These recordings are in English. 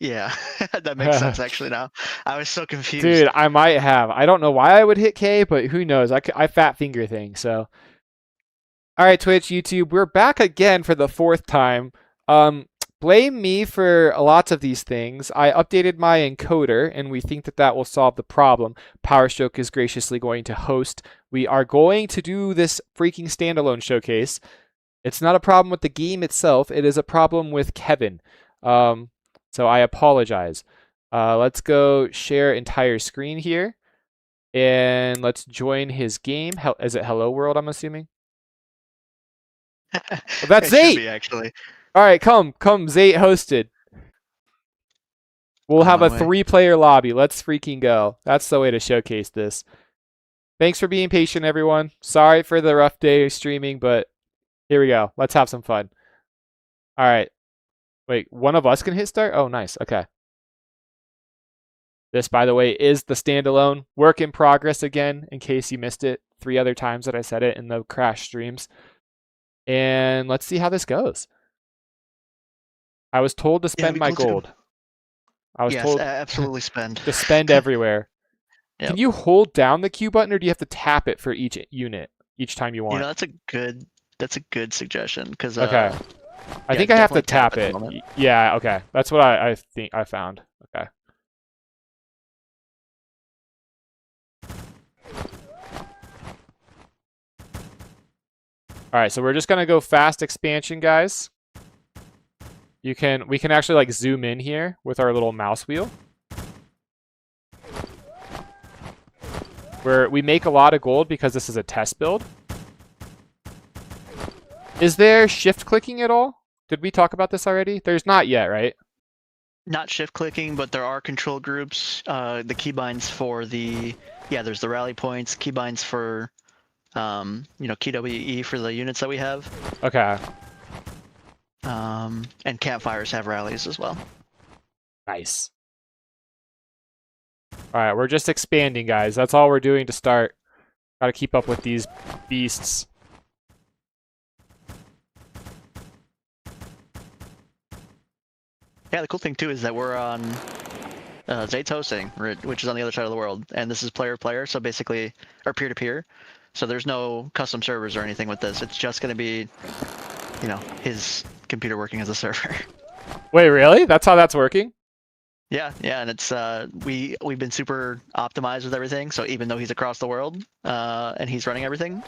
Yeah, that makes sense actually now. I was so confused. Dude, I might have. I don't know why I would hit K, but who knows? I fat finger things. So, all right, Twitch, YouTube, we're back again for the fourth time. Um, blame me for lots of these things. I updated my encoder, and we think that that will solve the problem. PowerStroke is graciously going to host. We are going to do this freaking standalone showcase. It's not a problem with the game itself. It is a problem with Kevin. So I apologize. Let's go share entire screen here. And let's join his game. Is it Hello World, I'm assuming? Well, that's It should Zate! be actually. All right, come. Zate hosted. We'll On have my a way. 3-player lobby. Let's freaking go. That's the way to showcase this. Thanks for being patient, everyone. Sorry for the rough day streaming, but here we go. Let's have some fun. All right. Wait, one of us can hit start? Oh, nice. Okay. This, by the way, is the standalone work in progress again, in case you missed it 3 other times that I said it in the crash streams. And let's see how this goes. I was told to spend my gold. I was Yes, told absolutely spend. to spend everywhere. Yep. Can you hold down the Q button, or do you have to tap it for each unit each time you want? That's a good suggestion because Okay. I think I have to tap it. Yeah, okay. That's what I think I found. Okay. All right, so we're just gonna go fast expansion, guys. We can actually like zoom in here with our little mouse wheel. We make a lot of gold because this is a test build. Is there shift clicking at all? Did we talk about this already? There's not yet, right? Not shift clicking, but there are control groups. The keybinds for there's the rally points, keybinds for key WE for the units that we have. Okay. And campfires have rallies as well. Nice. All right, we're just expanding, guys. That's all we're doing to start. Got to keep up with these beasts. Yeah, the cool thing too is that we're on Zate's hosting, which is on the other side of the world, and this is player-player, so basically, or peer-to-peer. So there's no custom servers or anything with this. It's just going to be, his computer working as a server. Wait, really? That's how that's working? Yeah, and it's we've been super optimized with everything. So even though he's across the world and he's running everything,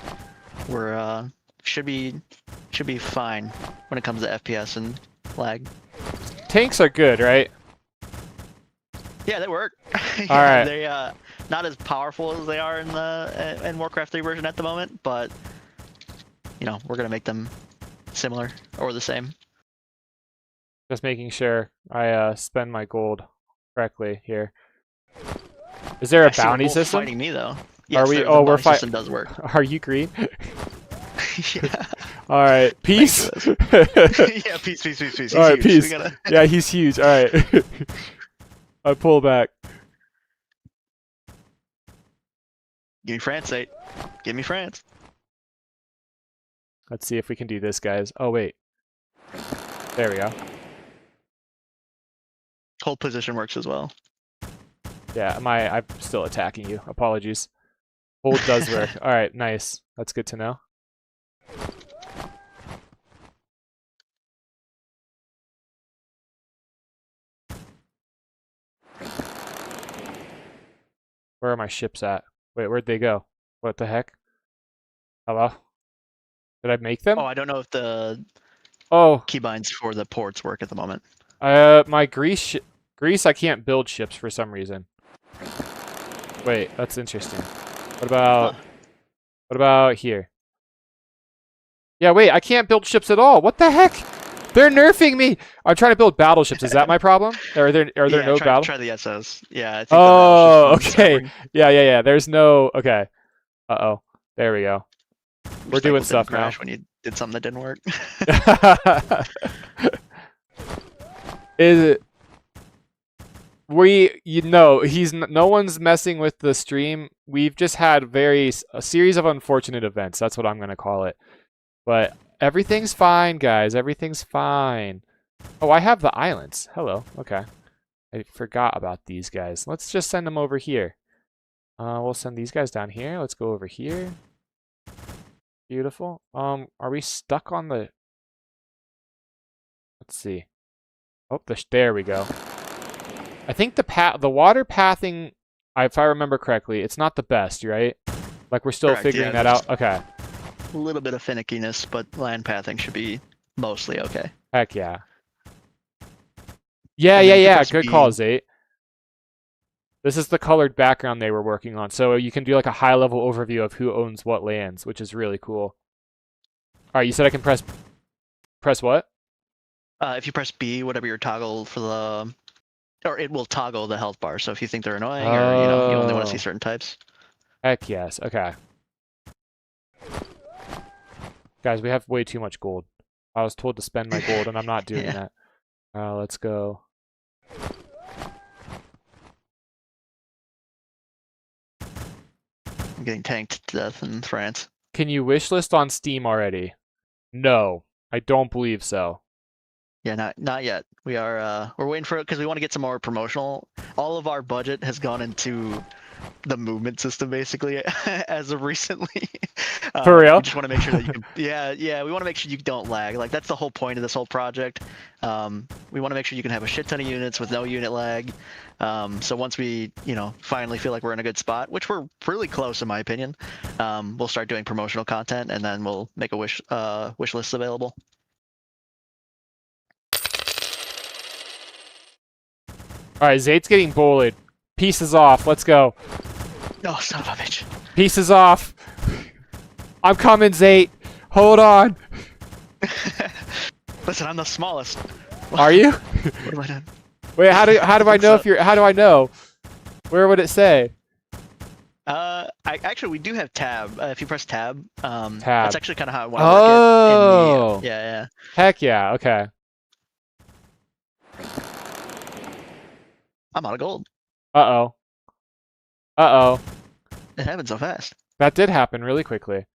we're should be fine when it comes to FPS and lag. Tanks are good, right? Yeah, they work. All right. They not as powerful as they are in the in Warcraft 3 version at the moment, but we're gonna make them similar or the same. Just making sure I spend my gold correctly here. Is there a bounty system? Fighting me though. Yes, are we? Oh, we're fighting. System does work. Are you green? Yeah. All right, peace. Yeah, peace. He's all right, huge. peace. Yeah, he's huge. All right. I pull back. Give me France, 8. Give me France. Let's see if we can do this, guys. Oh, wait. There we go. Hold position works as well. Yeah, I'm still attacking you. Apologies. Hold does work. All right, nice. That's good to know. Where are my ships at? Wait, where'd they go? What the heck? Hello? Did I make them? Oh, I don't know if the keybinds for the ports work at the moment. My Greece, I can't build ships for some reason. Wait, that's interesting. What about here? Yeah, wait, I can't build ships at all. What the heck? They're nerfing me. I'm trying to build battleships. Is that my problem? Are there no battle? Try the SOs. Yeah. I think oh, okay. Yeah. There's no. Okay. Uh-oh. There we go. We're doing stuff now. When you did something that didn't work. Is it? No one's messing with the stream. We've just had a series of unfortunate events. That's what I'm gonna call it. But everything's fine, guys. Everything's fine. Oh, I have the islands. Hello. Okay. I forgot about these guys. Let's just send them over here. We'll send these guys down here. Let's go over here. Beautiful. Are we stuck on the... Let's see. Oh, there we go. I think the water pathing, if I remember correctly, it's not the best, right? Like we're still Correct, figuring yeah, that out. Okay. A little bit of finickiness, but land pathing should be mostly okay. Heck yeah. Yeah, And yeah, then you can yeah. press Good B. call, Zate. This is the colored background they were working on. So you can do like a high level overview of who owns what lands, which is really cool. All right, you said I can press what? If you press B, whatever your toggle for the, or it will toggle the health bar. So if you think they're annoying, or you only want to see certain types. Heck yes. Okay. Guys, we have way too much gold. I was told to spend my gold, and I'm not doing that. Let's go. I'm getting tanked to death in France. Can you wishlist on Steam already? No, I don't believe so. Yeah, not yet. We're waiting for it because we want to get some more promotional. All of our budget has gone into the movement system basically as of recently. For real? We just want to make sure that you can. Yeah. We want to make sure you don't lag. Like that's the whole point of this whole project. We want to make sure you can have a shit ton of units with no unit lag. So once we, finally feel like we're in a good spot, which we're really close in my opinion, we'll start doing promotional content and then we'll make a wish list available. All right, Zate's getting bullied. Pieces off. Let's go. Oh, son of a bitch. Pieces off. I'm coming, Zate. Hold on. Listen, I'm the smallest. Are you? What am I doing? Wait, how do I know if you're? How do I know? Where would it say? Actually we do have tab. If you press tab, Tab. That's actually kind of how I want to work it. Yeah. Heck yeah. Okay. I'm out of gold. Uh-oh. Uh-oh. It happened so fast. That did happen really quickly.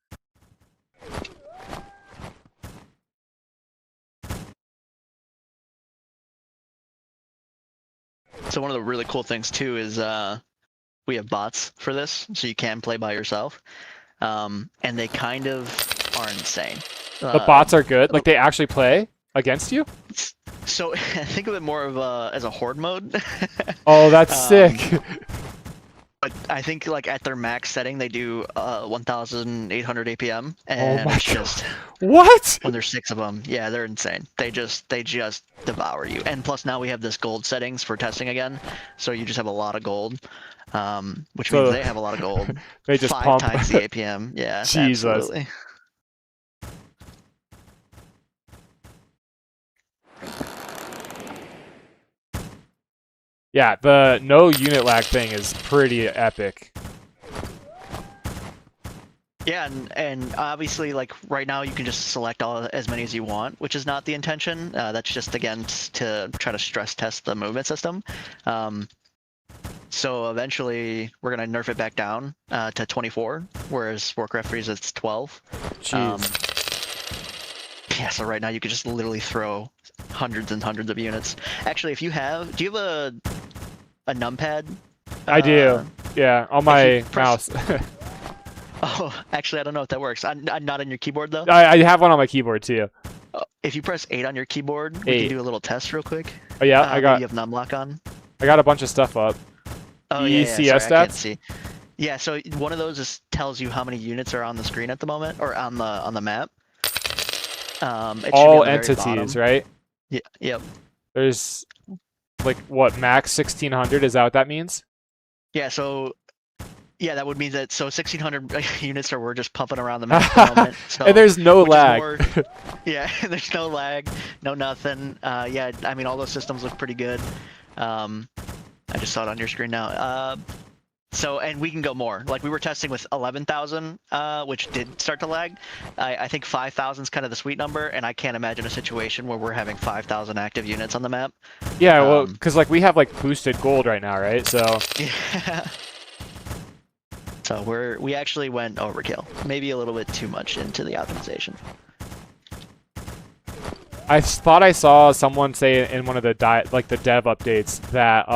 So one of the really cool things too is we have bots for this, so you can play by yourself, and they kind of are insane. The bots are good? Like they actually play against you? So think of it more of as a horde mode. Oh, that's sick. But I think like at their max setting they do 1,800 APM, and oh my it's just what? when there's 6 of them, yeah, they're insane. They just devour you. And plus now we have this gold settings for testing again, so you just have a lot of gold, which means they have a lot of gold. They just 5 pump. times the APM. Yeah, Jesus. absolutely. Yeah, the no unit lag thing is pretty epic. Yeah, and obviously, like right now, you can just select as many as you want, which is not the intention. That's just again to try to stress test the movement system. So eventually, we're gonna nerf it back down to 24, whereas Warcraft 3 is 12. Jeez. Yeah, so right now you could just literally throw hundreds and hundreds of units. Actually, if you have, do you have a numpad? I do. Yeah, on my mouse. Oh, actually, I don't know if that works. I'm not on your keyboard though. I have one on my keyboard too. If you press 8 on your keyboard, we can do a little test real quick. Oh yeah, I got. You have numlock on. I got a bunch of stuff up. Oh ECS yeah, sorry, stats. I can't see. Yeah, so one of those tells you how many units are on the screen at the moment, or on the map. All entities, right? Yeah. Yep. There's like what, max 1600? Is that what that means? Yeah. So. Yeah, that would mean that 1,600 units are we're just pumping around the map at the moment. So, and there's no lag. Yeah, there's no lag, no nothing. Yeah, I mean all those systems look pretty good. I just saw it on your screen now. So and we can go more. Like we were testing with 11,000, which did start to lag. I think 5,000 is kind of the sweet number, and I can't imagine a situation where we're having 5,000 active units on the map. Yeah, well, because like we have like boosted gold right now, right? So. Yeah. So we actually went overkill, maybe a little bit too much into the optimization. I thought I saw someone say in one of the the dev updates that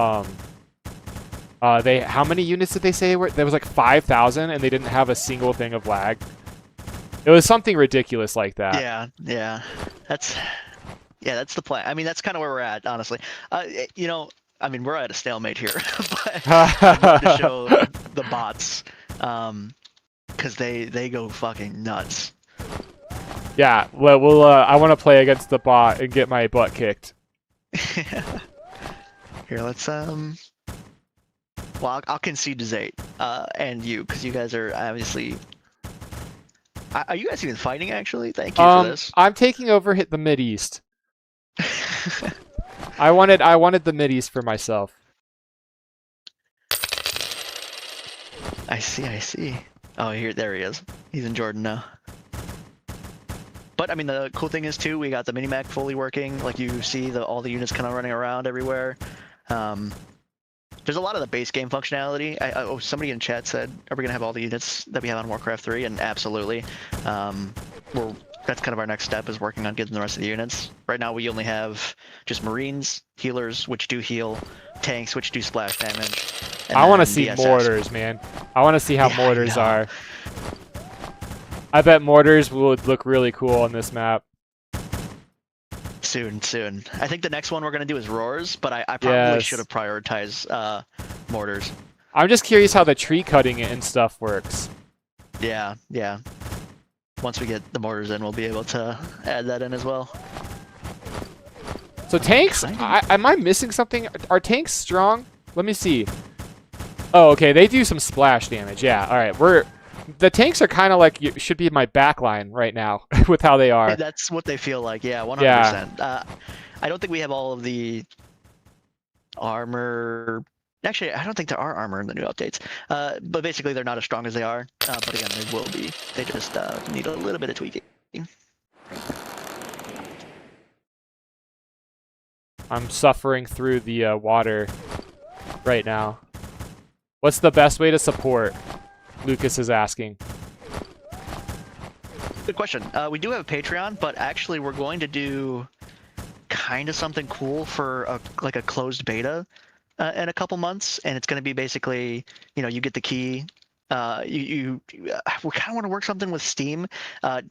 they how many units did they say were there was like 5,000 and they didn't have a single thing of lag. It was something ridiculous like that. Yeah. That's the plan. I mean, that's kind of where we're at, honestly. You know, I mean, we're at a stalemate here, but I wanted to show the bots, because they go fucking nuts. Yeah, well, I want to play against the bot and get my butt kicked. Here, let's well, I'll concede to Zate, and you, because you guys are obviously. Are you guys even fighting? Actually, thank you for this. I'm taking over the Mideast. I wanted the Mideast for myself. I see. Oh, there he is. He's in Jordan now. But I mean, the cool thing is too, we got the minimap fully working. Like you see, all the units kind of running around everywhere. There's a lot of the base game functionality. Somebody in chat said, "Are we gonna have all the units that we have on Warcraft 3?" And absolutely. That's kind of our next step, is working on getting the rest of the units. Right now, we only have just Marines, healers, which do heal, tanks, which do splash damage. I want to see mortars, man. I want to see how mortars are. I bet mortars would look really cool on this map. Soon. I think the next one we're going to do is roars, but I probably should have prioritized mortars. I'm just curious how the tree cutting and stuff works. Yeah. Once we get the mortars in, we'll be able to add that in as well. So tanks, am I missing something? Are tanks strong? Let me see. Oh, okay, they do some splash damage. Yeah, all right. The tanks are kind of like should be my backline right now with how they are. That's what they feel like. Yeah, 100%. I don't think we have all of the armor. Actually, I don't think there are armor in the new updates. But basically, they're not as strong as they are. But again, they will be. They just need a little bit of tweaking. I'm suffering through the water right now. What's the best way to support? Lucas is asking. Good question. We do have a Patreon, but actually we're going to do kind of something cool for a closed beta in a couple months, and it's going to be basically, you get the key. We kind of want to work something with Steam,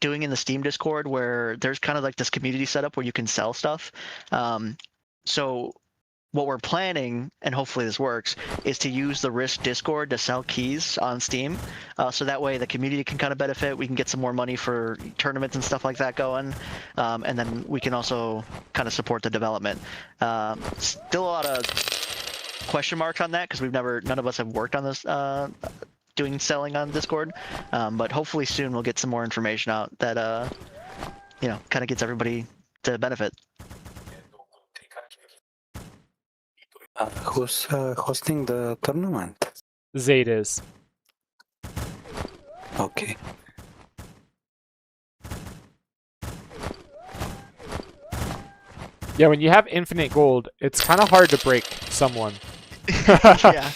doing in the Steam Discord where there's kind of like this community setup where you can sell stuff. So what we're planning, and hopefully this works, is to use the Risk Discord to sell keys on Steam. So that way the community can kind of benefit. We can get some more money for tournaments and stuff like that going. And then we can also kind of support the development. Still a lot of question marks on that because none of us have worked on this, doing selling on Discord. But hopefully soon we'll get some more information out that, kind of gets everybody to benefit. Who's hosting the tournament? Zayt is. Okay. Yeah, when you have infinite gold, it's kind of hard to break someone. Yeah,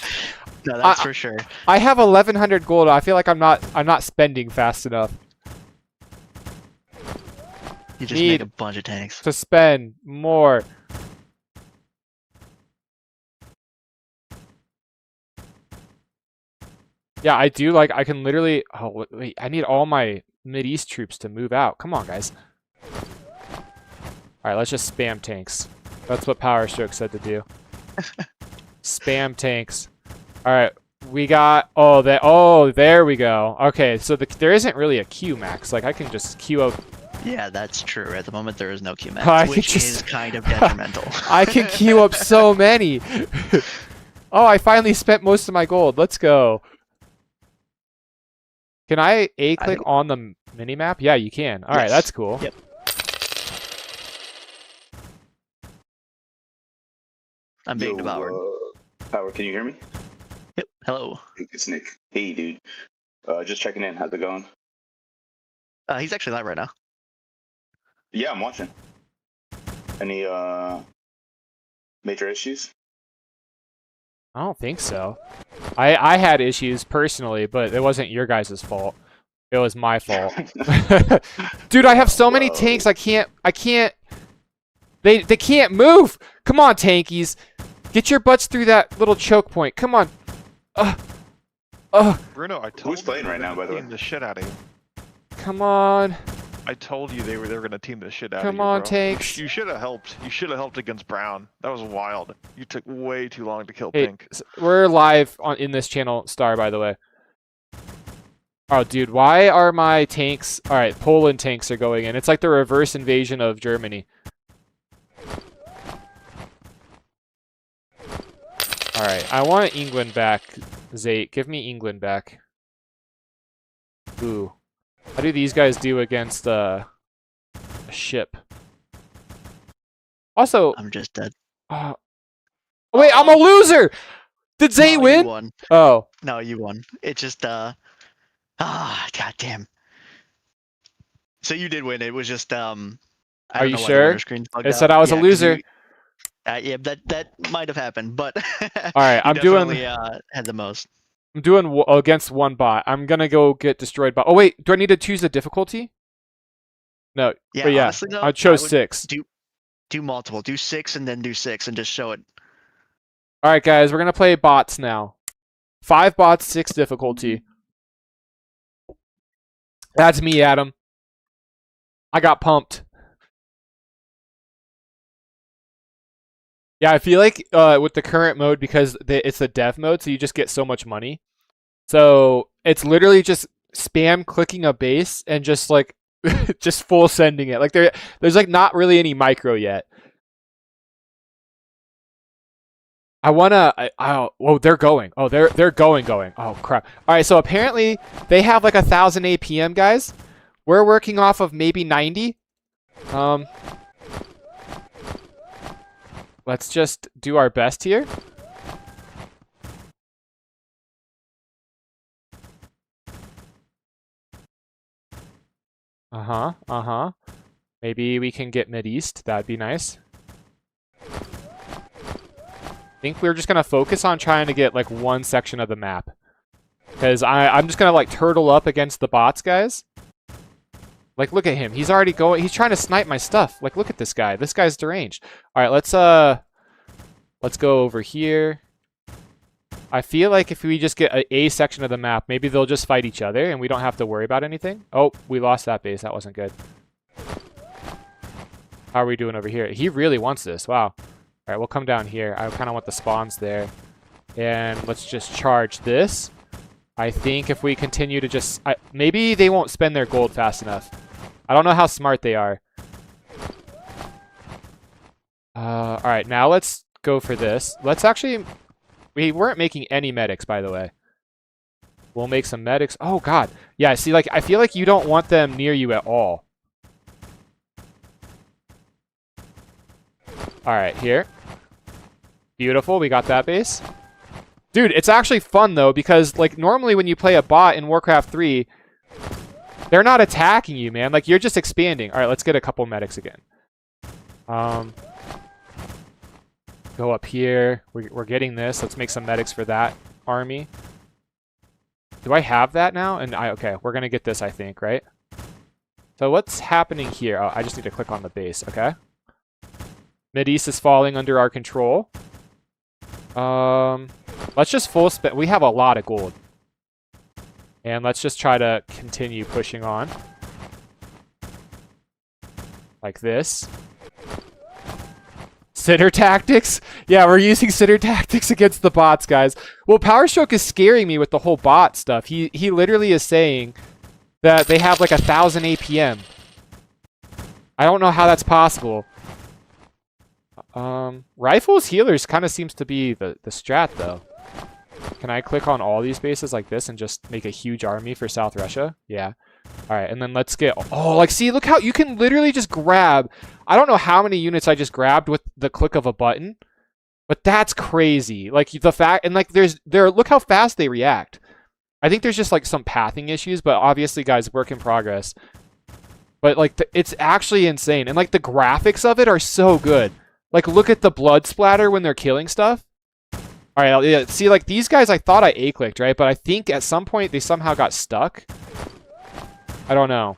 no, that's for sure. I have 1,100 gold. I feel like I'm not spending fast enough. You just make a bunch of tanks. To spend more. Yeah, I do. Like, I can literally... Oh, wait. I need all my Mideast troops to move out. Come on, guys. Alright, let's just spam tanks. That's what Power Stroke said to do. Spam tanks. Alright, we got... Oh, there we go. Okay, so there isn't really a Q max. Like, I can just queue up... Yeah, that's true. At the moment, there is no Q max, which is kind of detrimental. I can queue up so many. Oh, I finally spent most of my gold. Let's go. Can I A-click on the minimap? Yeah, you can. All right, that's cool. Yep. I'm being devoured. Power, can you hear me? Yep. Hello. It's Nick. Hey, dude. Just checking in. How's it going? He's actually live right now. Yeah, I'm watching. Any major issues? I don't think so. I had issues personally, but it wasn't your guys' fault. It was my fault. Dude, I have so many tanks. I can't They can't move. Come on, tankies. Get your butts through that little choke point. Come on. Bruno, I told Who's you playing they were right now, gonna by the team way? the shit out of you. Come on. I told you they were gonna team the shit out of you. Come on, bro. tanks. You should have helped. You should have helped against Brown. That was wild. You took way too long to kill Hey, Pink. we're live in this channel, Star, by the way. Oh, dude, why are my tanks... Alright, Poland tanks are going in. It's like the reverse invasion of Germany. Alright, I want England back, Zate. Give me England back. Ooh. How do these guys do against a ship? Also... I'm just dead. oh, wait, I'm a loser! Did Zate No, you win? won. Oh. No, you won. It just goddamn. So you did win. It was just I Are don't you know why the sure? winner screen's bugged It out. said I was a 'cause loser. yeah, that might have happened, but Alright, you I'm doing... definitely, had the most. I'm doing against one bot. I'm gonna go get destroyed bot. Oh wait, do I need to choose a difficulty? No. Yeah, but yeah, honestly though, I chose would 6. do multiple. Do 6 and then do 6 and just show it. All right, guys, we're gonna play bots now. 5 bots, 6 difficulty. That's me, Adam. I got pumped. Yeah, I feel like with the current mode, because it's the dev mode, so you just get so much money. So it's literally just spam clicking a base and just like just full sending it. Like there's like not really any micro yet. I wanna. Oh, they're going. Oh, they're going. Oh crap. All right. So apparently they have like 1,000 APM, guys. We're working off of maybe 90. Let's just do our best here. Maybe we can get Mideast. That'd be nice. I think we're just gonna focus on trying to get like one section of the map. Because I'm just gonna like turtle up against the bots, guys. Like, look at him. He's already going. He's trying to snipe my stuff. Like, look at this guy. This guy's deranged. All right, let's go over here. I feel like if we just get a section of the map, maybe they'll just fight each other and we don't have to worry about anything. Oh, we lost that base. That wasn't good. How are we doing over here? He really wants this. Wow. All right, we'll come down here. I kind of want the spawns there. And let's just charge this. I think if we continue to just... maybe they won't spend their gold fast enough. I don't know how smart they are. All right, now let's go for this. Let's actually... We weren't making any medics, by the way. We'll make some medics. Oh, God. Yeah, see, like, I feel like you don't want them near you at all. All right, here. Beautiful. We got that base. Dude, it's actually fun, though, because, like, normally when you play a bot in Warcraft 3, they're not attacking you, man. Like, you're just expanding. All right, let's get a couple medics again. Go up here. We're getting this. Let's make some medics for that army. Do I have that now? And okay, we're going to get this, I think, right? So what's happening here? Oh, I just need to click on the base, okay? Mideast is falling under our control. Let's just full spend. We have a lot of gold. And let's just try to continue pushing on. Like this. Sitter tactics? Yeah, we're using sitter tactics against the bots, guys. Well, Powerstroke is scaring me with the whole bot stuff. He literally is saying that they have like 1,000 APM. I don't know how that's possible. Rifles healers kind of seems to be the strat, though. Can I click on all these bases like this and just make a huge army for South Russia? Yeah. All right, and then let's get... Oh, like, see, look how you can literally just grab... I don't know how many units I just grabbed with the click of a button, but that's crazy. Like, the fact... And, like, look how fast they react. I think there's just, like, some pathing issues, but obviously, guys, work in progress. But, like, it's actually insane. And, like, the graphics of it are so good. Like, look at the blood splatter when they're killing stuff. All right, yeah, see, like, these guys, I thought I A-clicked, right? But I think at some point they somehow got stuck. I don't know.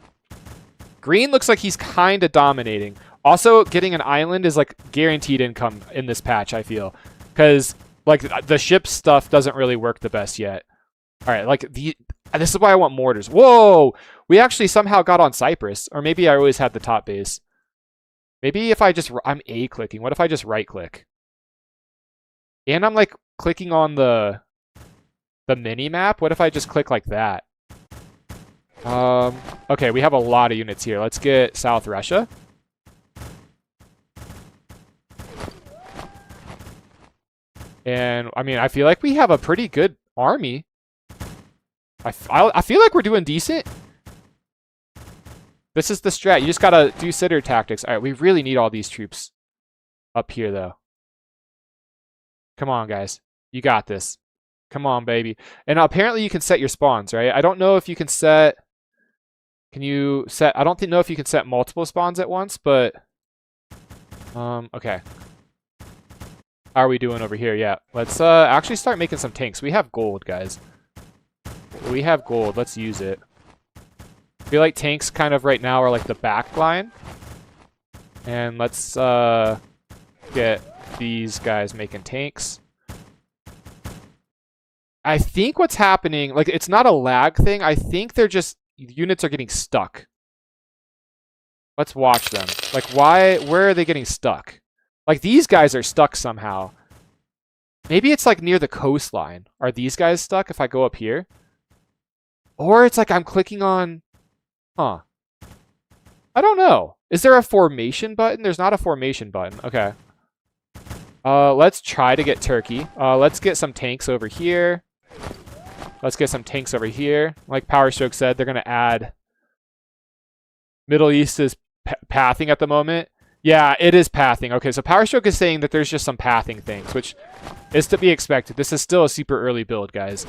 Green looks like he's kind of dominating. Also, getting an island is like guaranteed income in this patch, I feel. Because like the ship stuff doesn't really work the best yet. All right, like this is why I want mortars. Whoa! We actually somehow got on Cyprus. Or maybe I always had the top base. Maybe if I'm A-clicking. What if I just right-click? And I'm like clicking on the mini-map. What if I just click like that? Okay, we have a lot of units here. Let's get South Russia. And, I mean, I feel like we have a pretty good army. I feel like we're doing decent. This is the strat. You just gotta do sitter tactics. All right, we really need all these troops up here, though. Come on, guys. You got this. Come on, baby. And apparently you can set your spawns, right? I don't know if you can set... Can you set... I don't know if you can set multiple spawns at once, but... Okay. How are we doing over here? Yeah. Let's actually start making some tanks. We have gold, guys. We have gold. Let's use it. I feel like tanks kind of right now are like the back line. And let's get these guys making tanks. I think what's happening, like it's not a lag thing. I think they're just, units are getting stuck. Let's watch them. Like where are they getting stuck? Like these guys are stuck somehow. Maybe it's like near the coastline. Are these guys stuck if I go up here? Or it's like I'm clicking on... Huh. I don't know. Is there a formation button? There's not a formation button. Okay. Let's try to get Turkey. Let's get some tanks over here. Let's get some tanks over here. Like Power Stroke said, they're going to add... Middle East is pathing at the moment. Yeah, it is pathing. Okay, so Power Stroke is saying that there's just some pathing things, which is to be expected. This is still a super early build, guys.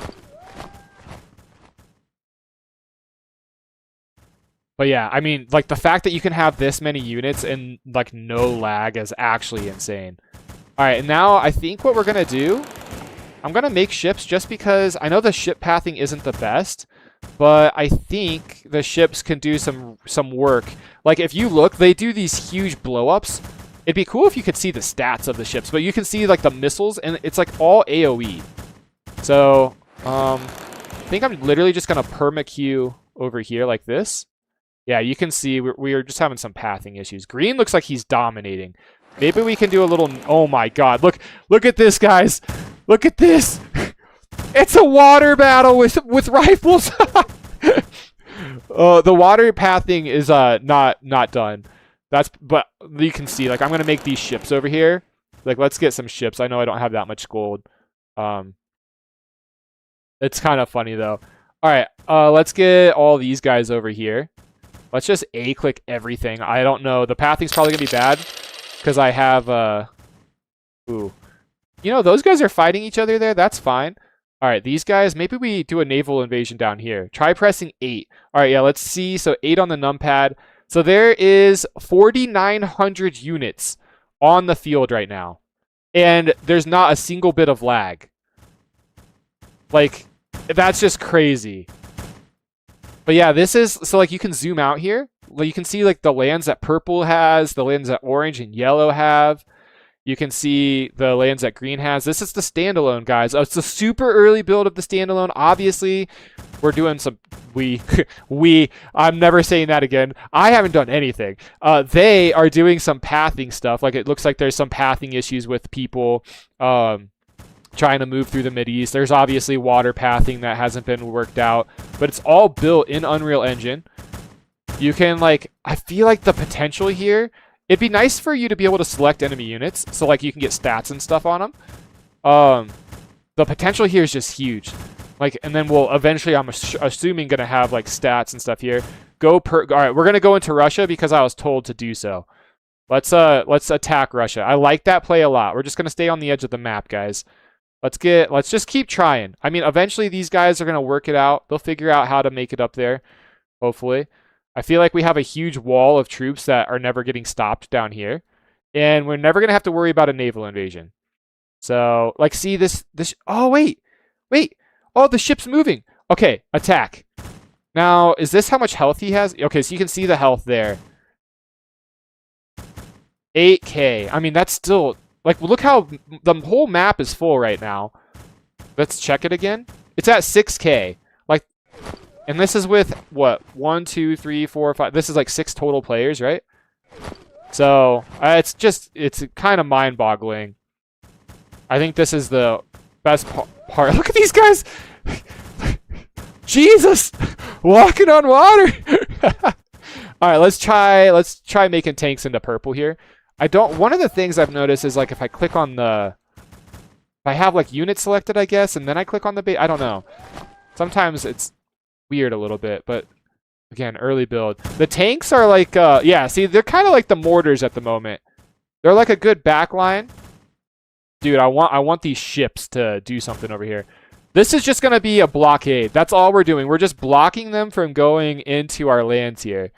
But yeah, I mean, like, the fact that you can have this many units and, like, no lag is actually insane. Alright, and now I think what we're going to do... I'm going to make ships just because I know the ship pathing isn't the best, but I think the ships can do some work. Like, if you look, they do these huge blow-ups. It'd be cool if you could see the stats of the ships, but you can see, like, the missiles, and it's, like, all AoE. So, I think I'm literally just going to perma-queue over here like this. Yeah, you can see we are just having some pathing issues. Green looks like he's dominating. Maybe we can do a little... Oh my god, look at this, guys! Look at this! It's a water battle with rifles! The water pathing is not done. But you can see, like, I'm gonna make these ships over here. Like, let's get some ships. I know I don't have that much gold. It's kind of funny though. Alright, let's get all these guys over here. Let's just A-click everything. I don't know. The pathing's probably gonna be bad. Because I have, ooh. You know, those guys are fighting each other there. That's fine. Alright, these guys, maybe we do a naval invasion down here. Try pressing 8. Alright, yeah, let's see. So 8 on the numpad. So there is 4,900 units on the field right now. And there's not a single bit of lag. Like, that's just crazy. But yeah, this is, so like you can zoom out here. You can see like the lands that purple has, the lands that orange and yellow have. You can see the lands that green has. This is the standalone, guys. It's a super early build of the standalone. Obviously, we're doing some, I'm never saying that again. I haven't done anything. They are doing some pathing stuff. Like it looks like there's some pathing issues with people trying to move through the Mideast. There's obviously water pathing that hasn't been worked out, but it's all built in Unreal Engine. You can, like, I feel like the potential here, it'd be nice for you to be able to select enemy units, so, like, you can get stats and stuff on them. The potential here is just huge. Like, and then we'll eventually, I'm assuming, gonna have, like, stats and stuff here. All right, we're gonna go into Russia because I was told to do so. Let's attack Russia. I like that play a lot. We're just gonna stay on the edge of the map, guys. Let's just keep trying. I mean, eventually these guys are going to work it out. They'll figure out how to make it up there, hopefully. I feel like we have a huge wall of troops that are never getting stopped down here. And we're never going to have to worry about a naval invasion. So, like, see this... Oh, wait. Oh, the ship's moving. Okay, attack. Now, is this how much health he has? Okay, so you can see the health there. 8K. I mean, that's still like, look how the whole map is full right now. Let's check it again. It's at 6K. Like, and this is with what? 1, 2, 3, 4, 5. This is like 6 total players, right? So it's kind of mind-boggling. I think this is the best part. Look at these guys. Jesus, walking on water. All right, let's try making tanks into purple here. One of the things I've noticed is like if I click on if I have like unit selected, I guess, and then I click on the base, I don't know. Sometimes it's weird a little bit, but again, early build. The tanks are like, yeah, see, they're kind of like the mortars at the moment. They're like a good backline. Dude, I want these ships to do something over here. This is just going to be a blockade. That's all we're doing. We're just blocking them from going into our lands here.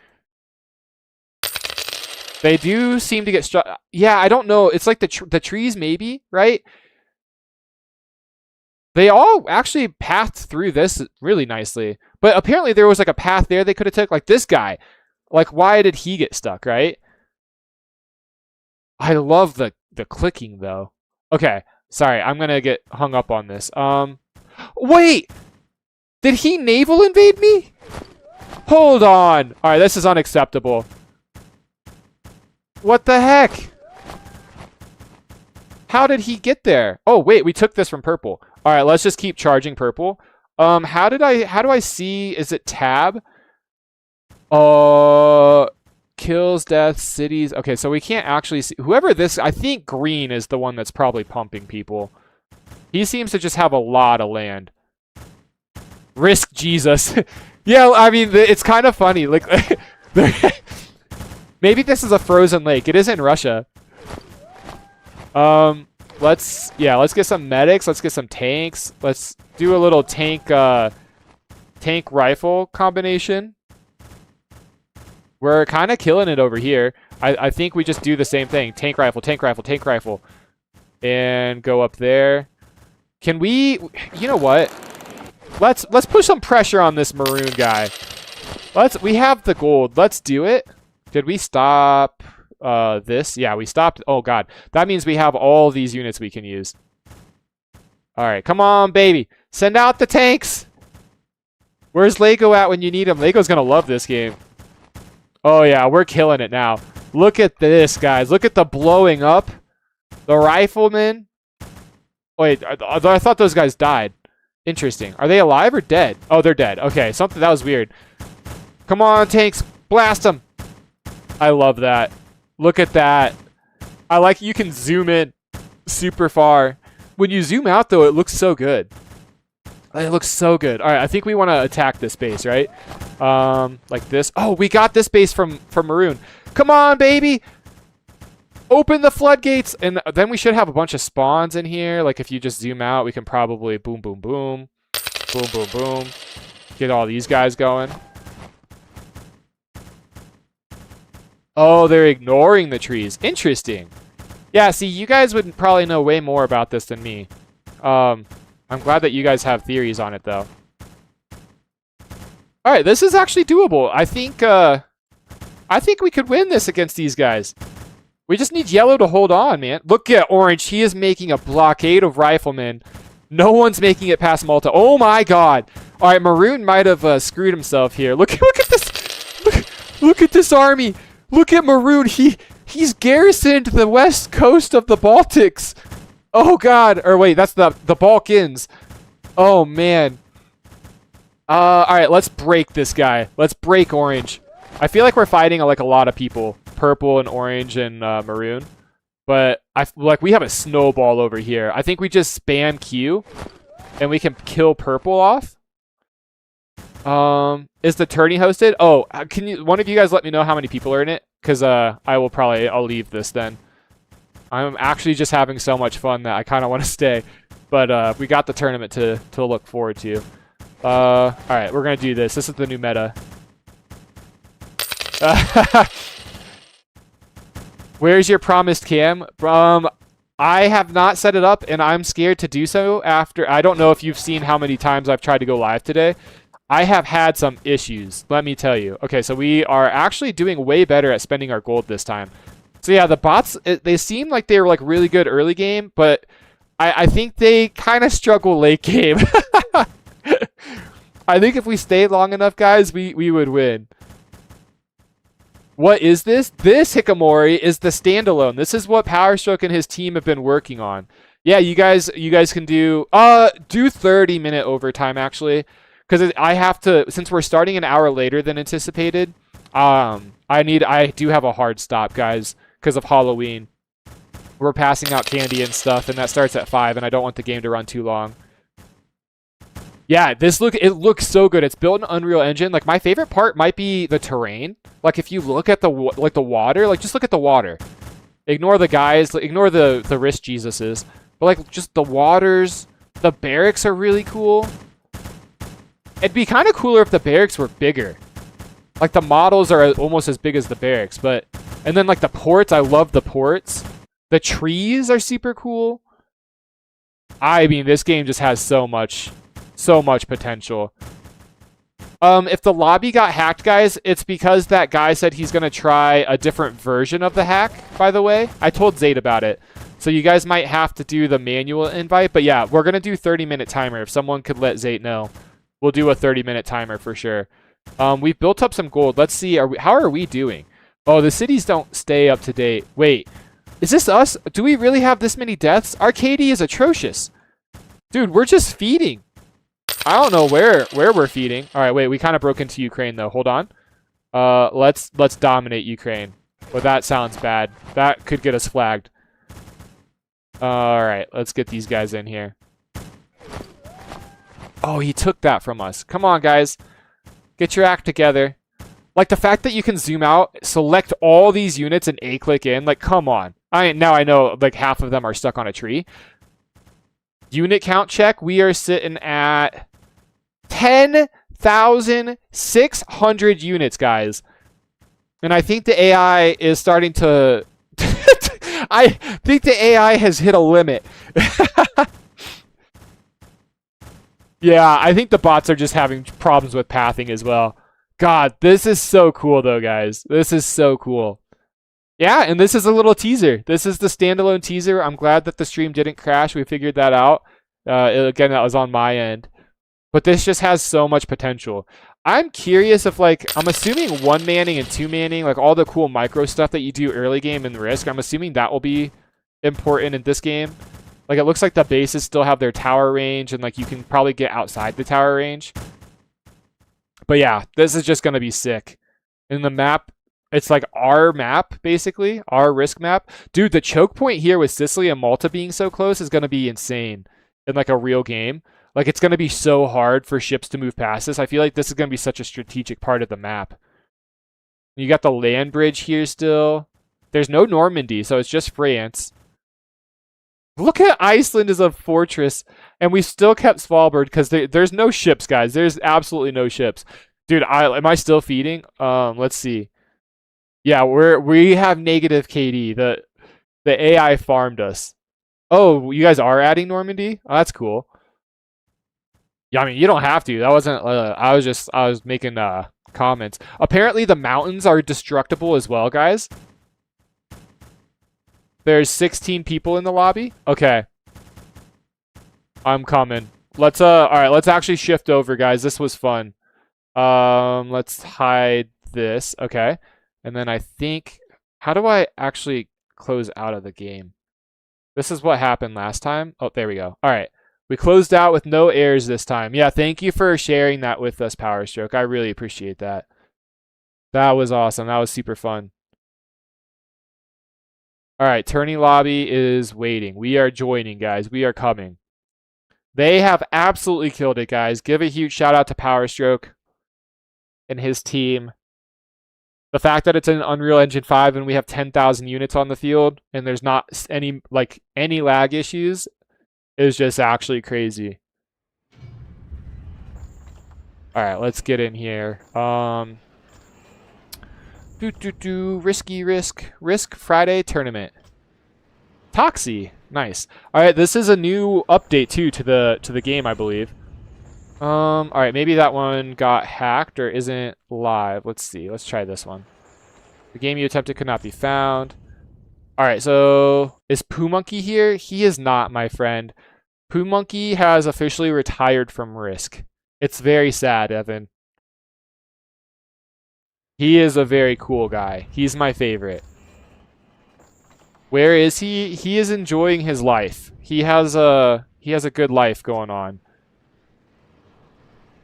They do seem to get struck. Yeah, I don't know. It's like the trees maybe, right? They all actually pathed through this really nicely. But apparently there was like a path there they could have took. Like this guy. Like, why did he get stuck, right? I love the clicking, though. Okay, sorry. I'm going to get hung up on this. Wait! Did he naval invade me? Hold on. All right, this is unacceptable. What the heck? How did he get there? Oh, wait, we took this from purple. All right, let's just keep charging purple. How do I see? Is it tab? Kills, deaths, cities. Okay, so we can't actually see. Whoever this, I think green is the one that's probably pumping people. He seems to just have a lot of land. Risk Jesus. Yeah, I mean, it's kind of funny. Like, maybe this is a frozen lake. It is in Russia. Let's get some medics. Let's get some tanks. Let's do a little tank rifle combination. We're kind of killing it over here. I think we just do the same thing. Tank rifle, tank rifle, tank rifle. And go up there. Can we, you know what? Let's put some pressure on this maroon guy. We have the gold. Let's do it. Did we stop this? Yeah, we stopped. Oh god. That means we have all these units we can use. All right, come on, baby. Send out the tanks. Where's Lego at when you need him? Lego's going to love this game. Oh yeah, we're killing it now. Look at this, guys. Look at the blowing up. The riflemen. Wait, I thought those guys died. Interesting. Are they alive or dead? Oh, they're dead. Okay, something that was weird. Come on, tanks. Blast them. I love that. Look at that. I like you can zoom in super far. When you zoom out, though, it looks so good. It looks so good. All right, I think we want to attack this base, right? Like this. Oh, we got this base from Maroon. Come on, baby. Open the floodgates. And then we should have a bunch of spawns in here. Like if you just zoom out, we can probably boom, boom, boom. Boom, boom, boom. Get all these guys going. Oh, they're ignoring the trees. Interesting. Yeah, see, you guys would probably know way more about this than me. I'm glad that you guys have theories on it, though. All right, this is actually doable. I think we could win this against these guys. We just need yellow to hold on, man. Look at orange. He is making a blockade of riflemen. No one's making it past Malta. Oh my god. All right, maroon might have screwed himself here. Look at this. Look at this army. Look at maroon. He's garrisoned the west coast of the Baltics. Oh god. Or wait, that's the Balkans. Oh man. All right, let's break this guy. Let's break orange. I feel like we're fighting like a lot of people. Purple and orange and maroon. But we have a snowball over here. I think we just spam Q and we can kill purple off. Is the tourney hosted? Oh, one of you guys let me know how many people are in it? Because I'll leave this then. I'm actually just having so much fun that I kind of want to stay. But we got the tournament to look forward to. All right, we're going to do this. This is the new meta. Where's your promised cam? I have not set it up, and I'm scared to do so after. I don't know if you've seen how many times I've tried to go live today. I have had some issues, let me tell you. Okay, so we are actually doing way better at spending our gold this time. So yeah, the bots, they seem like they were like really good early game, but I think they kind of struggle late game. I think if we stayed long enough, guys, we would win. What is this? This Hikikomori is the standalone. This is what Powerstroke and his team have been working on. Yeah, you guys can do 30-minute overtime actually, because I have to, since we're starting an hour later than anticipated. I do have a hard stop, guys, because of Halloween. We're passing out candy and stuff, and that starts at 5, and I don't want the game to run too long. Yeah, it looks so good. It's built in Unreal Engine. Like, my favorite part might be the terrain. Like, if you look at the water, like, just look at the water. Ignore the guys, ignore the wrist Jesuses. But, like, just the waters, the barracks are really cool. It'd be kind of cooler if the barracks were bigger. Like, the models are almost as big as the barracks, but... And then, like, the ports, I love the ports. The trees are super cool. I mean, this game just has so much potential. If the lobby got hacked, guys, it's because that guy said he's going to try a different version of the hack, by the way. I told Zaid about it. So you guys might have to do the manual invite. But yeah, we're going to do 30-minute timer. If someone could let Zaid know, we'll do a 30-minute timer for sure. We've built up some gold. Let's see. How are we doing? Oh, the cities don't stay up to date. Wait, is this us? Do we really have this many deaths? Our KD is atrocious. Dude, we're just feeding. I don't know where we're feeding. All right, wait, we kind of broke into Ukraine though. Hold on. Let's dominate Ukraine. Well, that sounds bad. That could get us flagged. All right, let's get these guys in here. Oh, he took that from us. Come on, guys. Get your act together. Like, the fact that you can zoom out, select all these units, and A-click in. Like, come on. Now I know, like, half of them are stuck on a tree. Unit count check. We are sitting at 10,600 units, guys. And I think the AI is starting to... I think the AI has hit a limit. Yeah, I think the bots are just having problems with pathing as well. God, this is so cool, though, guys. This is so cool. Yeah, and this is a little teaser. This is the standalone teaser. I'm glad that the stream didn't crash. We figured that out. Again, that was on my end. But this just has so much potential. I'm curious if, like, I'm assuming 1-manning and 2-manning, like all the cool micro stuff that you do early game in Risk, I'm assuming that will be important in this game. Like, it looks like the bases still have their tower range, and, like, you can probably get outside the tower range. But yeah, this is just going to be sick. In the map, it's like our map, basically. Our Risk map. Dude, the choke point here with Sicily and Malta being so close is going to be insane in, like, a real game. Like, it's going to be so hard for ships to move past this. I feel like this is going to be such a strategic part of the map. You got the land bridge here still. There's no Normandy, so it's just France. Look at Iceland as a fortress, and we still kept Svalbard because there's no ships, guys. There's absolutely no ships. Dude, am I still feeding? Let's see. Yeah, we have negative KD. The AI farmed us. Oh, you guys are adding Normandy? Oh, that's cool. Yeah, I mean, you don't have to. That wasn't. I was making comments. Apparently, the mountains are destructible as well, guys. There's 16 people in the lobby. Okay. I'm coming. Let's all right, let's actually shift over, guys. This was fun. Let's hide this. Okay. And then I think, how do I actually close out of the game? This is what happened last time. Oh, there we go. All right. We closed out with no errors this time. Yeah, thank you for sharing that with us, Powerstroke. I really appreciate that. That was awesome. That was super fun. All right, tourney lobby is waiting. We are joining, guys. We are coming. They have absolutely killed it, guys. Give a huge shout out to Powerstroke and his team. The fact that it's in Unreal Engine 5 and we have 10,000 units on the field and there's not any lag issues is just actually crazy. All right, let's get in here. Risky Risk Friday tournament. Toxie, nice. All right, this is a new update too to the game, I believe. All right, maybe that one got hacked or isn't live. Let's see. Let's try this one. The game you attempted could not be found. All right, so is Poo Monkey here? He is not, my friend. Poo Monkey has officially retired from Risk. It's very sad, Evan. He is a very cool guy. He's my favorite. Where is he? He is enjoying his life. He has a good life going on.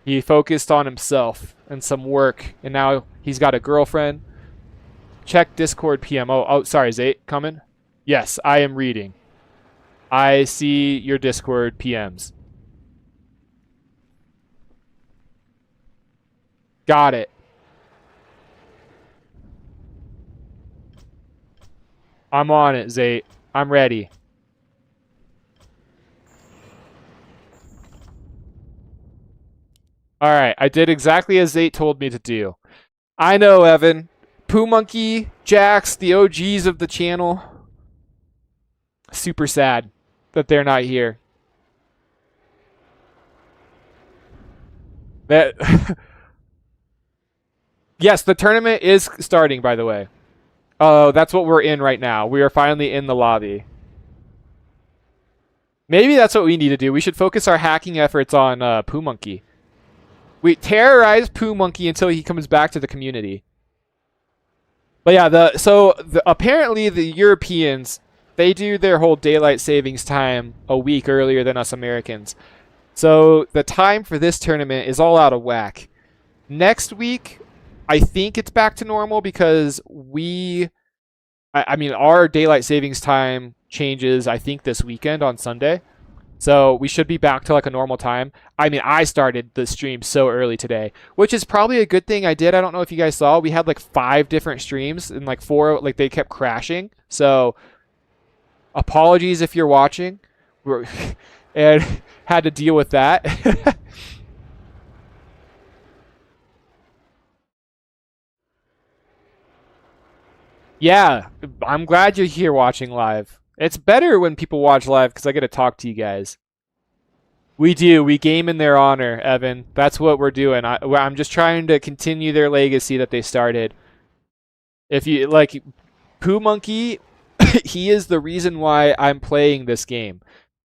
He focused on himself and some work, and now he's got a girlfriend. Check Discord PM. Oh, sorry, Zate, coming? Yes, I am reading. I see your Discord PMs. Got it. I'm on it, Zate. I'm ready. Alright, I did exactly as Zate told me to do. I know, Evan. Poo Monkey, Jax, the OGs of the channel. Super sad that they're not here. That yes, the tournament is starting, by the way. Oh, that's what we're in right now. We are finally in the lobby. Maybe that's what we need to do. We should focus our hacking efforts on Poo Monkey. We terrorize Poo Monkey until he comes back to the community. But yeah, apparently the Europeans, they do their whole daylight savings time a week earlier than us Americans. So the time for this tournament is all out of whack. Next week, I think it's back to normal because I mean, our daylight savings time changes, I think, this weekend on Sunday. So we should be back to like a normal time. I mean, I started the stream so early today, which is probably a good thing I did. I don't know if you guys saw. We had like 5 different streams and like 4, like they kept crashing. So apologies if you're watching. And had to deal with that. Yeah, I'm glad you're here watching live. It's better when people watch live because I get to talk to you guys. We do. We game in their honor, Evan. That's what we're doing. I'm just trying to continue their legacy that they started. If you like, Poo Monkey, he is the reason why I'm playing this game.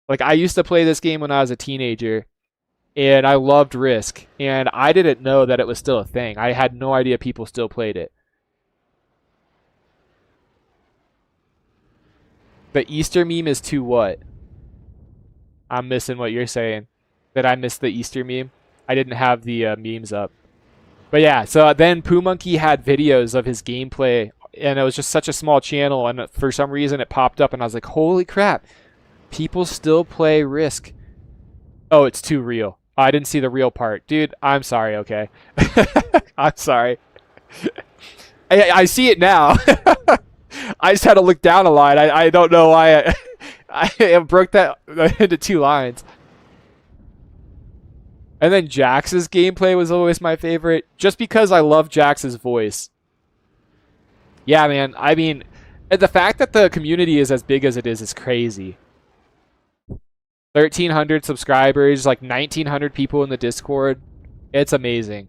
Like, I used to play this game when I was a teenager, and I loved Risk, and I didn't know that it was still a thing. I had no idea people still played it. The Easter meme is too what? I'm missing what you're saying. That I missed the Easter meme? I didn't have the memes up. But yeah, so then Poo Monkey had videos of his gameplay, and it was just such a small channel, and for some reason it popped up, and I was like, holy crap, people still play Risk. Oh, it's too real. Oh, I didn't see the real part. Dude, I'm sorry, okay? I'm sorry. I see it now. I just had to look down a line. I don't know why I broke that into 2 lines. And then Jax's gameplay was always my favorite, just because I love Jax's voice. Yeah, man. I mean, the fact that the community is as big as it is crazy. 1,300 subscribers, like 1,900 people in the Discord. It's amazing.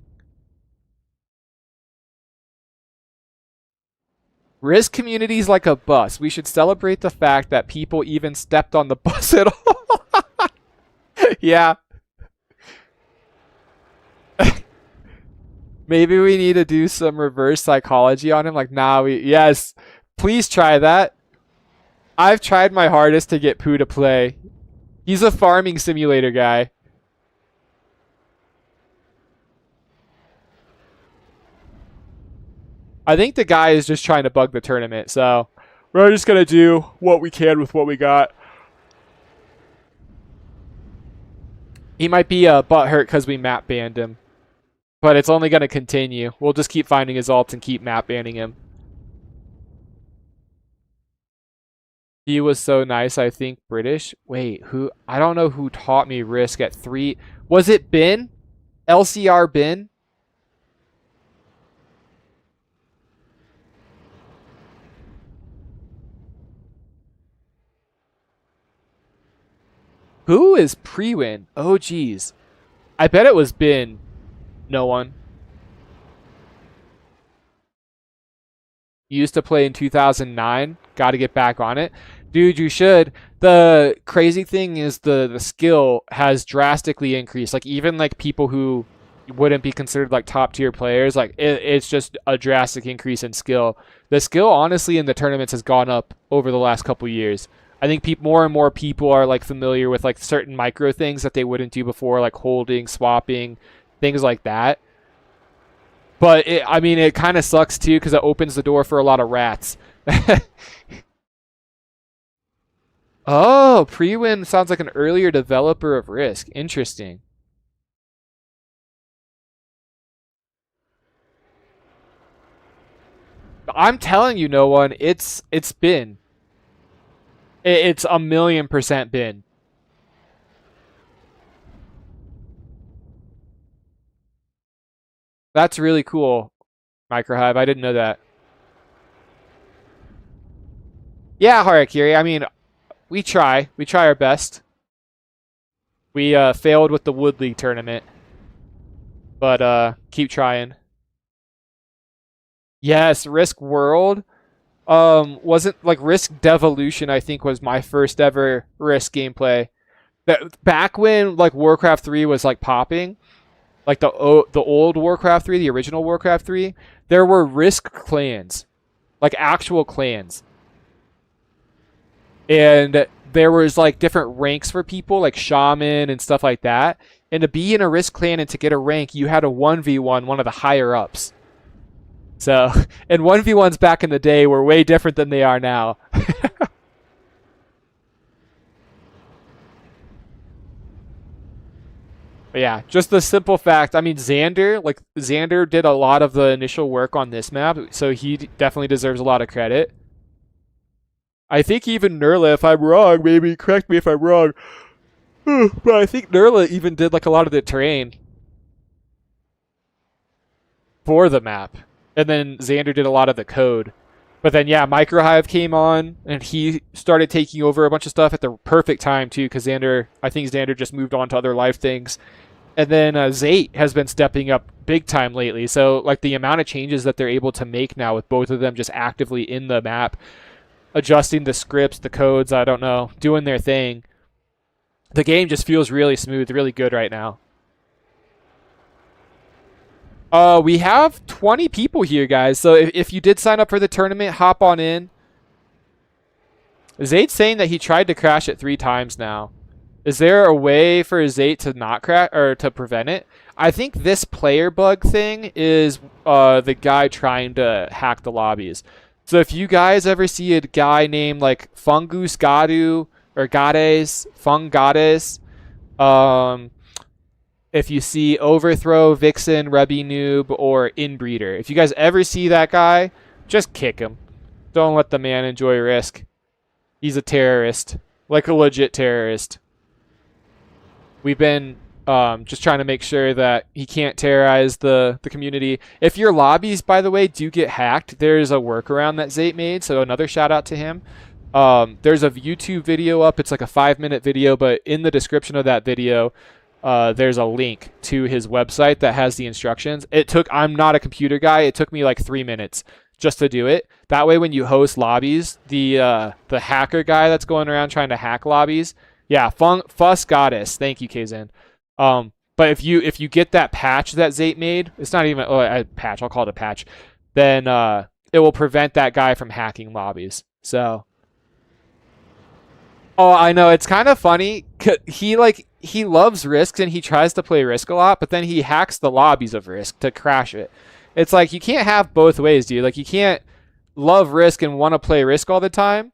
Risk communities like a bus. We should celebrate the fact that people even stepped on the bus at all. Yeah. Maybe we need to do some reverse psychology on him. Like, nah, yes. Please try that. I've tried my hardest to get Poo to play. He's a farming simulator guy. I think the guy is just trying to bug the tournament, so we're just going to do what we can with what we got. He might be butthurt because we map banned him, but it's only going to continue. We'll just keep finding his ults and keep map banning him. He was so nice, I think. British? Wait, who? I don't know who taught me Risk at 3. Was it Ben? LCR Ben? Who is pre-win? Oh, geez. I bet it was Ben. No one. used to play in 2009. Got to get back on it. Dude, you should. The crazy thing is the skill has drastically increased. Like, even like people who wouldn't be considered like top tier players, like it's just a drastic increase in skill. The skill, honestly, in the tournaments has gone up over the last couple years. I think more and more people are like familiar with like certain micro things that they wouldn't do before, like holding, swapping, things like that. But I mean, it kind of sucks too because it opens the door for a lot of rats. Oh, Prewin sounds like an earlier developer of Risk. Interesting. I'm telling you, no one. It's been. It's 1,000,000% been. That's really cool, Microhive. I didn't know that. Yeah, Harakiri. I mean, we try. We try our best. We failed with the Woodley tournament. But keep trying. Yes, Risk World. Wasn't like Risk Devolution, I think, was my first ever Risk gameplay. Back when like Warcraft 3 was like popping, like the old Warcraft 3, the original Warcraft 3, there were Risk clans, like actual clans. And there was like different ranks for people, like shaman and stuff like that. And to be in a Risk clan and to get a rank, you had to 1v1 one of the higher ups. So, and 1v1s back in the day were way different than they are now. But yeah, just the simple fact. I mean, Xander did a lot of the initial work on this map, so he definitely deserves a lot of credit. I think even Nerla, if I'm wrong, maybe correct me if I'm wrong, but I think Nerla even did like a lot of the terrain for the map. And then Xander did a lot of the code. But then, yeah, Microhive came on, and he started taking over a bunch of stuff at the perfect time, too, because I think Xander just moved on to other life things. And then Zate has been stepping up big time lately. So, like, the amount of changes that they're able to make now with both of them just actively in the map, adjusting the scripts, the codes, I don't know, doing their thing. The game just feels really smooth, really good right now. We have 20 people here, guys. So if you did sign up for the tournament, hop on in. Zate's saying that he tried to crash it 3 times now. Is there a way for Zate to not crash or to prevent it? I think this player bug thing is the guy trying to hack the lobbies. So if you guys ever see a guy named like Fungus Gadu or Gades, Fungades, if you see Overthrow, Vixen, Rebby Noob, or Inbreeder, if you guys ever see that guy, just kick him. Don't let the man enjoy Risk. He's a terrorist, like a legit terrorist. We've been just trying to make sure that he can't terrorize the community. If your lobbies, by the way, do get hacked, there's a workaround that Zate made, so another shout out to him. There's a YouTube video up. It's like a 5-minute video, but in the description of that video, there's a link to his website that has the instructions. I'm not a computer guy. It took me like 3 minutes just to do it. That way, when you host lobbies, the hacker guy that's going around trying to hack lobbies, yeah, Fuss Goddess. Thank you, Kazan. But if you get that patch that Zate made, it's not even a patch. I'll call it a patch. Then it will prevent that guy from hacking lobbies. So, oh, I know it's kind of funny. He loves Risk and he tries to play Risk a lot, but then he hacks the lobbies of Risk to crash it. It's like you can't have both ways, dude. Like you can't love Risk and want to play Risk all the time,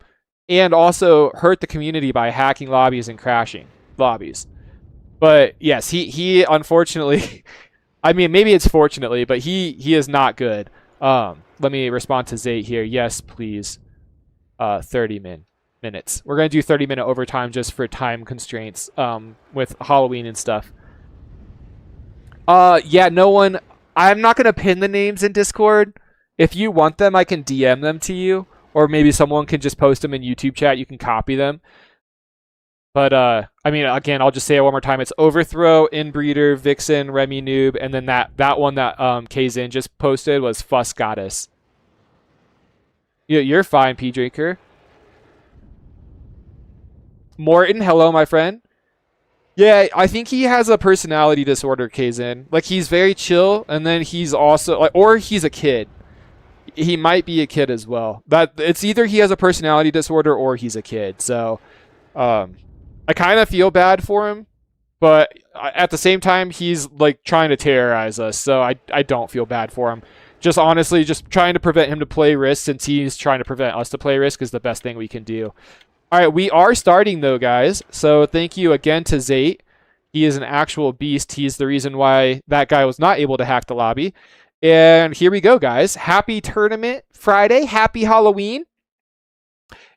and also hurt the community by hacking lobbies and crashing lobbies. But yes, he unfortunately, I mean maybe it's fortunately, but he is not good. Let me respond to Zate here. Yes, please. 30 minutes. We're gonna do 30-minute overtime just for time constraints. With Halloween and stuff. Yeah, no one. I'm not gonna pin the names in Discord. If you want them, I can DM them to you, or maybe someone can just post them in YouTube chat. You can copy them. But I mean, again, I'll just say it one more time. It's Overthrow, Inbreeder, Vixen, Rebby Noob, and then that one that Kazin just posted was Fuss Goddess. You're fine, P Drinker. Morton, hello, my friend. Yeah, I think he has a personality disorder, Kazin. Like, he's very chill, and then he's also like, or he's a kid. He might be a kid as well. That it's either he has a personality disorder or he's a kid. So, I kind of feel bad for him, but at the same time, he's like trying to terrorize us. So I don't feel bad for him. Just honestly, just trying to prevent him to play Risk, since he's trying to prevent us to play Risk, is the best thing we can do. All right, we are starting though, guys. So thank you again to Zate. He is an actual beast. He's the reason why that guy was not able to hack the lobby. And here we go, guys. Happy Tournament Friday. Happy Halloween.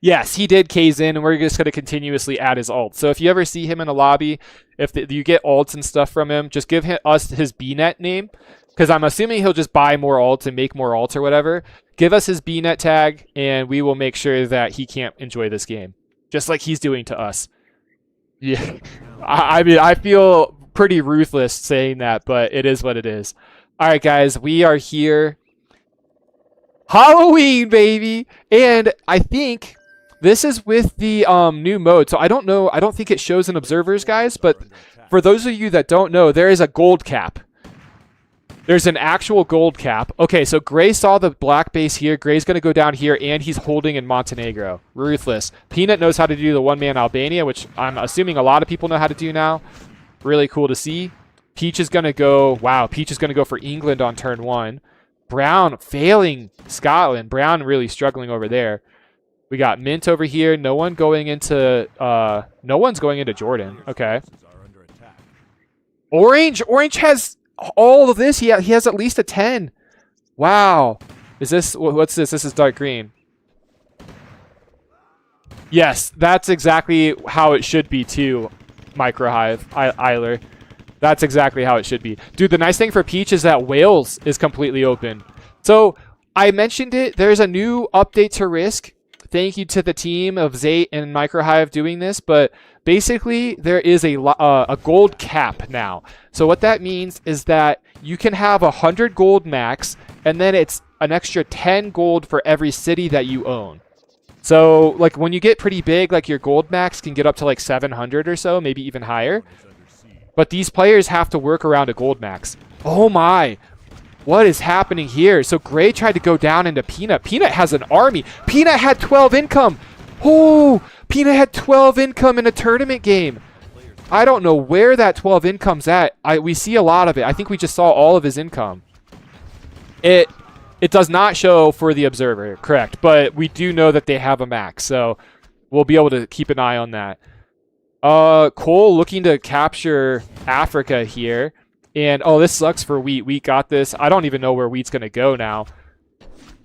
Yes, he did K's in, and we're just going to continuously add his ult. So if you ever see him in a lobby, if you get ults and stuff from him, just give us his BNet name, because I'm assuming he'll just buy more ults and make more ults or whatever. Give us his BNet tag, and we will make sure that he can't enjoy this game, just like he's doing to us. Yeah, I mean, I feel pretty ruthless saying that, but it is what it is. All right, guys, we are here. Halloween, baby! And I think this is with the new mode. So I don't know. I don't think it shows in observers, guys. But for those of you that don't know, there is a gold cap. There's an actual gold cap. Okay, so Gray saw the black base here. Gray's going to go down here, and he's holding in Montenegro. Ruthless. Peanut knows how to do the one-man Albania, which I'm assuming a lot of people know how to do now. Really cool to see. Peach is going to go... Wow, Peach is going to go for England on turn 1. Brown failing Scotland. Brown really struggling over there. We got Mint over here. No one going into... no one's going into Jordan. Okay. Orange has... all of this. He has at least a 10. Wow. Is this... what's this? This is dark green. Yes, that's exactly how it should be too, Microhive, Eiler. That's exactly how it should be. Dude, the nice thing for Peach is that Wales is completely open. So, I mentioned it. There's a new update to Risk. Thank you to the team of Zate and Microhive doing this, but basically there is a gold cap now. So what that means is that you can have 100 gold max, and then it's an extra 10 gold for every city that you own. So like when you get pretty big, like your gold max can get up to like 700 or so, maybe even higher. But these players have to work around a gold max. Oh my. What is happening here? So Gray tried to go down into Peanut. Peanut has an army. Peanut had 12 income. Oh, Peanut had 12 income in a tournament game. I don't know where that 12 income's at. We see a lot of it. I think we just saw all of his income. It does not show for the observer, correct. But we do know that they have a max. So we'll be able to keep an eye on that. Cole looking to capture Africa here. And, oh, this sucks for Wheat. Wheat got this. I don't even know where Wheat's going to go now.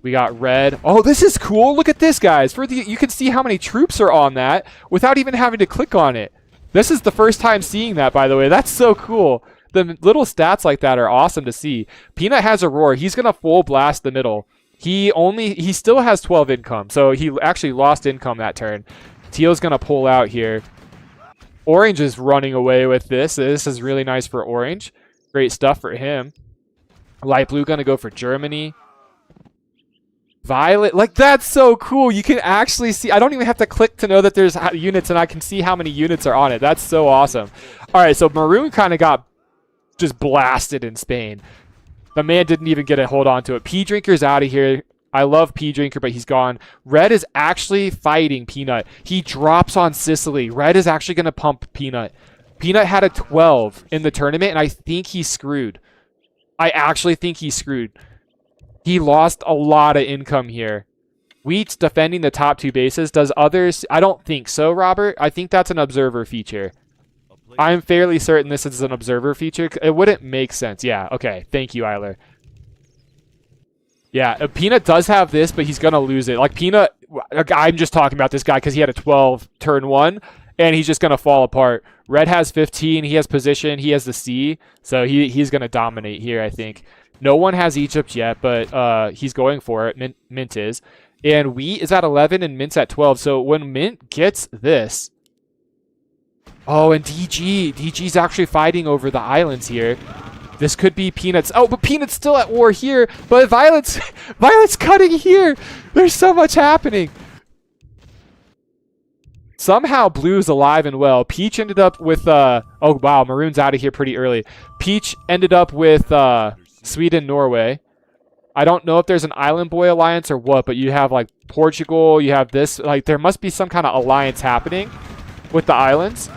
We got Red. Oh, this is cool. Look at this, guys. You can see how many troops are on that without even having to click on it. This is the first time seeing that, by the way. That's so cool. The little stats like that are awesome to see. Peanut has a roar. He's going to full blast the middle. He still has 12 income, so he actually lost income that turn. Teal's going to pull out here. Orange is running away with this. This is really nice for Orange. Great stuff for him. Light Blue going to go for Germany. Violet, like that's so cool. You can actually see, I don't even have to click to know that there's units, and I can see how many units are on it. That's so awesome. All right, so Maroon kind of got just blasted in Spain. The man didn't even get a hold on to it. P Drinker's out of here. I love P Drinker, but he's gone. Red is actually fighting Peanut. He drops on Sicily. Red is actually going to pump Peanut. Peanut had a 12 in the tournament, and I think he's screwed. I actually think he's screwed. He lost a lot of income here. Wheat's defending the top 2 bases. Does others? I don't think so, Robert. I think that's an observer feature. I'm fairly certain this is an observer feature. It wouldn't make sense. Yeah, okay. Thank you, Eiler. Yeah, Peanut does have this, but he's going to lose it. Like, Peanut, I'm just talking about this guy because he had a 12 turn 1, and he's just going to fall apart. Red has 15. He has position. He has the C, so he's going to dominate here, I think. No one has Egypt yet, but he's going for it. Mint is. And Wheat is at 11 and Mint's at 12. So when Mint gets this... Oh, and DG's actually fighting over the islands here. This could be Peanuts. Oh, but Peanut's still at war here. But Violet's cutting here. There's so much happening. Somehow Blue's alive and well. Peach ended up with oh wow, Maroon's out of here pretty early. Peach ended up with Sweden, Norway. I don't know if there's an Island Boy alliance or what, but you have like Portugal, you have this, like there must be some kind of alliance happening with the islands.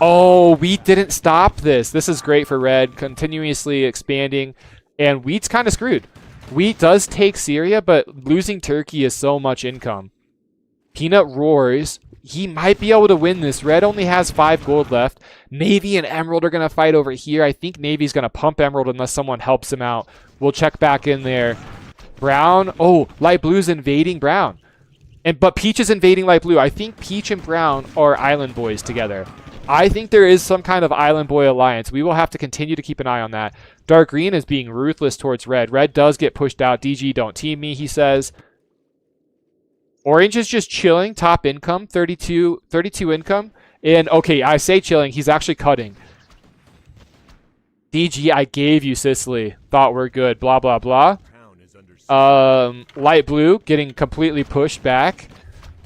Oh, Wheat didn't stop this. This is great for Red, continuously expanding, and Wheat's kind of screwed. Wheat does take Syria, but losing Turkey is so much income. Peanut roars. He might be able to win this. Red only has 5 gold left. Navy and Emerald are going to fight over here. I think Navy's going to pump Emerald unless someone helps him out. We'll check back in there. Brown. Oh, Light Blue's invading Brown. But Peach is invading Light Blue. I think Peach and Brown are Island Boys together. I think there is some kind of Island Boy alliance. We will have to continue to keep an eye on that. Dark Green is being ruthless towards Red. Red does get pushed out. DG, don't team me, he says. Orange is just chilling. Top income, 32 income. And, okay, I say chilling. He's actually cutting. DG, I gave you Sicily. Thought we're good. Blah, blah, blah. Light Blue getting completely pushed back.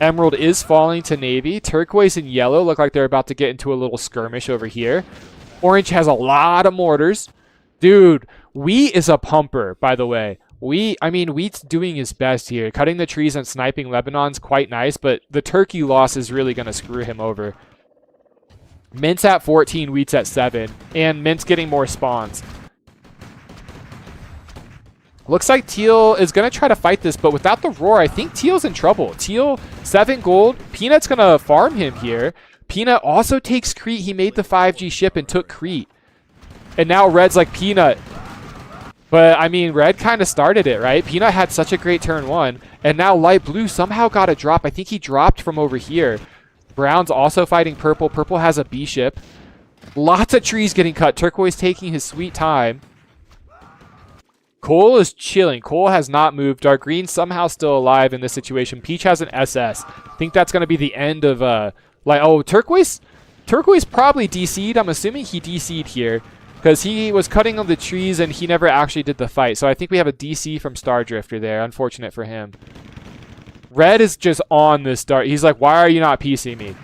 Emerald is falling to Navy. Turquoise and Yellow look like they're about to get into a little skirmish over here. Orange has a lot of mortars. Dude, Wheat is a pumper, by the way. Wheat's doing his best here. Cutting the trees and sniping Lebanon's quite nice, but the Turkey loss is really going to screw him over. Mint's at 14, Wheat's at 7, and Mint's getting more spawns. Looks like Teal is going to try to fight this, but without the roar, I think Teal's in trouble. Teal, 7 gold. Peanut's going to farm him here. Peanut also takes Crete. He made the 5G ship and took Crete. And now Red's like, Peanut. But, I mean, Red kind of started it, right? Peanut had such a great turn 1. And now Light Blue somehow got a drop. I think he dropped from over here. Brown's also fighting Purple. Purple has a B ship. Lots of trees getting cut. Turquoise taking his sweet time. Cole is chilling. Cole has not moved. Dark Green somehow still alive in this situation. Peach has an SS. I think that's going to be the end of, Turquoise? Turquoise probably DC'd. I'm assuming he DC'd here because he was cutting on the trees and he never actually did the fight. So I think we have a DC from Star Drifter there. Unfortunate for him. Red is just on this start. He's like, why are you not piecing me?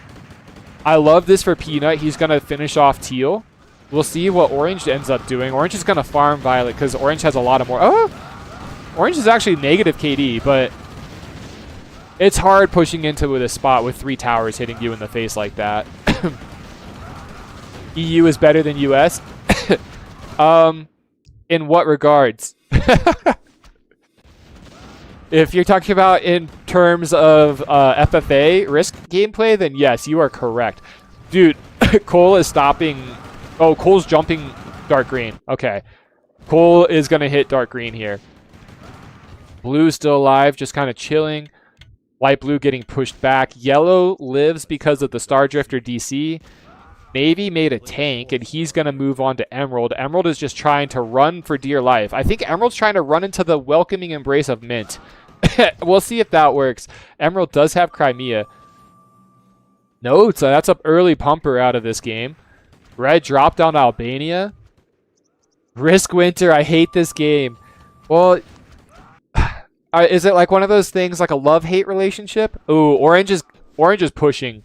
I love this for Peanut. He's going to finish off Teal. We'll see what Orange ends up doing. Orange is going to farm Violet because Orange has a lot of more. Oh! Orange is actually negative KD, but it's hard pushing into a spot with 3 towers hitting you in the face like that. EU is better than US? In what regards? If you're talking about in terms of FFA risk gameplay, then yes, you are correct. Dude, Cole is stopping... Oh, Cole's jumping Dark Green. Okay. Cole is going to hit Dark Green here. Blue's still alive, just kind of chilling. Light Blue getting pushed back. Yellow lives because of the Star Drifter DC. Navy made a tank, and he's going to move on to Emerald. Emerald is just trying to run for dear life. I think Emerald's trying to run into the welcoming embrace of Mint. We'll see if that works. Emerald does have Crimea. No, so that's an early pumper out of this game. Red dropped on Albania. Risk Winter, I hate this game. Well, is it like one of those things, like a love-hate relationship? Ooh, Orange is pushing.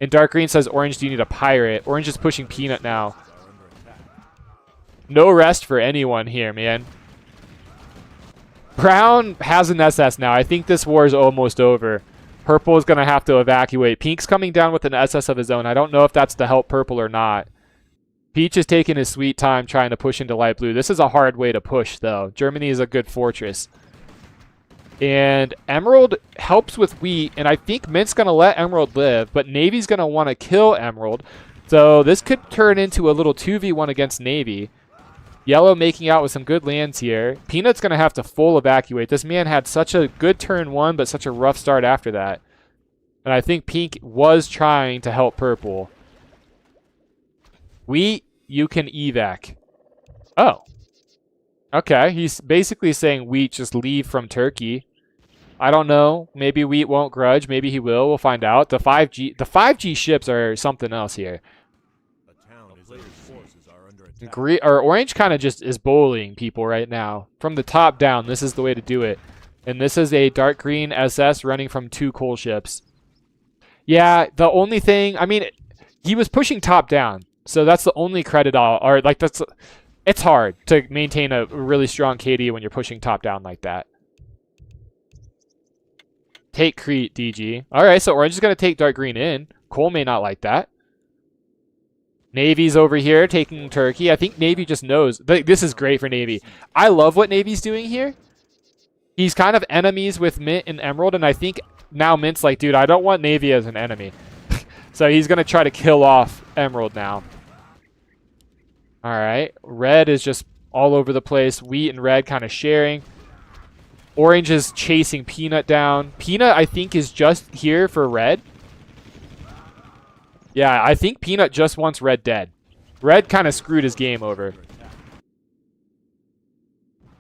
And Dark Green says, Orange, do you need a pirate? Orange is pushing Peanut now. No rest for anyone here, man. Brown has an SS now. I think this war is almost over. Purple is going to have to evacuate. Pink's coming down with an SS of his own. I don't know if that's to help Purple or not. Peach is taking his sweet time trying to push into Light Blue. This is a hard way to push, though. Germany is a good fortress. And Emerald helps with Wheat, and I think Mint's going to let Emerald live, but Navy's going to want to kill Emerald. So this could turn into a little 2v1 against Navy. Yellow making out with some good lands here. Peanut's going to have to full evacuate. This man had such a good turn 1, but such a rough start after that. And I think Pink was trying to help Purple. Wheat, you can evac. Oh. Okay, he's basically saying Wheat just leave from Turkey. I don't know. Maybe Wheat won't grudge. Maybe he will. We'll find out. The 5G ships are something else here. Orange kind of just is bullying people right now. From the top down, this is the way to do it. And this is a dark green SS running from 2 coal ships. Yeah, the only thing, I mean, he was pushing top down. So that's the only credit it's hard to maintain a really strong KD when you're pushing top down like that. Take Crete, DG. Alright, so Orange is going to take dark green in. Cole may not like that. Navy's over here taking Turkey. I think Navy just knows. This is great for Navy. I love what Navy's doing here. He's kind of enemies with Mint and Emerald, and I think now Mint's like, dude, I don't want Navy as an enemy. So he's going to try to kill off Emerald now. Alright. Red is just all over the place. Wheat and Red kind of sharing. Orange is chasing Peanut down. Peanut, I think, is just here for Red. Yeah, I think Peanut just wants Red dead. Red kind of screwed his game over.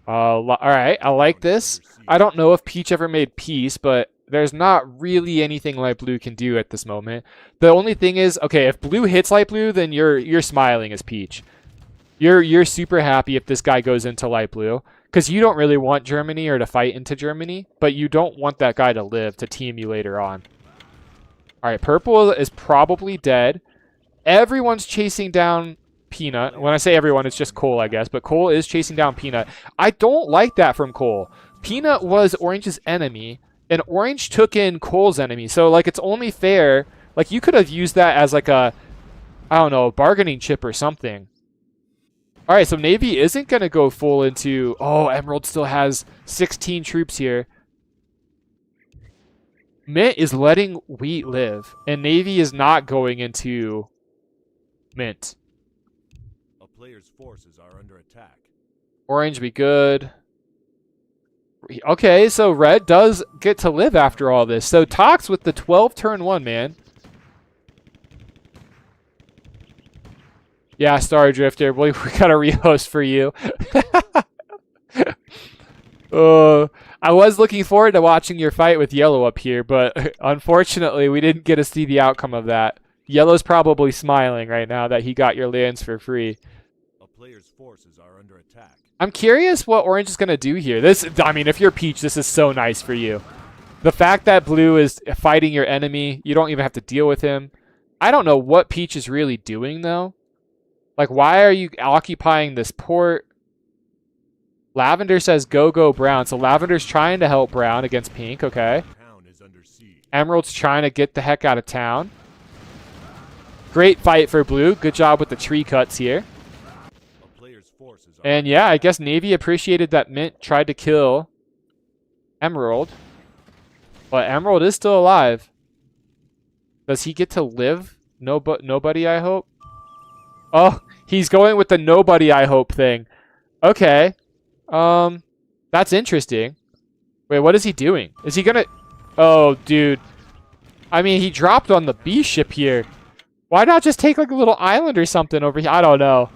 Alright, I like this. I don't know if Peach ever made peace, but there's not really anything Light Blue can do at this moment. The only thing is, okay, if Blue hits Light Blue, then you're smiling as Peach. You're super happy if this guy goes into Light Blue, because you don't really want Germany or to fight into Germany, but you don't want that guy to live to team you later on. Alright, Purple is probably dead. Everyone's chasing down Peanut. When I say everyone, it's just Cole, I guess. But Cole is chasing down Peanut. I don't like that from Cole. Peanut was Orange's enemy, and Orange took in Cole's enemy. So, like, it's only fair. Like, you could have used that as, like, a, I don't know, bargaining chip or something. Alright, so Navy isn't going to go full into... Oh, Emerald still has 16 troops here. Mint is letting Wheat live, and Navy is not going into Mint. A player's forces are under attack. Orange be good. Okay, so Red does get to live after all this. So Tox with the 12 turn 1, man. Yeah, Star Drifter, we got a rehost for you. I was looking forward to watching your fight with Yellow up here, but unfortunately we didn't get to see the outcome of that. Yellow's probably smiling right now that he got your lands for free. A player's forces are under attack. I'm curious what Orange is going to do here. I mean, if you're Peach, this is so nice for you. The fact that Blue is fighting your enemy, you don't even have to deal with him. I don't know what Peach is really doing, though. Like, why are you occupying this port? Lavender says go Brown. So Lavender's trying to help Brown against Pink, okay. Town is under siege. Emerald's trying to get the heck out of town. Great fight for Blue. Good job with the tree cuts here. A player's forces are And yeah, I guess Navy appreciated that Mint tried to kill Emerald. But Emerald is still alive. Does he get to live? Nobody, I hope. Oh, he's going with the nobody, I hope thing. Okay. That's interesting. Wait, what is he doing? Is he gonna... Oh, dude. I mean, he dropped on the B ship here. Why not just take like a little island or something over here? I don't know.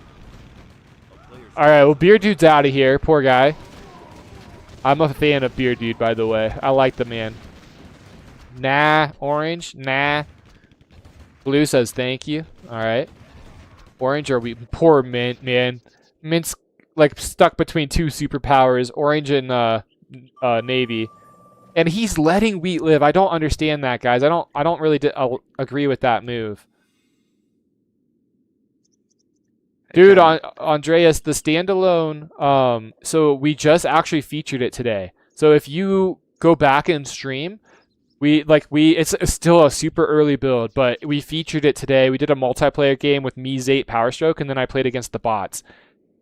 Alright, well, Beer Dude's out of here. Poor guy. I'm a fan of Beer Dude, by the way. I like the man. Nah. Orange? Nah. Blue says thank you. Alright. Orange, are we... Poor Mint, man. Mint's like stuck between 2 superpowers, Orange and Navy, and he's letting Wheat live. I don't understand that, guys. I don't really agree with that move, dude. On Andreas, the standalone. So we just actually featured it today. So if you go back and stream, it's still a super early build, but we featured it today. We did a multiplayer game with me, Zate, Powerstroke, and then I played against the bots.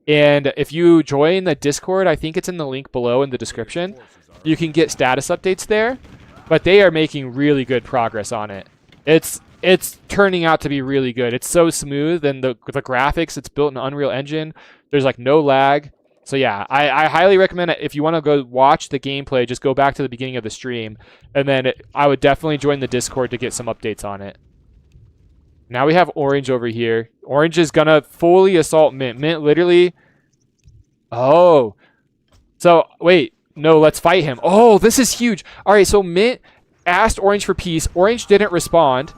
And if you join the Discord, I think it's in the link below in the description, you can get status updates there. But they are making really good progress on it. It's turning out to be really good. It's so smooth, and the graphics, it's built in Unreal Engine. There's like no lag. So yeah, I highly recommend it. If you want to go watch the gameplay, just go back to the beginning of the stream. And then I would definitely join the Discord to get some updates on it. Now we have Orange over here. Orange is going to fully assault Mint. Mint literally... Oh. So, wait. No, let's fight him. Oh, this is huge. All right, so Mint asked Orange for peace. Orange didn't respond.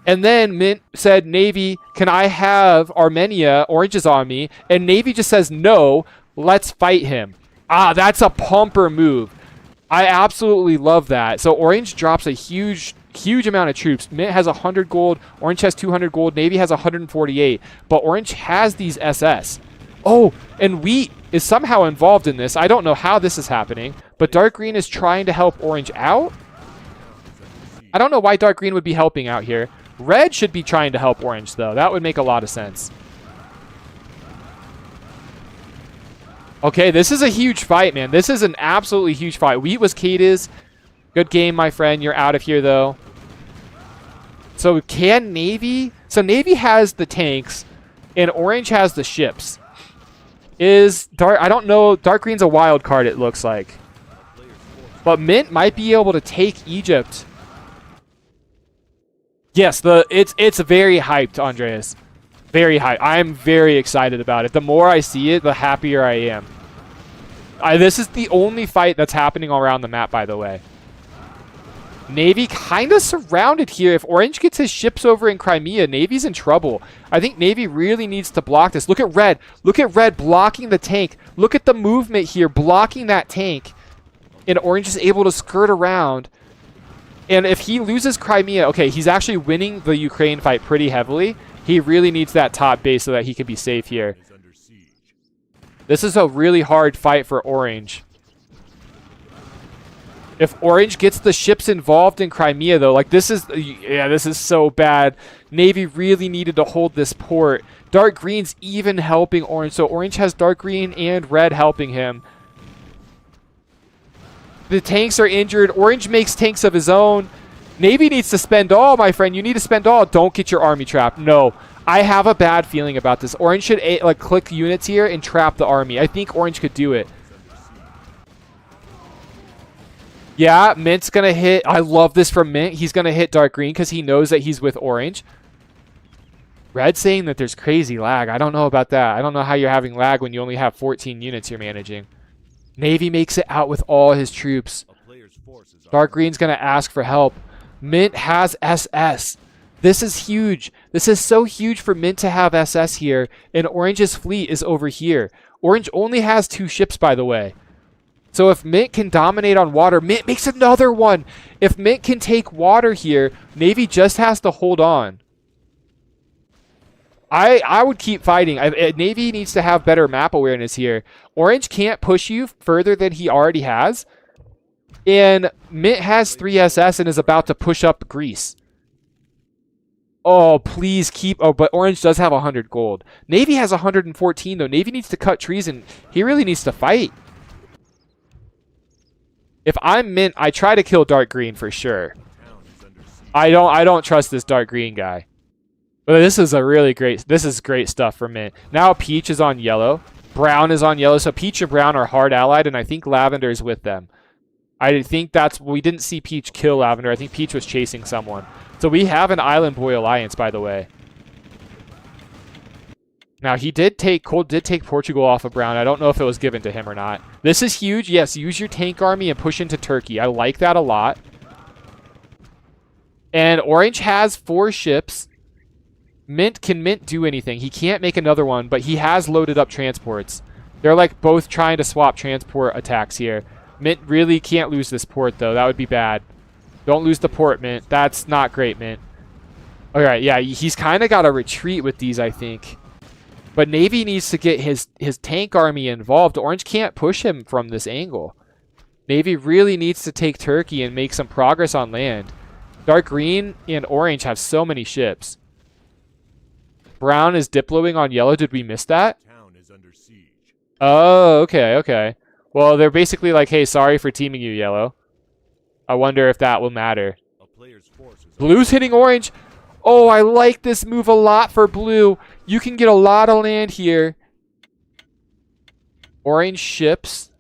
And then Mint said, Navy, can I have Armenia? Orange is on me. And Navy just says, no, let's fight him. Ah, that's a pumper move. I absolutely love that. So Orange drops a huge amount of troops. Mint has 100 gold. Orange has 200 gold. Navy has 148. But Orange has these SS. Oh, and Wheat is somehow involved in this. I don't know how this is happening. But Dark Green is trying to help Orange out. I don't know why Dark Green would be helping out here. Red should be trying to help Orange, though. That would make a lot of sense. Okay, this is a huge fight, man. This is an absolutely huge fight. Wheat was Kadiz. Good game, my friend. You're out of here, though. So can Navy... So Navy has the tanks, and Orange has the ships. Is Dark... I don't know. Dark Green's a wild card, it looks like. But Mint might be able to take Egypt. Yes, it's very hyped, Andreas. Very hyped. I'm very excited about it. The more I see it, the happier I am. This is the only fight that's happening around the map, by the way. Navy kind of surrounded here. If Orange gets his ships over in Crimea, Navy's in trouble. I think Navy really needs to block this. Look at Red. Look at Red blocking the tank. Look at the movement here, blocking that tank. And Orange is able to skirt around. And if he loses Crimea, okay, he's actually winning the Ukraine fight pretty heavily. He really needs that top base so that he can be safe here. This is a really hard fight for Orange. If Orange gets the ships involved in Crimea, though, like this is so bad. Navy really needed to hold this port. Dark Green's even helping Orange. So Orange has Dark Green and Red helping him. The tanks are injured. Orange makes tanks of his own. Navy needs to spend all, my friend. You need to spend all. Don't get your army trapped. No. I have a bad feeling about this. Orange should like click units here and trap the army. I think Orange could do it. Yeah, Mint's going to hit. I love this from Mint. He's going to hit Dark Green because he knows that he's with Orange. Red saying that there's crazy lag. I don't know about that. I don't know how you're having lag when you only have 14 units you're managing. Navy makes it out with all his troops. Dark Green's going to ask for help. Mint has SS. This is huge. This is so huge for Mint to have SS here. And Orange's fleet is over here. Orange only has 2 ships, by the way. So if Mint can dominate on water, Mint makes another one. If Mint can take water here, Navy just has to hold on. I would keep fighting. Navy needs to have better map awareness here. Orange can't push you further than he already has. And Mint has 3 SS and is about to push up Greece. Oh, please keep... Oh, but Orange does have 100 gold. Navy has 114, though. Navy needs to cut trees, and he really needs to fight. If I'm Mint, I try to kill Dark Green for sure. I don't trust this Dark Green guy. But this is great stuff for Mint. Now Peach is on yellow. Brown is on yellow. So Peach and Brown are hard allied, and I think Lavender is with them. I think we didn't see Peach kill Lavender. I think Peach was chasing someone. So we have an Island Boy alliance, by the way. Now Cold did take Portugal off of Brown. I don't know if it was given to him or not. This is huge. Yes, use your tank army and push into Turkey. I like that a lot. And Orange has 4 ships. Can Mint do anything? He can't make another one, but he has loaded up transports. They're like both trying to swap transport attacks here. Mint really can't lose this port, though. That would be bad. Don't lose the port, Mint. That's not great, Mint. All right, yeah, he's kind of got to retreat with these, I think. But Navy needs to get his tank army involved. Orange can't push him from this angle. Navy really needs to take Turkey and make some progress on land. Dark Green and Orange have so many ships. Brown is diploing on yellow. Did we miss that? Oh, okay. Well, they're basically like, hey, sorry for teaming you, yellow. I wonder if that will matter. Blue's hitting orange. Oh, I like this move a lot for blue. You can get a lot of land here. Orange ships.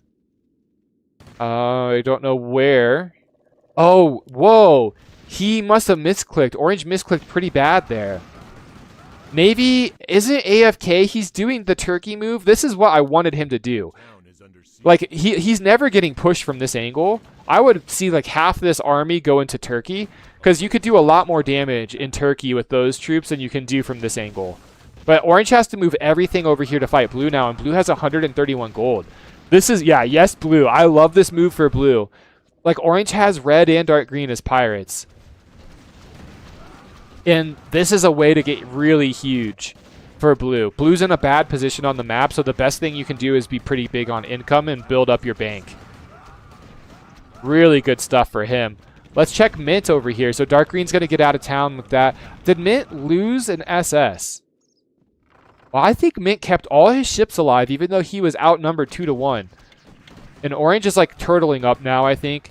I don't know where. Oh, whoa. He must have misclicked. Orange misclicked pretty bad there. Navy isn't AFK. He's doing the Turkey move. This is what I wanted him to do. Like, he's never getting pushed from this angle. I would see like half this army go into Turkey, because you could do a lot more damage in Turkey with those troops than you can do from this angle. But orange has to move everything over here to fight blue now, and blue has 131 gold. This is, yeah, yes, blue. I love this move for blue. Like, orange has red and dark green as pirates. And this is a way to get really huge for blue. Blue's in a bad position on the map, so the best thing you can do is be pretty big on income and build up your bank. Really good stuff for him. Let's check Mint over here. So dark green's going to get out of town with that. Did Mint lose an SS? Well, I think Mint kept all his ships alive, even though he was outnumbered 2-1. And orange is like turtling up now, I think.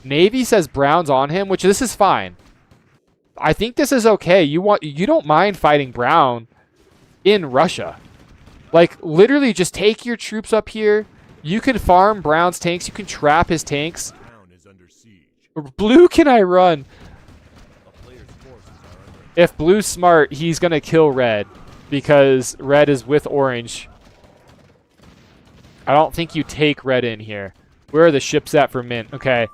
Navy says brown's on him, which this is fine. I think this is okay. You don't mind fighting brown in Russia. Like, literally just take your troops up here. You can farm brown's tanks. You can trap his tanks. Town is under siege. Blue, can I run? A player's forces are under attack. If blue's smart, he's going to kill red, because red is with orange. I don't think you take red in here. Where are the ships at for Mint? Okay.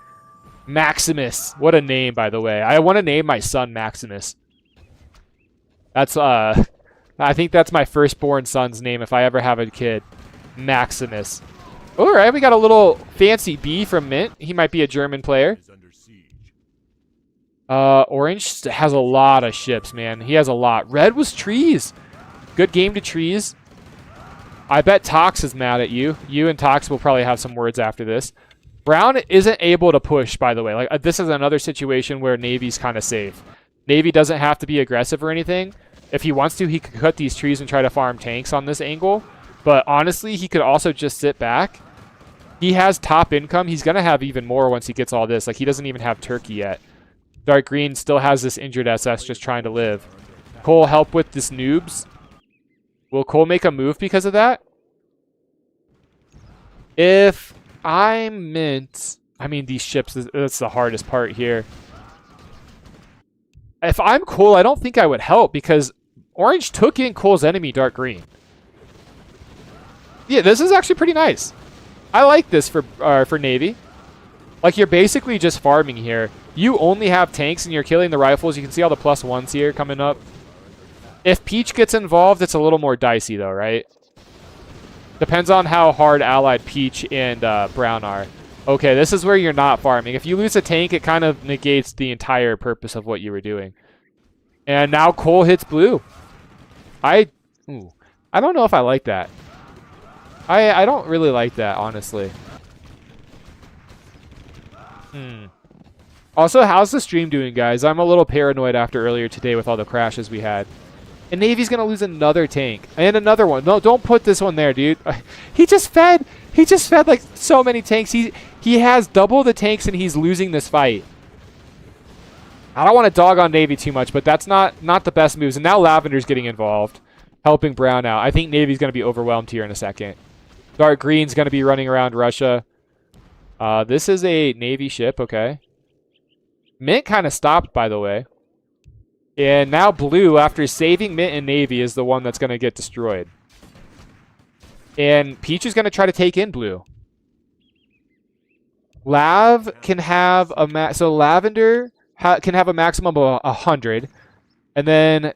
Maximus. What a name, by the way. I want to name my son Maximus. That's, I think that's my firstborn son's name if I ever have a kid. Maximus. All right, we got a little fancy B from Mint. He might be a German player. Is under siege. Orange has a lot of ships, man. He has a lot. Red was trees. Good game to trees. I bet Tox is mad at you. You and Tox will probably have some words after this. Brown isn't able to push, by the way. Like, this is another situation where Navy's kind of safe. Navy doesn't have to be aggressive or anything. If he wants to, he could cut these trees and try to farm tanks on this angle. But honestly, he could also just sit back. He has top income. He's going to have even more once he gets all this. Like, he doesn't even have Turkey yet. Dark green still has this injured SS just trying to live. Cole help with this noobs. Will Cole make a move because of that? If I'm Mint... I mean, these ships, that's the hardest part here. If I'm Cole, I don't think I would help because orange took in Cole's enemy, dark green. Yeah, this is actually pretty nice. I like this for Navy. Like, you're basically just farming here. You only have tanks and you're killing the rifles. You can see all the +1s here coming up. If Peach gets involved, it's a little more dicey, though, right? Depends on how hard allied Peach and Brown are. Okay, this is where you're not farming. If you lose a tank, it kind of negates the entire purpose of what you were doing. And now Cole hits blue. I don't know if I like that. I don't really like that, honestly. Also, how's the stream doing, guys? I'm a little paranoid after earlier today with all the crashes we had. And Navy's going to lose another tank. And another one. No, don't put this one there, dude. He just fed like so many tanks. He has double the tanks and he's losing this fight. I don't want to dog on Navy too much, but that's not the best moves. And now Lavender's getting involved, helping Brown out. I think Navy's going to be overwhelmed here in a second. Dark Green's going to be running around Russia. This is a Navy ship, okay. Mint kind of stopped, by the way. And now Blue, after saving Mint and Navy, is the one that's going to get destroyed. And Peach is going to try to take in Blue. Lav can have a... So Lavender can have a maximum of 100. And then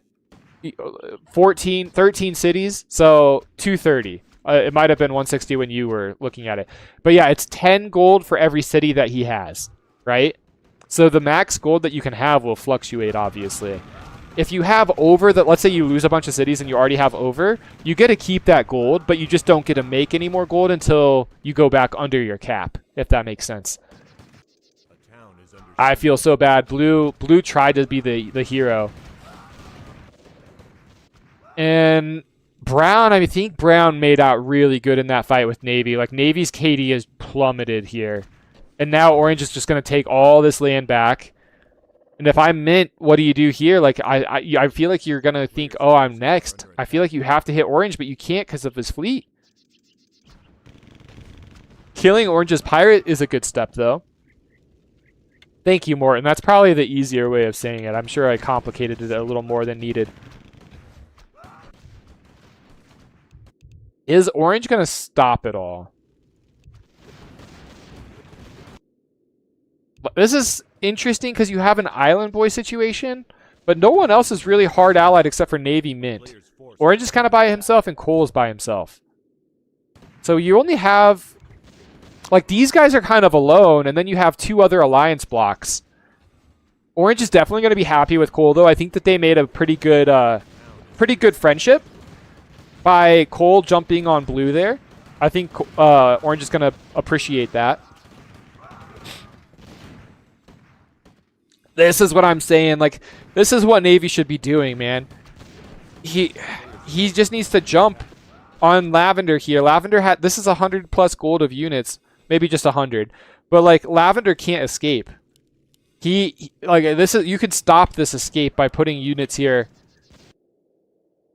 13 cities, so 230. It might have been 160 when you were looking at it. But yeah, it's 10 gold for every city that he has, right? So the max gold that you can have will fluctuate, obviously. If you have over that, let's say you lose a bunch of cities and you already have over, you get to keep that gold, but you just don't get to make any more gold until you go back under your cap, if that makes sense. A town is under I feel so bad. Blue tried to be the hero. And Brown, I think Brown made out really good in that fight with Navy. Like, Navy's KD is plummeted here. And now Orange is just going to take all this land back. And if I'm Mint, what do you do here? Like, I feel like you're going to think, oh, I'm next. I feel like you have to hit Orange, but you can't because of his fleet. Killing Orange's pirate is a good step, though. Thank you, Morton. That's probably the easier way of saying it. I'm sure I complicated it a little more than needed. Is Orange going to stop it all? This is interesting because you have an Island Boy situation, but no one else is really hard allied except for Navy Mint. Player's forces Orange is kind of by himself and Cole's by himself. So you only have... Like, these guys are kind of alone, and then you have 2 other alliance blocks. Orange is definitely going to be happy with Cole, though. I think that they made a pretty good friendship by Cole jumping on blue there. I think Orange is going to appreciate that. This is what I'm saying. Like, this is what Navy should be doing, man. He just needs to jump on Lavender here. Lavender had... This is 100 plus gold of units. Maybe just 100. But, like, Lavender can't escape. Like, this is... You can stop this escape by putting units here.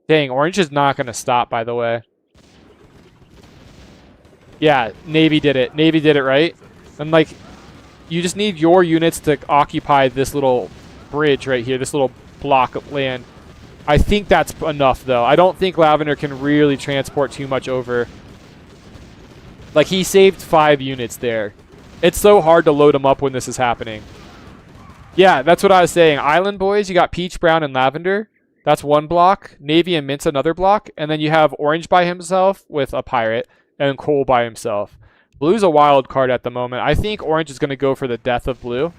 Dang, Orange is not going to stop, by the way. Yeah, Navy did it. Navy did it, right? And, like, you just need your units to occupy this little bridge right here. This little block of land. I think that's enough, though. I don't think Lavender can really transport too much over. Like, he saved 5 units there. It's so hard to load them up when this is happening. Yeah, that's what I was saying. Island Boys, you got Peach, Brown, and Lavender. That's 1 block. Navy and Mint's another block. And then you have Orange by himself with a Pirate, and Cole by himself. Blue's a wild card at the moment. I think Orange is going to go for the death of Blue.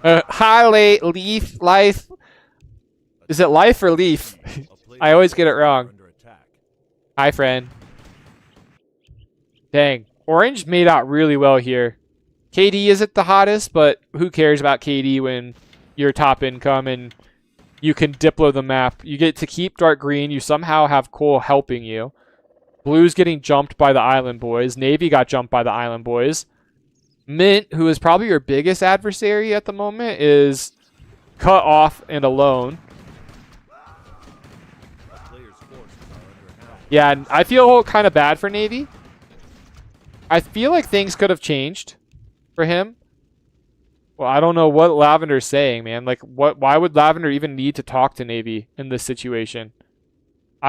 Hi, Leaf, Life. Is it Life or Leaf? I always get it wrong. under attack. Hi, friend. Dang. Orange made out really well here. KD isn't the hottest, but who cares about KD when you're top income and you can Diplo the map. You get to keep dark green. You somehow have Cole helping you. Blue's getting jumped by the Island Boys. Navy got jumped by the Island Boys. Mint, who is probably your biggest adversary at the moment, is cut off and alone. Player's forces are under attack. Yeah, and I feel kind of bad for Navy. I feel like things could have changed for him. Well, I don't know what Lavender's saying, man. Like, why would Lavender even need to talk to Navy in this situation? Like,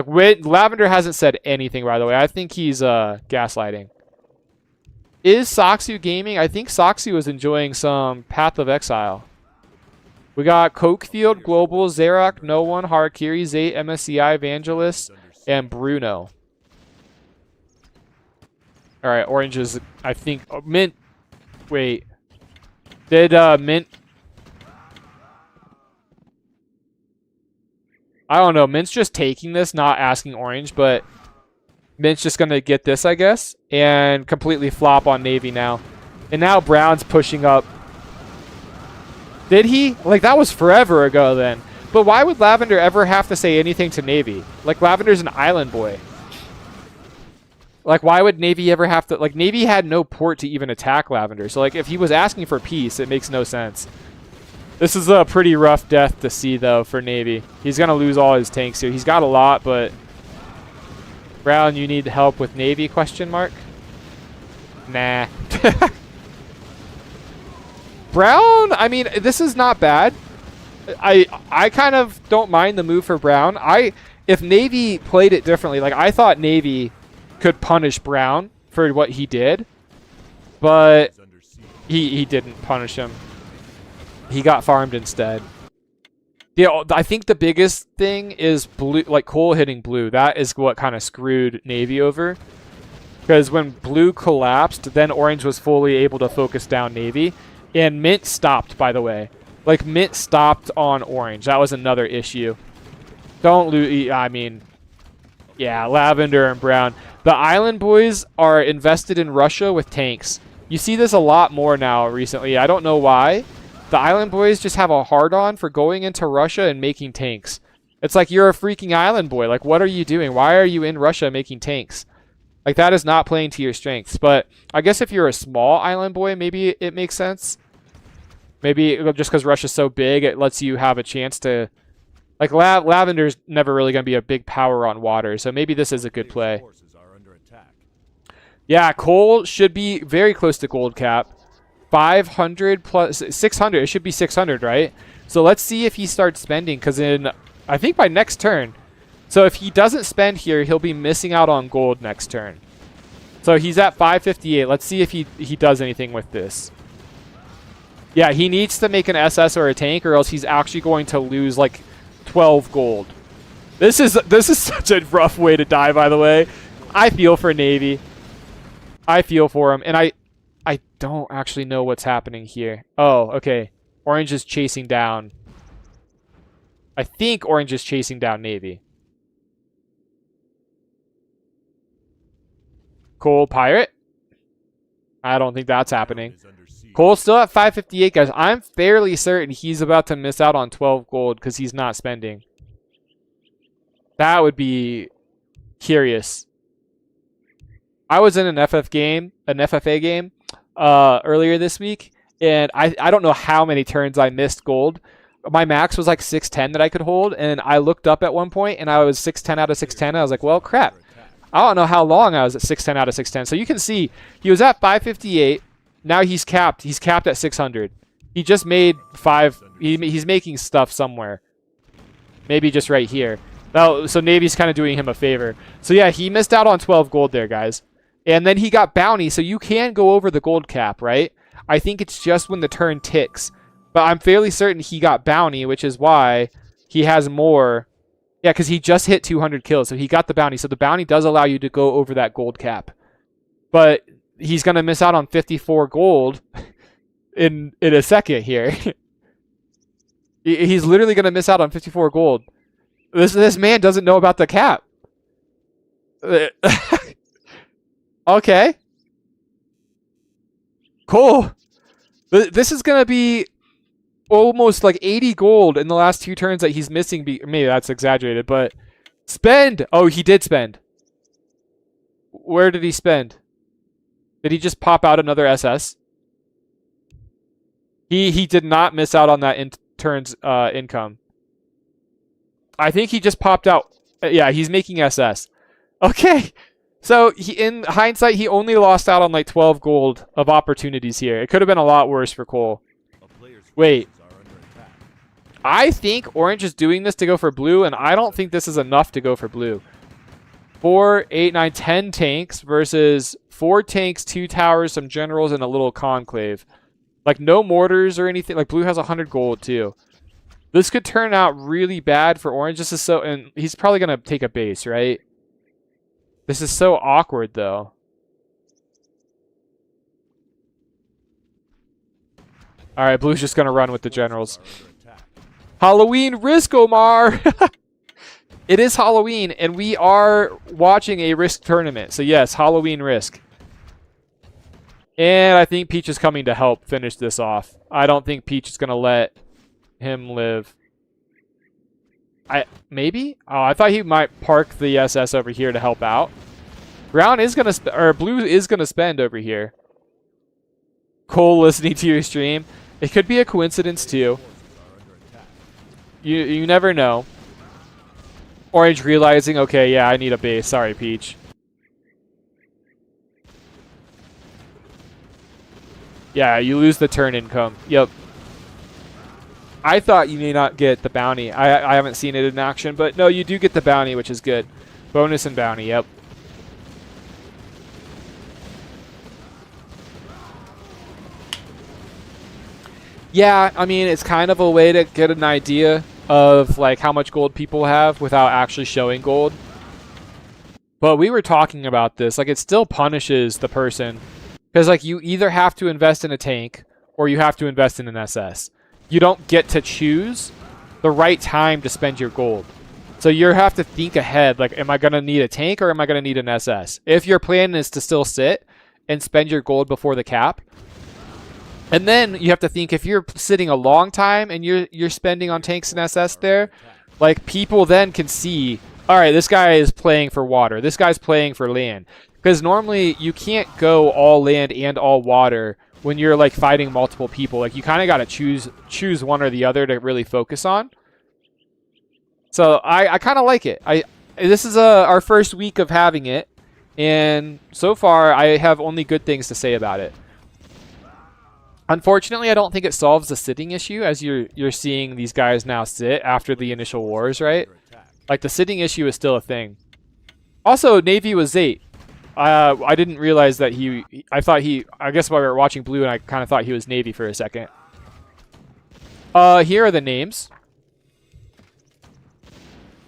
wait, Lavender hasn't said anything, by the way. I think he's gaslighting. Is Soxu gaming? I think Soxu is enjoying some Path of Exile. We got Cokefield, Global, Xerox, No One, Harakiri, Zate, MSCI, Evangelist, and Bruno. Alright, Orange is, I think... Oh, Mint... Wait. Did Mint... I don't know. Mint's just taking this, not asking Orange, but... Mint's just going to get this, I guess, and completely flop on Navy now. And now Brown's pushing up. Did he? Like, that was forever ago then. But why would Lavender ever have to say anything to Navy? Like, Lavender's an Island Boy. Like, why would Navy ever have to... Like, Navy had no port to even attack Lavender. So, like, if he was asking for peace, it makes no sense. This is a pretty rough death to see, though, for Navy. He's going to lose all his tanks here. He's got a lot, but... Brown, you need help with Navy, question mark? Nah. Brown, I mean, this is not bad. I kind of don't mind the move for Brown. If Navy played it differently, like, I thought Navy could punish Brown for what he did, but he didn't punish him. He got farmed instead. Yeah, I think the biggest thing is blue, like Cole hitting blue. That is what kind of screwed Navy over. Because when blue collapsed, then Orange was fully able to focus down Navy. And Mint stopped, by the way. Like, Mint stopped on Orange. That was another issue. Don't lose... I mean... Yeah, Lavender and Brown. The Island Boys are invested in Russia with tanks. You see this a lot more now recently. I don't know why. The Island Boys just have a hard-on for going into Russia and making tanks. It's like, you're a freaking Island Boy. Like, what are you doing? Why are you in Russia making tanks? Like, that is not playing to your strengths. But I guess if you're a small Island Boy, maybe it makes sense. Maybe just because Russia's so big, it lets you have a chance to... Like, Lavender's never really going to be a big power on water, so maybe this is a good play. Forces are under attack. Yeah, Cole should be very close to gold cap. 500 plus 600. It should be 600, right? So let's see if he starts spending, because I think by next turn. So if he doesn't spend here, he'll be missing out on gold next turn. So he's at 558. Let's see if he does anything with this. Yeah, he needs to make an SS or a tank, or else he's actually going to lose like 12 gold. This is such a rough way to die, by the way. I feel for Navy. I feel for him, and I don't actually know what's happening here. Oh, okay. Orange is chasing down. I think Orange is chasing down Navy. Cole Pirate? I don't think that's happening. Cole's still at 558, guys. I'm fairly certain he's about to miss out on 12 gold because he's not spending. That would be curious. I was in an FFA game earlier this week, and I don't know how many turns I missed gold. My max was like 610 that I could hold, and I looked up at one point, and I was 610 out of 610. I was like, well, crap. I don't know how long I was at 610 out of 610. So you can see he was at 558. Now he's capped. He's capped at 600. He just made 5. He's making stuff somewhere. Maybe just right here. Oh, so Navy's kind of doing him a favor. So yeah, he missed out on 12 gold there, guys. And then he got bounty, so you can go over the gold cap, right? I think it's just when the turn ticks. But I'm fairly certain he got bounty, which is why he has more. Yeah, because he just hit 200 kills, so he got the bounty. So the bounty does allow you to go over that gold cap. But he's going to miss out on 54 gold in a second here. He's literally going to miss out on 54 gold. This man doesn't know about the cap. Okay. Cool. This is going to be almost like 80 gold in the last 2 turns that he's missing. Maybe that's exaggerated, but spend. Oh, he did spend. Where did he spend? Did he just pop out another SS? He did not miss out on that turns income. I think he just popped out. Yeah, he's making SS. Okay. So in hindsight, he only lost out on like 12 gold of opportunities here. It could have been a lot worse for Cole. Wait. I think Orange is doing this to go for blue, and I don't think this is enough to go for blue. 4, 8, 9, 10 tanks versus 4 tanks, 2 towers, some generals, and a little conclave. Like, no mortars or anything. Like, blue has 100 gold, too. This could turn out really bad for Orange. This is so... And he's probably going to take a base, right? This is so awkward, though. Alright, blue's just going to run with the generals. Halloween Risk, Omar! It is Halloween, and we are watching a Risk tournament. So yes, Halloween Risk. And I think Peach is coming to help finish this off. I don't think Peach is going to let him live. Maybe? Oh, I thought he might park the SS over here to help out. Brown is going to... Or blue is going to spend over here. Cole listening to your stream. It could be a coincidence, too. You never know. Orange realizing, okay, yeah, I need a base. Sorry, Peach. Yeah, you lose the turn income. Yep. I thought you may not get the bounty. I haven't seen it in action, but no, you do get the bounty, which is good. Bonus and bounty, yep. Yeah, I mean, it's kind of a way to get an idea of like how much gold people have without actually showing gold. But we were talking about this. Like, it still punishes the person. Because, like, you either have to invest in a tank or you have to invest in an SS. You don't get to choose the right time to spend your gold. So you have to think ahead. Like, am I going to need a tank or am I going to need an SS? If your plan is to still sit and spend your gold before the cap, and then you have to think, if you're sitting a long time and you're spending on tanks and SS there, like, people then can see, all right, this guy is playing for water. This guy's playing for land. Because normally you can't go all land and all water when you're like fighting multiple people. Like, you kind of got to choose one or the other to really focus on. So I kind of like it. This is our first week of having it, and so far I have only good things to say about it. Unfortunately, I don't think it solves the sitting issue, as you're seeing these guys now sit after the initial wars, right? Like, the sitting issue is still a thing. Also, Navy was 8. I didn't realize that I thought I guess while we were watching blue, and I kind of thought he was Navy for a second. Here are the names.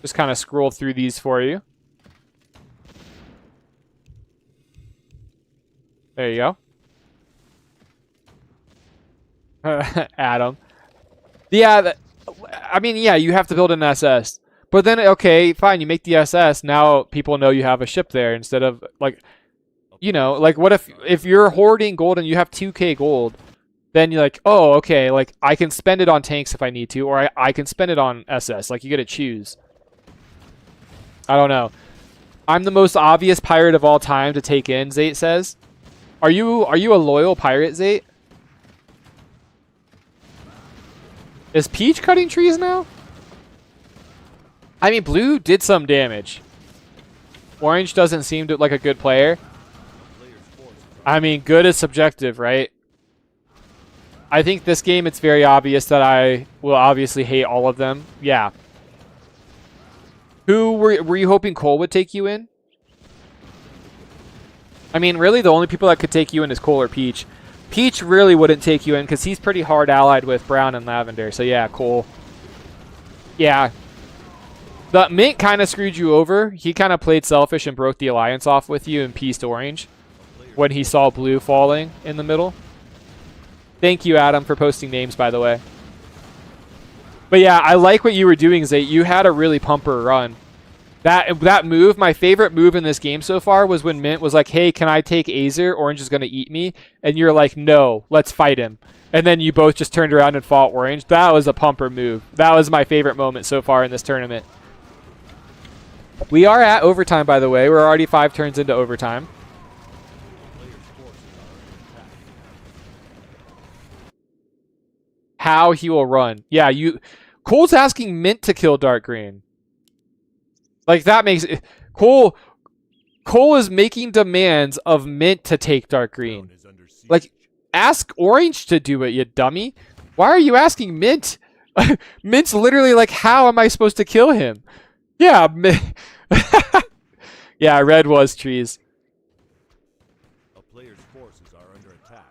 Just kind of scroll through these for you. There you go. Adam. Yeah, I mean, yeah, you have to build an SS. But then, okay, fine, you make the SS. Now people know you have a ship there instead of, like, you know, like, what if you're hoarding gold and you have 2k gold, then you're like, oh, okay, like, I can spend it on tanks if I need to, or I can spend it on SS. Like, you get to choose. I don't know. I'm the most obvious pirate of all time to take in, Zate says. Are you a loyal pirate, Zate? Is Peach cutting trees now? I mean, blue did some damage. Orange doesn't seem to like a good player. I mean, good is subjective, right? I think this game, it's very obvious that I will obviously hate all of them. Yeah. Who were you hoping Cole would take you in? I mean, really, the only people that could take you in is Cole or Peach. Peach really wouldn't take you in because he's pretty hard allied with Brown and Lavender. So yeah, Cole. Yeah. The Mint kind of screwed you over. He kind of played selfish and broke the alliance off with you and pieced Orange when he saw blue falling in the middle. Thank you, Adam, for posting names, by the way. But yeah, I like what you were doing, Zay. You had a really pumper run. That move, my favorite move in this game so far was when Mint was like, hey, can I take Azer? Orange is going to eat me. And you're like, no, let's fight him. And then you both just turned around and fought Orange. That was a pumper move. That was my favorite moment so far in this tournament. We are at overtime, by the way. We're already 5 turns into overtime. How he will run. Yeah, Cole's asking Mint to kill Dark Green. Like, that makes it... Cole is making demands of Mint to take Dark Green. Like, ask Orange to do it, you dummy. Why are you asking Mint? Mint's literally like, how am I supposed to kill him? Yeah, yeah, red was trees. A player's forces are under attack.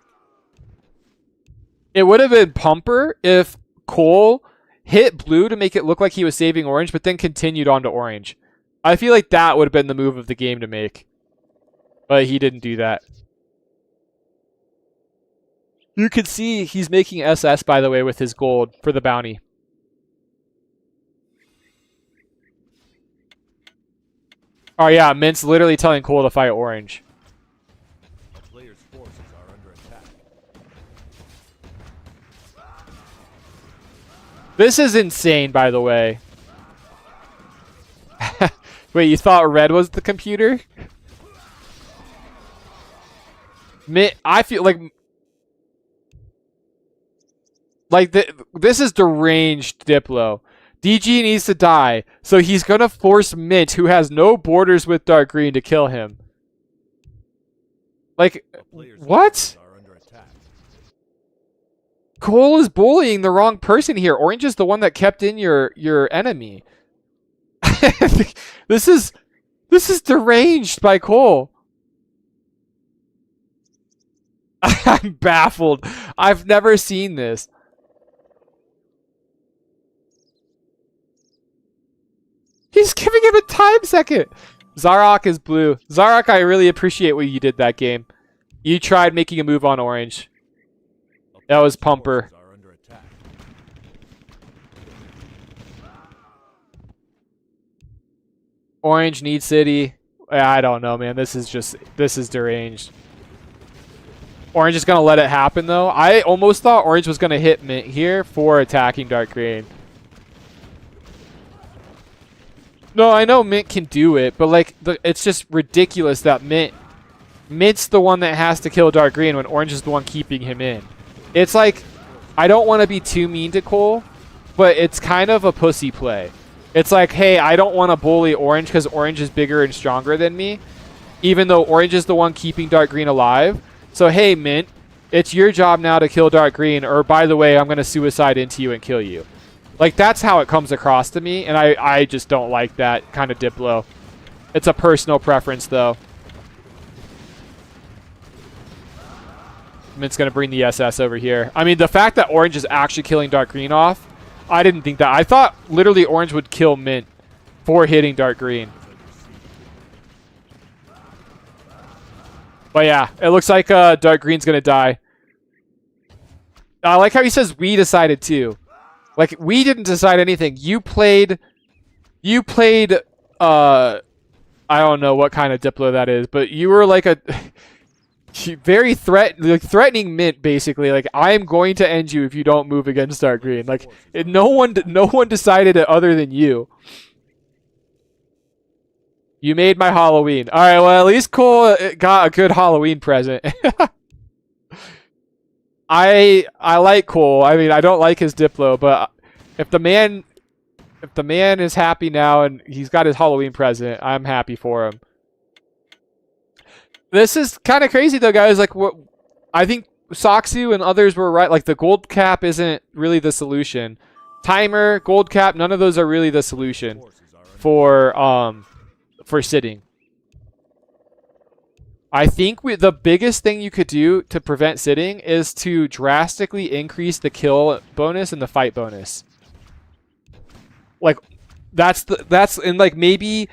It would have been pumper if Cole hit blue to make it look like he was saving Orange, but then continued on to Orange. I feel like that would have been the move of the game to make. But he didn't do that. You can see he's making SS, by the way, with his gold for the bounty. Oh yeah, Mint's literally telling Cole to fight Orange. A player's forces are under attack. This is insane, by the way. Wait, you thought red was the computer? I feel like this is deranged Diplo. DG needs to die, so he's gonna force Mint, who has no borders with Dark Green, to kill him. Like, what? Cole is bullying the wrong person here. Orange is the one that kept in your enemy. This is deranged by Cole. I'm baffled. I've never seen this. He's giving him a time second. Zarok is blue. Zarok, I really appreciate what you did that game. You tried making a move on Orange. That was pumper. Orange needs city. I don't know, man. This is deranged. Orange is going to let it happen, though. I almost thought Orange was going to hit Mint here for attacking Dark Green. No, I know Mint can do it, but like it's just ridiculous that Mint's the one that has to kill Dark Green when Orange is the one keeping him in. It's like, I don't want to be too mean to Cole, but it's kind of a pussy play. It's like, hey, I don't want to bully Orange because Orange is bigger and stronger than me, even though Orange is the one keeping Dark Green alive. So, hey, Mint, it's your job now to kill Dark Green, or by the way, I'm going to suicide into you and kill you. Like, that's how it comes across to me, and I just don't like that kind of Diplo. It's a personal preference, though. Mint's going to bring the SS over here. I mean, the fact that Orange is actually killing Dark Green off, I didn't think that. I thought literally Orange would kill Mint for hitting Dark Green. But yeah, it looks like Dark Green's going to die. I like how he says we decided too. Like, we didn't decide anything. You played, I don't know what kind of Diplo that is, but you were like a very threatening Mint, basically. Like, I am going to end you if you don't move against Dark Green. Like, no one decided it other than you. You made my Halloween. All right, well, at least Cole got a good Halloween present. I like Cole. I mean, I don't like his Diplo, but if the man is happy now and he's got his Halloween present, I'm happy for him. This is kind of crazy though, guys. Like, what I think Soxu and others were right. Like, the gold cap isn't really the solution. Timer, gold cap, none of those are really the solution for sitting. I think the biggest thing you could do to prevent sitting is to drastically increase the kill bonus and the fight bonus. Like, and like maybe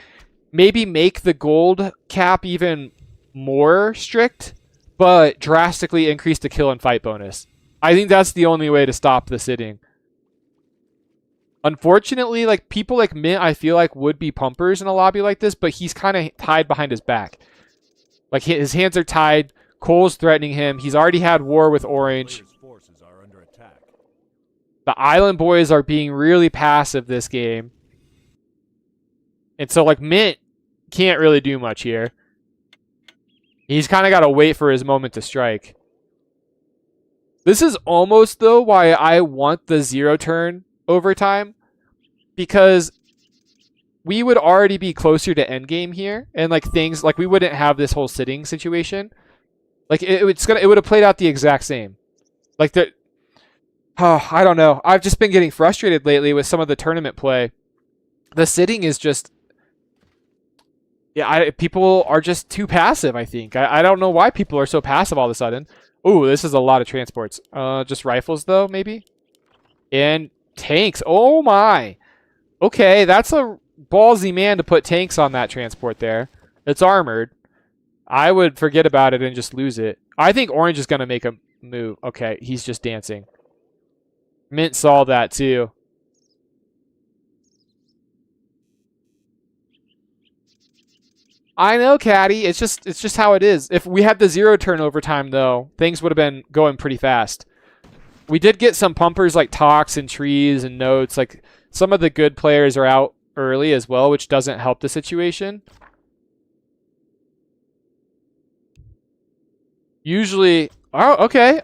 make the gold cap even more strict, but drastically increase the kill and fight bonus. I think that's the only way to stop the sitting. Unfortunately, like, people like Mint, I feel like would be pumpers in a lobby like this, but he's kind of tied behind his back. Like, his hands are tied. Cole's threatening him. He's already had war with Orange. The Island Boys are being really passive this game. And so, like, Mint can't really do much here. He's kind of got to wait for his moment to strike. This is almost, though, why I want the 0 turn overtime. Because we would already be closer to endgame here, and like things like we wouldn't have this whole sitting situation. Like, it would have played out the exact same. Like, I don't know. I've just been getting frustrated lately with some of the tournament play. The sitting is just, yeah, people are just too passive. I think I don't know why people are so passive all of a sudden. Ooh, this is a lot of transports. Just rifles though, maybe, and tanks. Oh my. Okay, that's a ballsy man to put tanks on that transport there. It's armored. I would forget about it and just lose it. I think Orange is going to make a move. Okay, he's just dancing. Mint saw that too. I know, Caddy. It's just how it is. If we had the 0 turn overtime, though, things would have been going pretty fast. We did get some pumpers like Tox and Trees and Notes. Like, some of the good players are out early as well, which doesn't help the situation. Usually, oh, okay,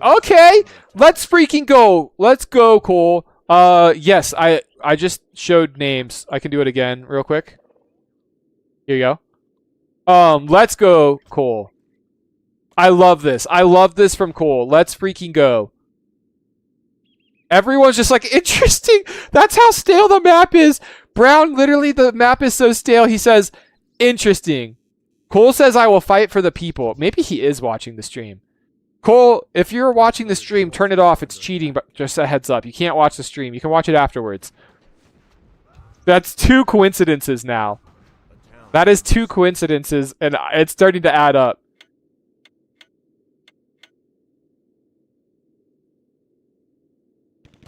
let's freaking go. Let's go, Cole. Yes, I just showed names. I can do it again real quick. Here you go. Let's go, Cole. I love this. I love this from Cole. Let's freaking go. Everyone's just like, interesting. That's how stale the map is. Brown, literally, the map is so stale. He says, interesting. Cole says, I will fight for the people. Maybe he is watching the stream. Cole, if you're watching the stream, turn it off. It's cheating, but just a heads up. You can't watch the stream. You can watch it afterwards. That's 2 coincidences now. That is 2 coincidences, and it's starting to add up.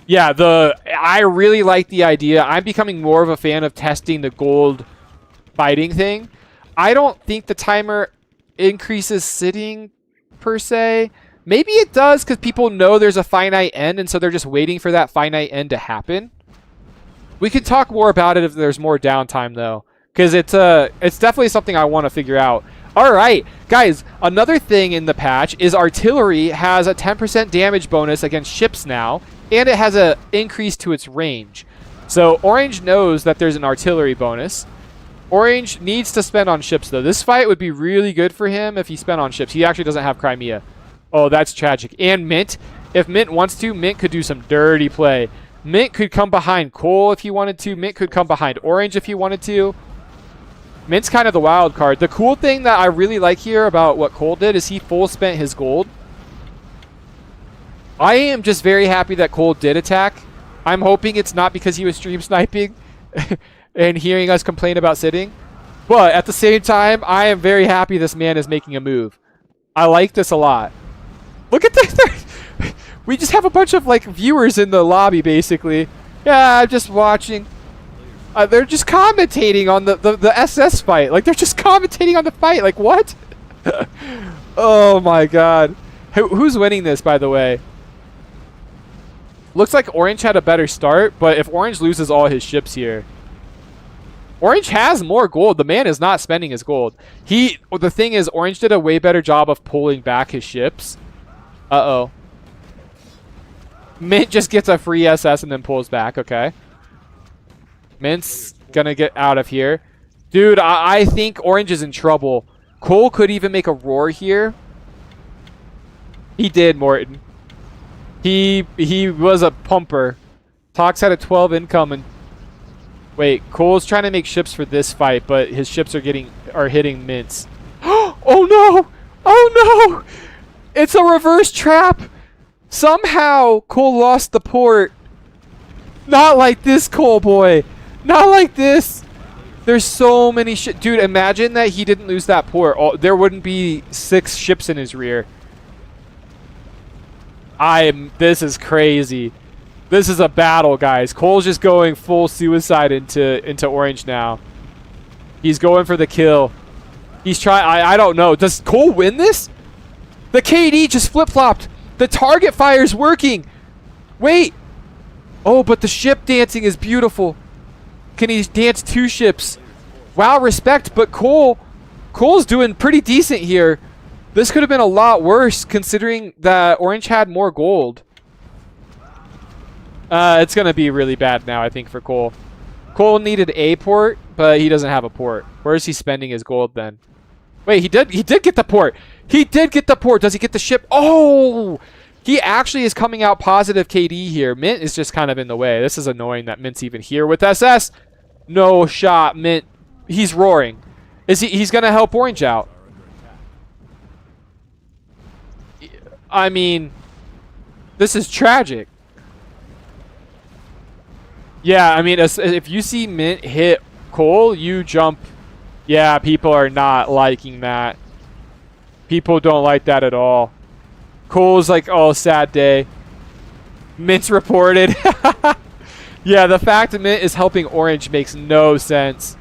Yeah, I really like the idea. I'm becoming more of a fan of testing the gold fighting thing. I don't think the timer increases sitting per se. Maybe it does because people know there's a finite end, and so they're just waiting for that finite end to happen. We could talk more about it if there's more downtime, though, because it's definitely something I want to figure out. All right, guys, another thing in the patch is artillery has a 10% damage bonus against ships now, and it has an increase to its range. So Orange knows that there's an artillery bonus. Orange needs to spend on ships, though. This fight would be really good for him if he spent on ships. He actually doesn't have Crimea. Oh, that's tragic. And Mint. If Mint wants to, Mint could do some dirty play. Mint could come behind Cole if he wanted to. Mint could come behind Orange if he wanted to. Mint's kind of the wild card. The cool thing that I really like here about what Cole did is he full spent his gold. I am just very happy that Cole did attack. I'm hoping it's not because he was stream sniping and hearing us complain about sitting. But at the same time, I am very happy this man is making a move. I like this a lot. Look at this. We just have a bunch of like viewers in the lobby, basically. Yeah, I'm just watching. They're just commentating on the SS fight. Like, they're just commentating on the fight. Like, what? Oh, my God. Who's winning this, by the way? Looks like Orange had a better start, but if Orange loses all his ships here... Orange has more gold. The man is not spending his gold. The thing is, Orange did a way better job of pulling back his ships. Uh-oh. Mint just gets a free SS and then pulls back. Okay. Mint's gonna get out of here. Dude, I think Orange is in trouble. Cole could even make a roar here. He did, Morton. He was a pumper. Tox had a 12 income and... Wait, Cole's trying to make ships for this fight, but his ships are hitting Mints. Oh no! Oh no! It's a reverse trap! Somehow Cole lost the port. Not like this, Cole boy. Not like this. There's so many ships. Dude, imagine that he didn't lose that port. There wouldn't be 6 ships in his rear. This is crazy. This is a battle, guys. Cole's just going full suicide into Orange now. He's going for the kill. He's trying. I don't know. Does Cole win this? The KD just flip-flopped. The target fire's working. Wait. Oh, but the ship dancing is beautiful. Can he dance 2 ships? Wow, respect. But Cole's doing pretty decent here. This could have been a lot worse considering that Orange had more gold. It's going to be really bad now, I think, for Cole. Cole needed a port, but he doesn't have a port. Where is he spending his gold then? Wait, he did get the port. He did get the port. Does he get the ship? Oh! He actually is coming out positive KD here. Mint is just kind of in the way. This is annoying that Mint's even here with SS. No shot, Mint. He's roaring. He's going to help Orange out. I mean, this is tragic. Yeah, I mean, if you see Mint hit Cole, you jump. Yeah, people are not liking that. People don't like that at all. Cole's like, oh, sad day. Mint's reported. Yeah, the fact that Mint is helping Orange makes no sense.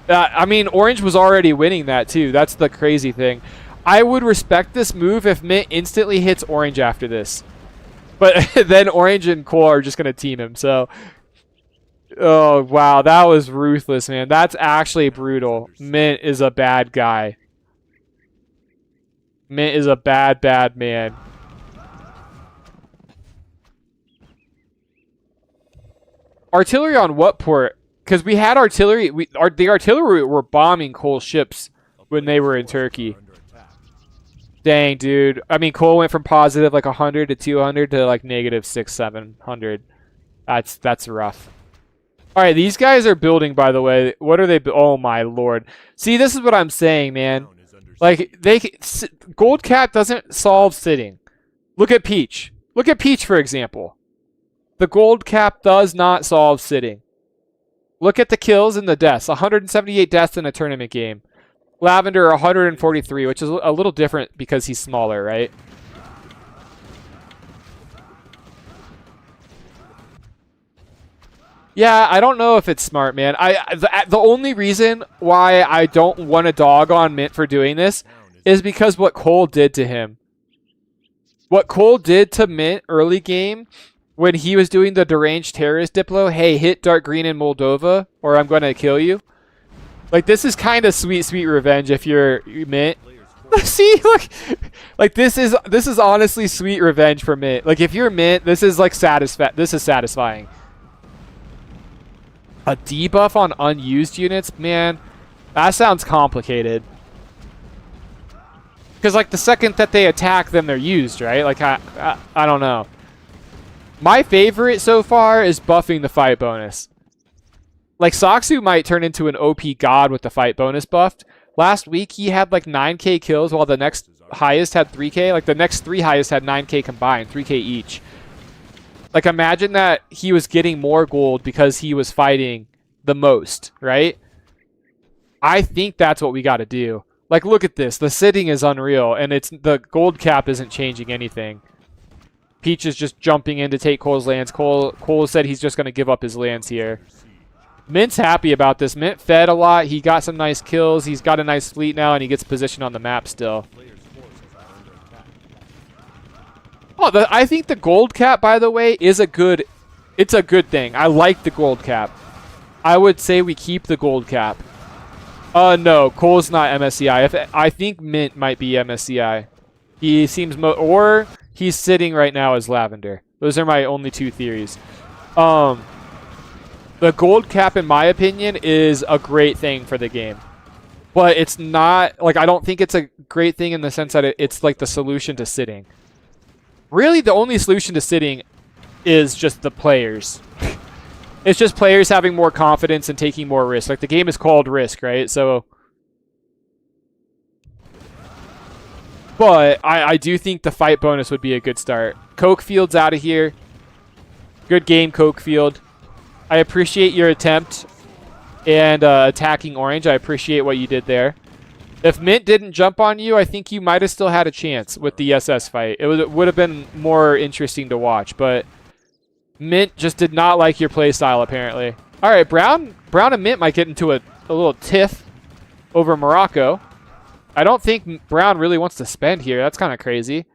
I mean, Orange was already winning that too. That's the crazy thing. I would respect this move if Mint instantly hits Orange after this. But then Orange and Cole are just going to team him. So, oh, wow. That was ruthless, man. That's actually brutal. Mint is a bad guy. Mint is a bad, bad man. Artillery on what port? Because we had artillery. The artillery were bombing Cole's ships when they were in Turkey. Dang, dude. I mean, Cole went from positive like 100 to 200 to like negative 600, 700. That's rough. All right, these guys are building, by the way. What are they? Oh, my Lord. See, this is what I'm saying, man. Like, Gold Cap doesn't solve sitting. Look at Peach. Look at Peach, for example. The Gold Cap does not solve sitting. Look at the kills and the deaths. 178 deaths in a tournament game. Lavender 143, which is a little different because he's smaller, right? Yeah, I don't know if it's smart, man. The only reason why I don't want to dog on Mint for doing this is because what Cole did to him. What Cole did to Mint early game when he was doing the deranged terrorist diplo, hey, hit Dark Green in Moldova or I'm going to kill you. Like, this is kind of sweet, sweet revenge if you're Mint. See, look, like this is honestly sweet revenge for Mint. Like, if you're Mint, this is like satisfying. A debuff on unused units, man, that sounds complicated. Because like the second that they attack them, they're used, right? Like I don't know. My favorite so far is buffing the fight bonus. Like, Saksu might turn into an OP god with the fight bonus buffed, Last week he had like 9k kills while the next highest had 3k. Like the next 3 highest had 9k combined, 3k each. Like imagine that he was getting more gold because he was fighting the most, right? I think that's what we got to do. Like look at this. The sitting is unreal and it's the gold cap isn't changing anything. Peach is just jumping in to take Cole's lands. Cole said he's just going to give up his lands here. Mint's happy about this. Mint fed a lot. He got some nice kills. He's got a nice fleet now, and he gets positioned on the map still. Oh, I think the gold cap, by the way, is a good... It's a good thing. I like the gold cap. I would say we keep the gold cap. No, Cole's not MSCI. I think Mint might be MSCI. He seems... or he's sitting right now as Lavender. Those are my only 2 theories. The gold cap, in my opinion, is a great thing for the game. But it's not... Like, I don't think it's a great thing in the sense that it's like the solution to sitting. Really, the only solution to sitting is just the players. It's just players having more confidence and taking more risk. Like, the game is called Risk, right? So... But I do think the fight bonus would be a good start. Cokefield's out of here. Good game, Cokefield. I appreciate your attempt and attacking Orange. I appreciate what you did there. If Mint didn't jump on you, I think you might have still had a chance with the SS fight. It would have been more interesting to watch, but Mint just did not like your playstyle, apparently. All right, Brown and Mint might get into a little tiff over Morocco. I don't think Brown really wants to spend here. That's kind of crazy.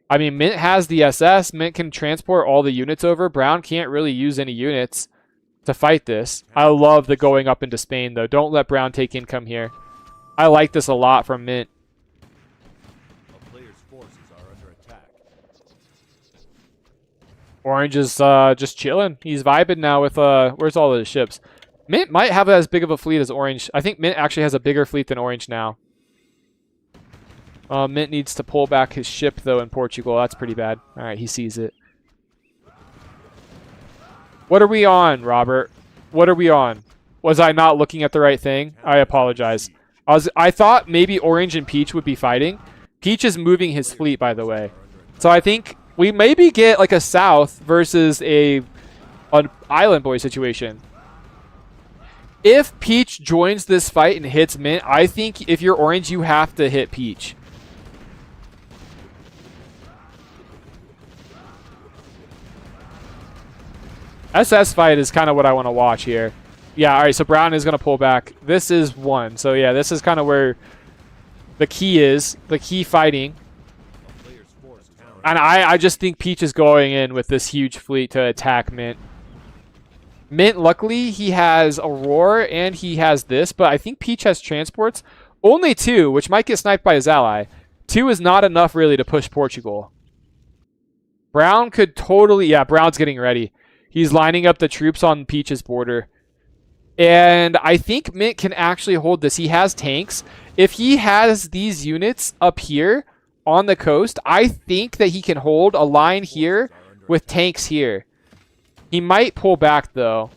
I mean, Mint has the SS. Mint can transport all the units over. Brown can't really use any units to fight this. I love the going up into Spain, though. Don't let Brown take income here. I like this a lot from Mint. A player's forces are under attack. Orange is just chilling. He's vibing now with... where's all of his ships? Mint might have as big of a fleet as Orange. I think Mint actually has a bigger fleet than Orange now. Mint needs to pull back his ship, though, in Portugal. That's pretty bad. All right, he sees it. What are we on, Robert? What are we on? Was I not looking at the right thing? I apologize. I thought maybe Orange and Peach would be fighting. Peach is moving his fleet, by the way. So I think we maybe get like a South versus an Island Boy situation. If Peach joins this fight and hits Mint, I think if you're Orange, you have to hit Peach. SS fight is kind of what I want to watch here. Yeah, all right, so Brown is going to pull back. This is 1. So, yeah, this is kind of where the key is. The key fighting. And I just think Peach is going in with this huge fleet to attack Mint. Mint, luckily, he has Aurora and he has this. But I think Peach has transports. Only 2, which might get sniped by his ally. 2 is not enough, really, to push Portugal. Brown could totally... Yeah, Brown's getting ready. He's lining up the troops on Peach's border. And I think Mint can actually hold this. He has tanks. If he has these units up here on the coast, I think that he can hold a line here with tanks here. He might pull back, though.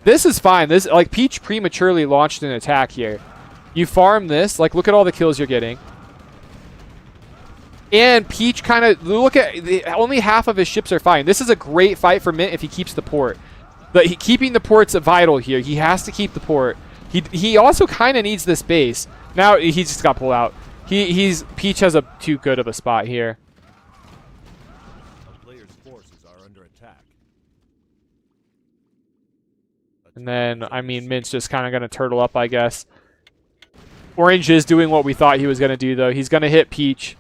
This is fine. This, like, Peach prematurely launched an attack here. You farm this. Like, look at all the kills you're getting. And Peach kind of, look at, only half of his ships are fine. This is a great fight for Mint if he keeps the port. But keeping the port's vital here. He has to keep the port. He also kind of needs this base. Now he just got pulled out. Peach has a too good of a spot here. A player's forces are under attack. And then, I mean, Mint's just kind of going to turtle up, I guess. Orange is doing what we thought he was going to do, though. He's going to hit Peach.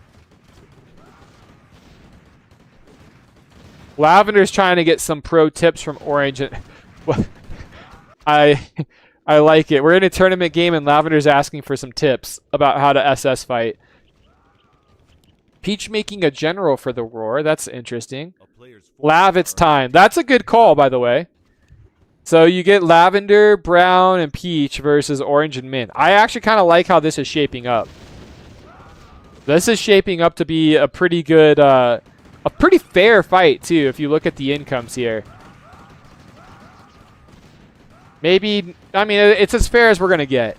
Lavender's trying to get some pro tips from Orange. I like it. We're in a tournament game, and Lavender's asking for some tips about how to SS fight. Peach making a general for the Roar. That's interesting. Lav, it's time. That's a good call, by the way. So you get Lavender, Brown, and Peach versus Orange and Mint. I actually kind of like how this is shaping up. This is shaping up to be a pretty good... a pretty fair fight, too, if you look at the incomes here. Maybe, I mean, it's as fair as we're going to get.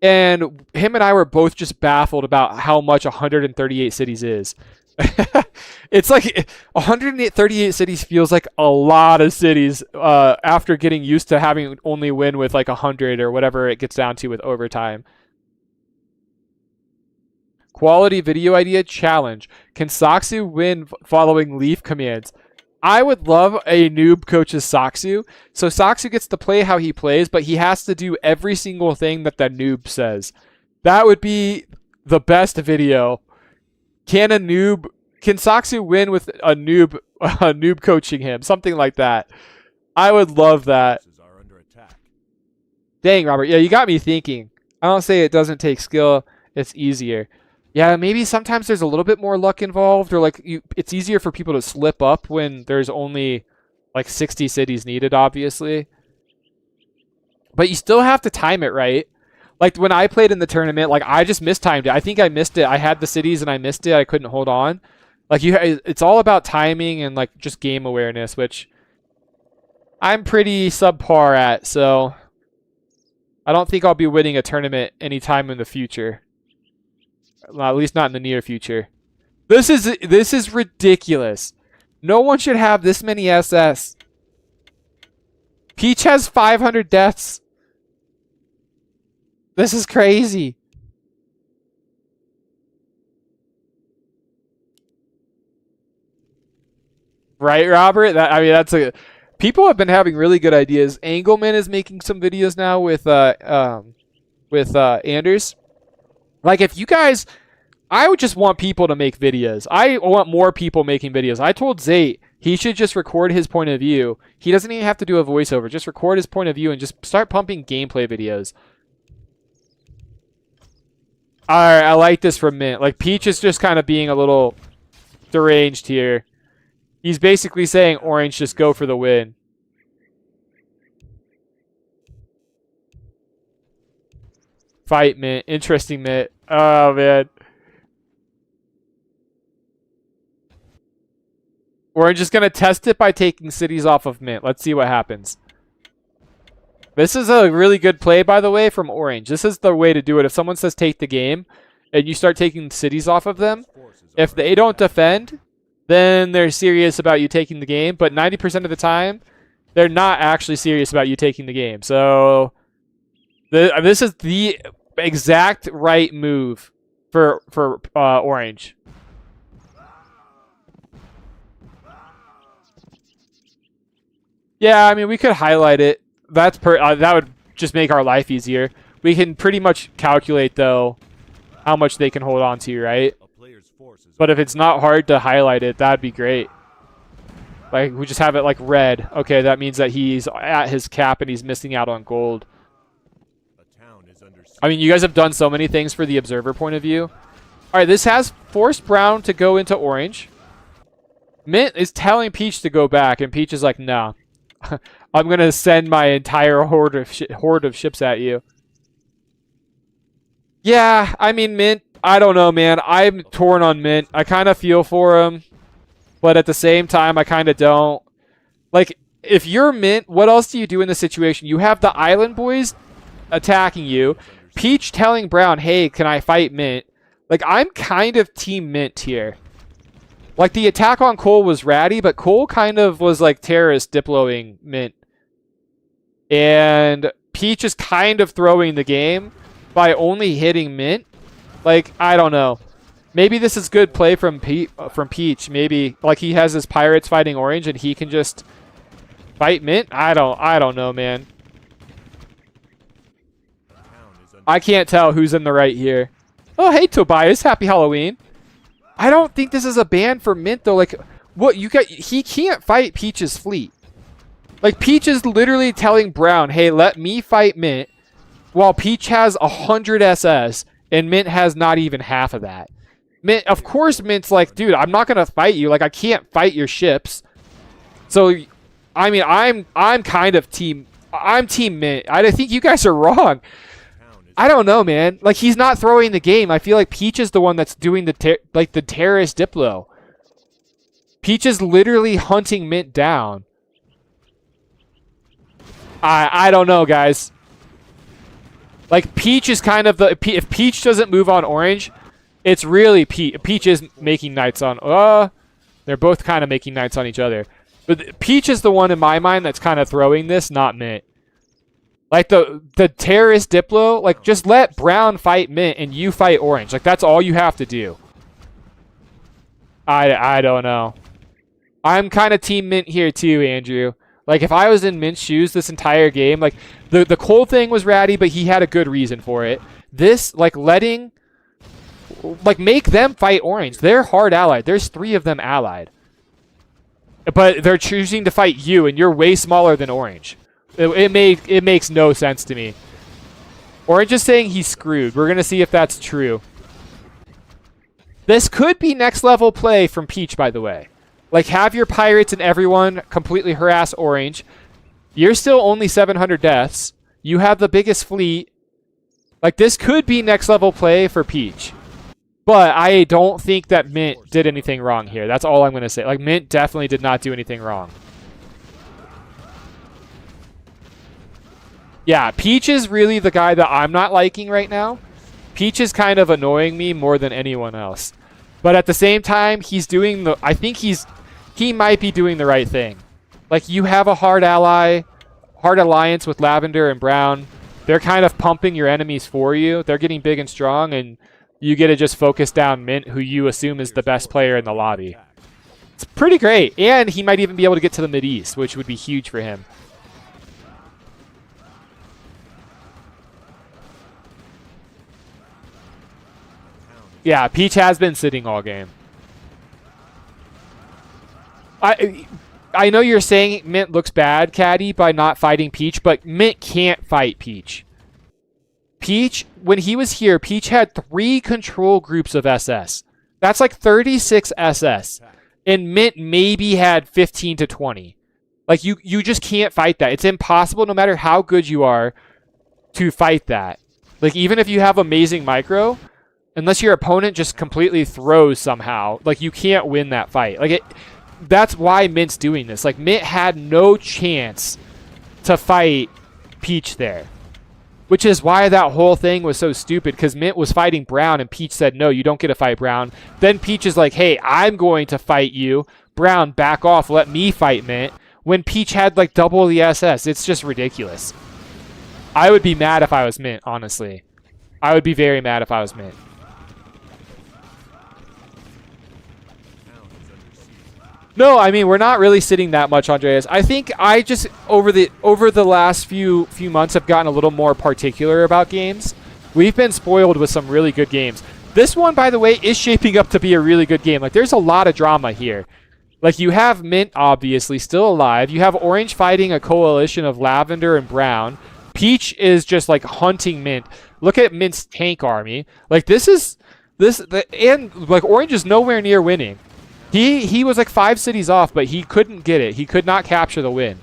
And him and I were both just baffled about how much 138 cities is. It's like 138 cities feels like a lot of cities after getting used to having only win with like 100 or whatever it gets down to with overtime. Quality video idea challenge. Can Saksu win following leaf commands? I would love a noob coach's Saksu. So Saksu gets to play how he plays, but he has to do every single thing that the noob says. That would be the best video. Can Saksu win with a noob coaching him? Something like that. I would love that. Forces are under attack. Dang, Robert. Yeah, you got me thinking. I don't say it doesn't take skill. It's easier. Yeah, maybe sometimes there's a little bit more luck involved, or like it's easier for people to slip up when there's only like 60 cities needed, obviously. But you still have to time it right. Like when I played in the tournament, like I just mistimed it. I think I missed it. I had the cities and I missed it. I couldn't hold on. Like it's all about timing and like just game awareness, which I'm pretty subpar at. So I don't think I'll be winning a tournament anytime in the future. Well, at least not in the near future. This is ridiculous. No one should have this many SS. Peach has 500 deaths. This is crazy. Right, Robert? That's a. People have been having really good ideas. Angleman is making some videos now with Anders. Like, if you guys, I would just want people to make videos. I want more people making videos. I told Zate he should just record his point of view. He doesn't even have to do a voiceover. Just record his point of view and just start pumping gameplay videos. Alright, I like this from Mint. Like, Peach is just kind of being a little deranged here. He's basically saying, Orange, just go for the win. Fight Mint. Interesting Mint. Oh, man. We're just going to test it by taking cities off of Mint. Let's see what happens. This is a really good play, by the way, from Orange. This is the way to do it. If someone says take the game, and you start taking cities off of them, if they don't defend, then they're serious about you taking the game. But 90% of the time, they're not actually serious about you taking the game. So this is the exact right move for Orange. Yeah, I mean, we could highlight it. That would just make our life easier. We can pretty much calculate, though, how much they can hold on to, right? But if it's not hard to highlight it, that'd be great. Like, we just have it like red. Okay, that means that he's at his cap and he's missing out on gold. I mean, you guys have done so many things for the observer point of view. All right, this has forced Brown to go into Orange. Mint is telling Peach to go back, and Peach is like, no. I'm going to send my entire horde of ships at you. Yeah, I mean, Mint, I don't know, man. I'm torn on Mint. I kind of feel for him, but at the same time, I kind of don't. Like, if you're Mint, what else do you do in this situation? You have the Island Boys attacking you. Peach telling Brown, hey, can I fight Mint? Like, I'm kind of team Mint here. Like, the attack on Cole was ratty, but Cole kind of was like terrorist diploing Mint. And Peach is kind of throwing the game by only hitting Mint. Like, I don't know. Maybe this is good play from Peach. Maybe, like, he has his pirates fighting Orange and he can just fight Mint. I don't know, man. I can't tell who's in the right here. Oh, hey, Tobias. Happy Halloween. I don't think this is a ban for Mint, though. Like, what you got? He can't fight Peach's fleet. Like, Peach is literally telling Brown, hey, let me fight Mint, while Peach has 100 SS, and Mint has not even half of that. Mint, of course, Mint's like, dude, I'm not going to fight you. Like, I can't fight your ships. So, I mean, I'm kind of team Mint. I think you guys are wrong. I don't know, man. Like, he's not throwing the game. I feel like Peach is the one that's doing the terrorist diplo. Peach is literally hunting Mint down. I don't know, guys. Like, Peach is kind of the... If Peach doesn't move on orange, it's really Peach. Peach is making knights on... they're both kind of making knights on each other. But Peach is the one in my mind that's kind of throwing this, not Mint. Like, the terrorist Diplo, like, just let Brown fight Mint and you fight orange. Like, that's all you have to do. I don't know. I'm kind of team Mint here too, Andrew. Like, if I was in Mint's shoes this entire game, like, the Cole thing was ratty, but he had a good reason for it. This, like, letting... Like, make them fight orange. They're hard allied. There's 3 of them allied. But they're choosing to fight you, and you're way smaller than orange. It makes no sense to me. Orange is saying he's screwed. We're going to see if that's true. This could be next level play from Peach, by the way. Like, have your pirates and everyone completely harass orange. You're still only 700 deaths. You have the biggest fleet. Like, this could be next level play for Peach. But I don't think that Mint did anything wrong here. That's all I'm going to say. Like, Mint definitely did not do anything wrong. Yeah, Peach is really the guy that I'm not liking right now. Peach is kind of annoying me more than anyone else. But at the same time, he's doing the... I think he might be doing the right thing. Like, you have a hard alliance with Lavender and Brown. They're kind of pumping your enemies for you. They're getting big and strong, and you get to just focus down Mint, who you assume is the best player in the lobby. It's pretty great. And he might even be able to get to the Mid-East, which would be huge for him. Yeah, Peach has been sitting all game. I know you're saying Mint looks bad, Caddy, by not fighting Peach, but Mint can't fight Peach. Peach, when he was here, Peach had 3 control groups of SS. That's like 36 SS. And Mint maybe had 15 to 20. Like, you just can't fight that. It's impossible, no matter how good you are, to fight that. Like, even if you have amazing micro... Unless your opponent just completely throws somehow, like, you can't win that fight. Like, that's why Mint's doing this. Like, Mint had no chance to fight Peach there. Which is why that whole thing was so stupid, because Mint was fighting Brown, and Peach said, no, you don't get to fight Brown. Then Peach is like, hey, I'm going to fight you. Brown, back off, let me fight Mint. When Peach had, like, double the SS. It's just ridiculous. I would be mad if I was Mint, honestly. I would be very mad if I was Mint. No, I mean, we're not really sitting that much, Andreas. I think I just, over the last few months, have gotten a little more particular about games. We've been spoiled with some really good games. This one, by the way, is shaping up to be a really good game. Like, there's a lot of drama here. Like, you have Mint, obviously, still alive. You have Orange fighting a coalition of Lavender and Brown. Peach is just, like, hunting Mint. Look at Mint's tank army. Like, and, like, Orange is nowhere near winning. He was like 5 cities off, but he couldn't get it. He could not capture the win.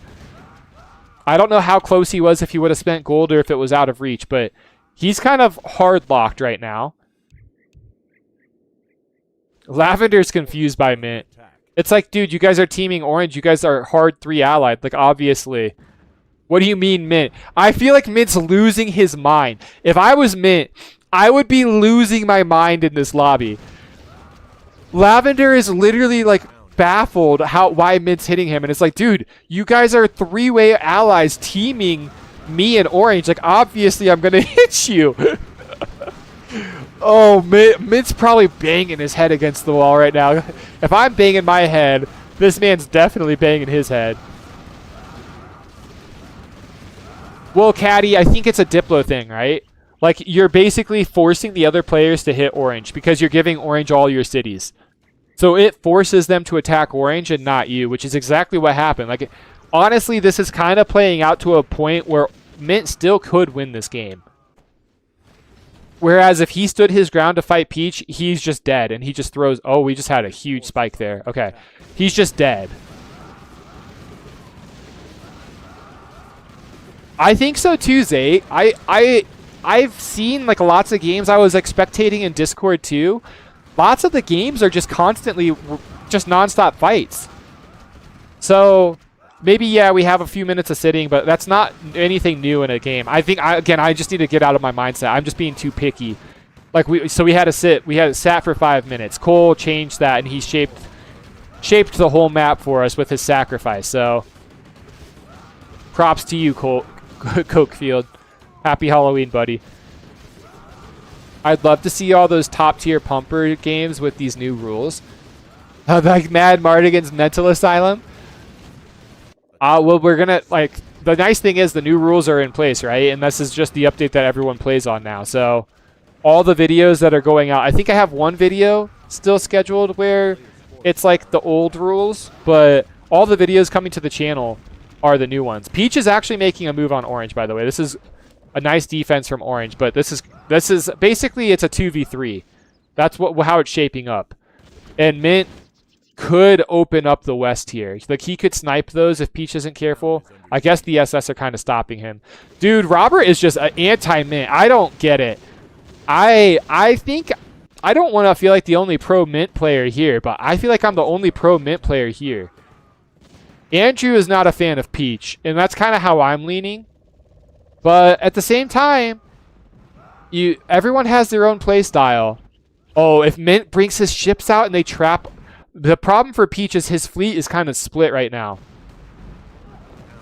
I don't know how close he was if he would have spent gold or if it was out of reach, but he's kind of hard locked right now. Lavender's confused by Mint. It's like, dude, you guys are teaming Orange. You guys are hard 3 allied. Like, obviously. What do you mean, Mint? I feel like Mint's losing his mind. If I was Mint, I would be losing my mind in this lobby. Lavender is literally, like, baffled why Mint's hitting him. And it's like, dude, you guys are 3-way allies teaming me and Orange. Like, obviously, I'm going to hit you. Oh, Mint's probably banging his head against the wall right now. If I'm banging my head, this man's definitely banging his head. Well, Caddy, I think it's a Diplo thing, right? Like, you're basically forcing the other players to hit Orange because you're giving Orange all your cities. So it forces them to attack Orange and not you, which is exactly what happened. Like, honestly, this is kind of playing out to a point where Mint still could win this game. Whereas if he stood his ground to fight Peach, he's just dead. And he just throws... Oh, we just had a huge spike there. Okay. He's just dead. I think so too, Zay. I've seen, like, lots of games I was spectating in Discord too. Lots of the games are just constantly just nonstop fights. So maybe, yeah, we have a few minutes of sitting, but that's not anything new in a game. I think, again, I just need to get out of my mindset. I'm just being too picky. Like, we had to sit. We had sat for 5 minutes. Cole changed that, and he shaped the whole map for us with his sacrifice. So, props to you, Cole, Cokefield. Happy Halloween, buddy. I'd love to see all those top-tier pumper games with these new rules. Like Mad Mardigan's Mental Asylum. Well, we're going to, like, the nice thing is the new rules are in place, right? And this is just the update that everyone plays on now. So, all the videos that are going out, I think I have one video still scheduled where it's like the old rules, but all the videos coming to the channel are the new ones. Peach is actually making a move on Orange, by the way. This is a nice defense from Orange, but this is basically, it's a 2v3. That's how it's shaping up. And Mint could open up the West here. Like, he could snipe those if Peach isn't careful. I guess the SS are kind of stopping him. Dude, Robert is just an anti-Mint. I don't get it. I think, I don't want to feel like the only pro Mint player here, but I feel like I'm the only pro Mint player here. Andrew is not a fan of Peach, and that's kind of how I'm leaning. But at the same time, everyone has their own play style. Oh, if Mint brings his ships out and they trap, the problem for Peach is his fleet is kind of split right now.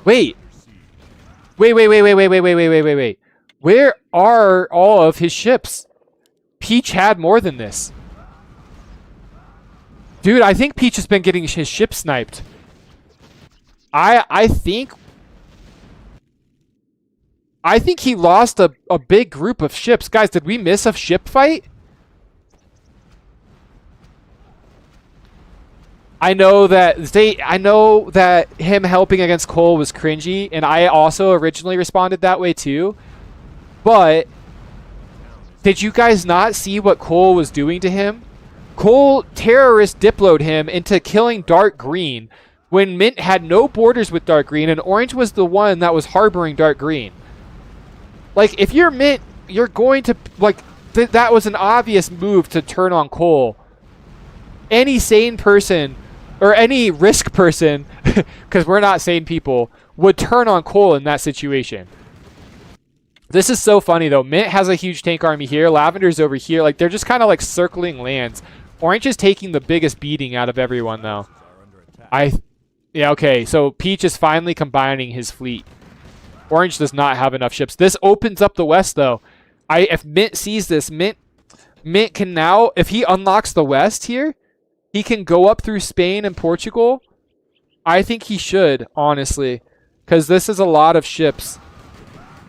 Wait. Where are all of his ships? Peach had more than this. Dude, I think Peach has been getting his ship sniped. I think he lost a big group of ships. Guys, did we miss a ship fight? I know that him helping against Cole was cringy, and I also originally responded that way too. But did you guys not see what Cole was doing to him? Cole terrorist diploed him into killing Dark Green when Mint had no borders with Dark Green, and Orange was the one that was harboring Dark Green. Like, if you're Mint, you're going to, like, that was an obvious move to turn on Cole. Any sane person, or any risk person, because we're not sane people, would turn on Cole in that situation. This is so funny, though. Mint has a huge tank army here. Lavender's over here. Like, they're just kind of, like, circling lands. Orange is taking the biggest beating out of everyone, though. Yeah, okay. So Peach is finally combining his fleet. Orange does not have enough ships. This opens up the West, though. If Mint sees this, Mint can now, if he unlocks the West here, he can go up through Spain and Portugal. I think he should, honestly, because this is a lot of ships.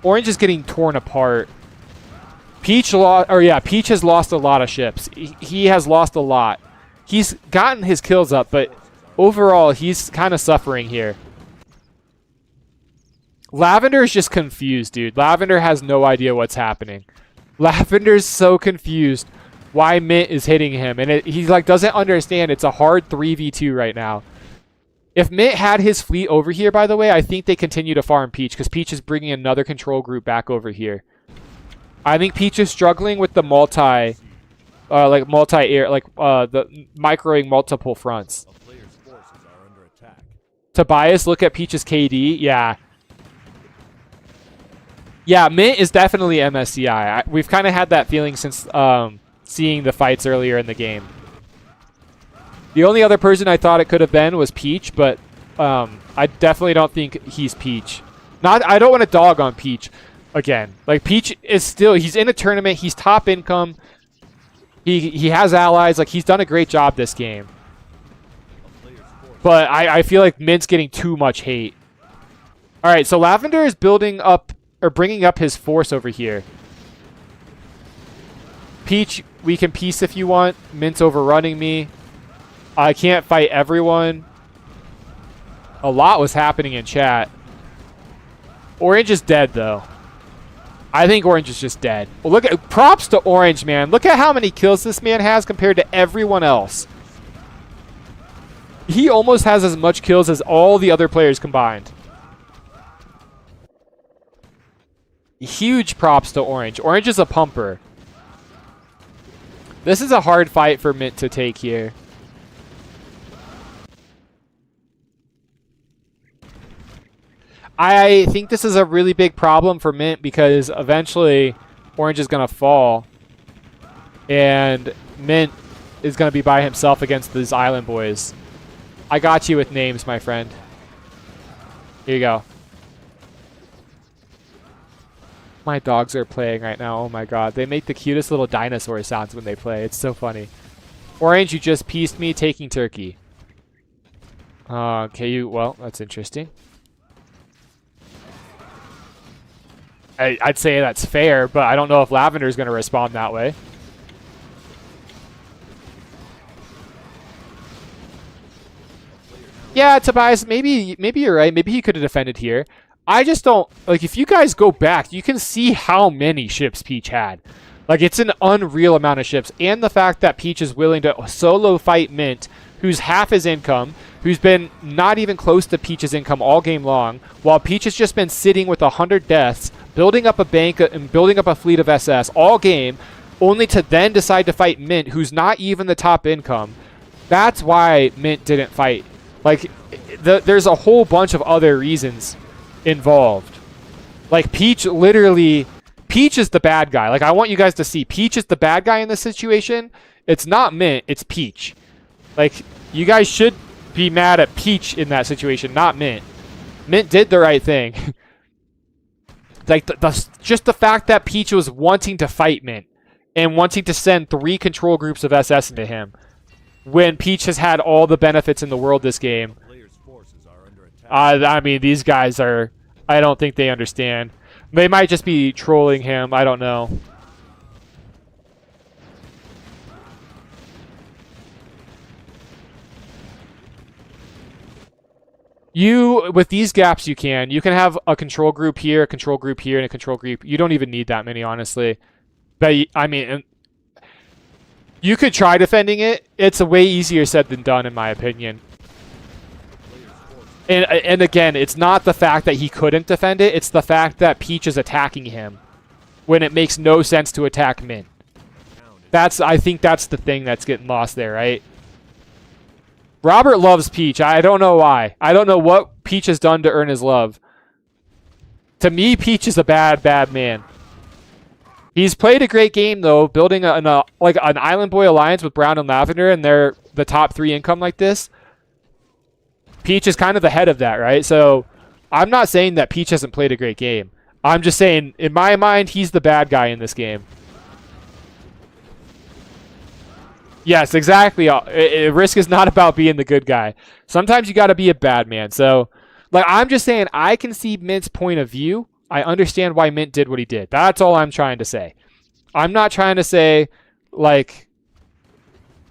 Orange is getting torn apart. Peach has lost a lot of ships. He has lost a lot. He's gotten his kills up, but overall, he's kind of suffering here. Lavender is just confused, dude. Lavender has no idea what's happening. Lavender's so confused why Mint is hitting him, and he like doesn't understand. It's a hard 3v2 right now. If Mint had his fleet over here, by the way, I think they continue to farm Peach, because Peach is bringing another control group back over here. I think Peach is struggling with the the microing multiple fronts. Tobias, look at Peach's KD. Yeah, Mint is definitely MSCI. We've kind of had that feeling since seeing the fights earlier in the game. The only other person I thought it could have been was Peach, but I definitely don't think he's Peach. I don't want to dog on Peach again. Like, Peach is still, he's in a tournament, he's top income, he has allies, like, he's done a great job this game. But I feel like Mint's getting too much hate. Alright, so Lavender is building up, or bringing up his force over here. Peach, we can peace if you want. Mint's overrunning me. I can't fight everyone. A lot was happening in chat. Orange is dead, though. I think Orange is just dead. Well, look at, props to Orange, man. Look at how many kills this man has compared to everyone else. He almost has as much kills as all the other players combined. Huge props to Orange. Orange is a pumper. This is a hard fight for Mint to take here. I think this is a really big problem for Mint because eventually Orange is going to fall. And Mint is going to be by himself against these Island Boys. I got you with names, my friend. Here you go. My dogs are playing right now. Oh my god. They make the cutest little dinosaur sounds when they play. It's so funny. Orange, you just pieced me taking Turkey. Okay, well, that's interesting. I'd say that's fair, but I don't know if Lavender's going to respond that way. Yeah, Tobias, maybe you're right. Maybe he could have defended here. I just don't... Like, if you guys go back, you can see how many ships Peach had. Like, it's an unreal amount of ships. And the fact that Peach is willing to solo fight Mint, who's half his income, who's been not even close to Peach's income all game long, while Peach has just been sitting with 100 deaths, building up a bank and building up a fleet of SS all game, only to then decide to fight Mint, who's not even the top income. That's why Mint didn't fight. Like, there's a whole bunch of other reasons involved. Like, Peach literally... Peach is the bad guy. Like, I want you guys to see Peach is the bad guy in this situation. It's not Mint, it's Peach. Like, you guys should be mad at Peach in that situation, not Mint. Mint did the right thing. Like, just the fact that Peach was wanting to fight Mint and wanting to send 3 control groups of SS into him when Peach has had all the benefits in the world this game. I mean, these guys are... I don't think they understand. They might just be trolling him. I don't know. With these gaps, you can have a control group here, a control group here, and a control group. You don't even need that many, honestly. But, I mean, you could try defending it. It's a way easier said than done, in my opinion. And again, it's not the fact that he couldn't defend it. It's the fact that Peach is attacking him when it makes no sense to attack Mint. I think that's the thing that's getting lost there, right? Robert loves Peach. I don't know why. I don't know what Peach has done to earn his love. To me, Peach is a bad, bad man. He's played a great game, though, building an Island Boy alliance with Brown and Lavender, and they're the top 3 income like this. Peach is kind of the head of that, right? So I'm not saying that Peach hasn't played a great game. I'm just saying, in my mind, he's the bad guy in this game. Yes, exactly. Risk is not about being the good guy. Sometimes you got to be a bad man. So, like, I'm just saying, I can see Mint's point of view. I understand why Mint did what he did. That's all I'm trying to say. I'm not trying to say, like...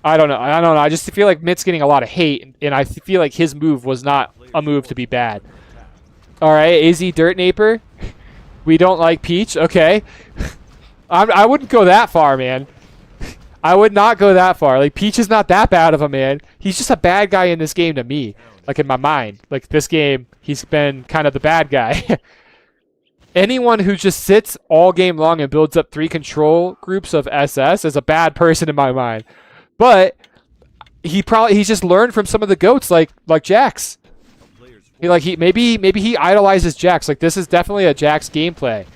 I don't know. I just feel like Mint's getting a lot of hate, and I feel like his move was not a move to be bad. All right, AZ Dirt Naper. We don't like Peach. Okay. I wouldn't go that far, man. I would not go that far. Like, Peach is not that bad of a man. He's just a bad guy in this game to me. Like, in my mind. Like, this game, he's been kind of the bad guy. Anyone who just sits all game long and builds up 3 control groups of SS is a bad person in my mind. But he's just learned from some of the goats like Jax. Maybe he idolizes Jax. Like, this is definitely a Jax gameplay.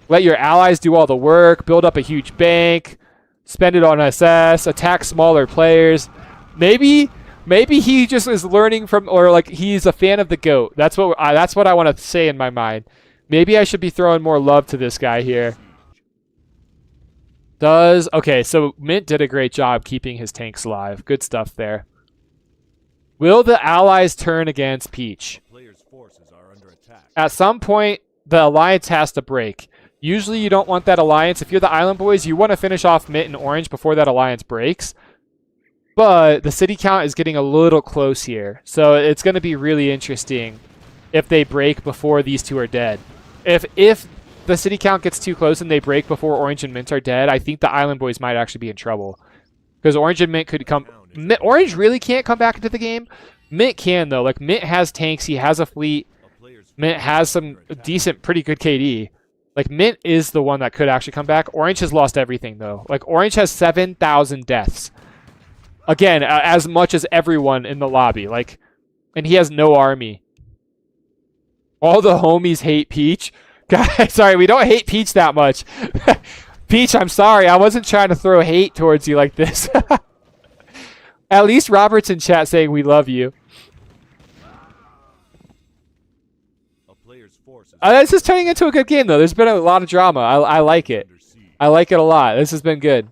Let your allies do all the work, build up a huge bank, spend it on SS, attack smaller players. Maybe he just is learning from, or like he's a fan of the GOAT. That's what I want to say in my mind. Maybe I should be throwing more love to this guy here. Okay, so Mint did a great job keeping his tanks alive. Good stuff there. Will the allies turn against Peach? At some point, the alliance has to break. Usually you don't want that alliance. If you're the Island Boys, you want to finish off Mint and Orange before that alliance breaks. But the city count is getting a little close here. So it's going to be really interesting if they break before these two are dead. If the city count gets too close and they break before Orange and Mint are dead, I think the Island Boys might actually be in trouble. Because Orange and Mint could come... Orange really can't come back into the game. Mint can, though. Like, Mint has tanks. He has a fleet. Mint has some decent, pretty good KD. Like, Mint is the one that could actually come back. Orange has lost everything, though. Like, Orange has 7,000 deaths. Again, as much as everyone in the lobby. Like, and he has no army. All the homies hate Peach. Guys, sorry, we don't hate Peach that much. Peach, I'm sorry. I wasn't trying to throw hate towards you like this. At least Robert's in chat saying we love you. A player's forces This is turning into a good game, though. There's been a lot of drama. I like it. under siege. I like it a lot. This has been good.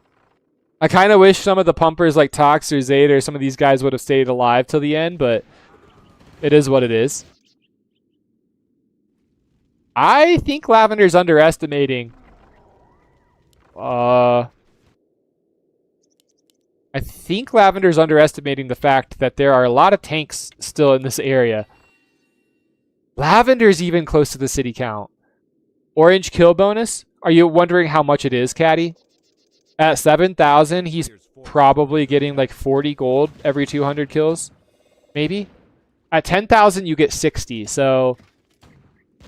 I kind of wish some of the pumpers like Tox or Zayt or some of these guys would have stayed alive till the end, but it is what it is. I think Lavender's underestimating. I think Lavender's underestimating the fact that there are a lot of tanks still in this area. Lavender's even close to the city count. Orange kill bonus? Are you wondering how much it is, Caddy? At 7,000, he's probably getting like 40 gold every 200 kills. Maybe? At 10,000, you get 60. So,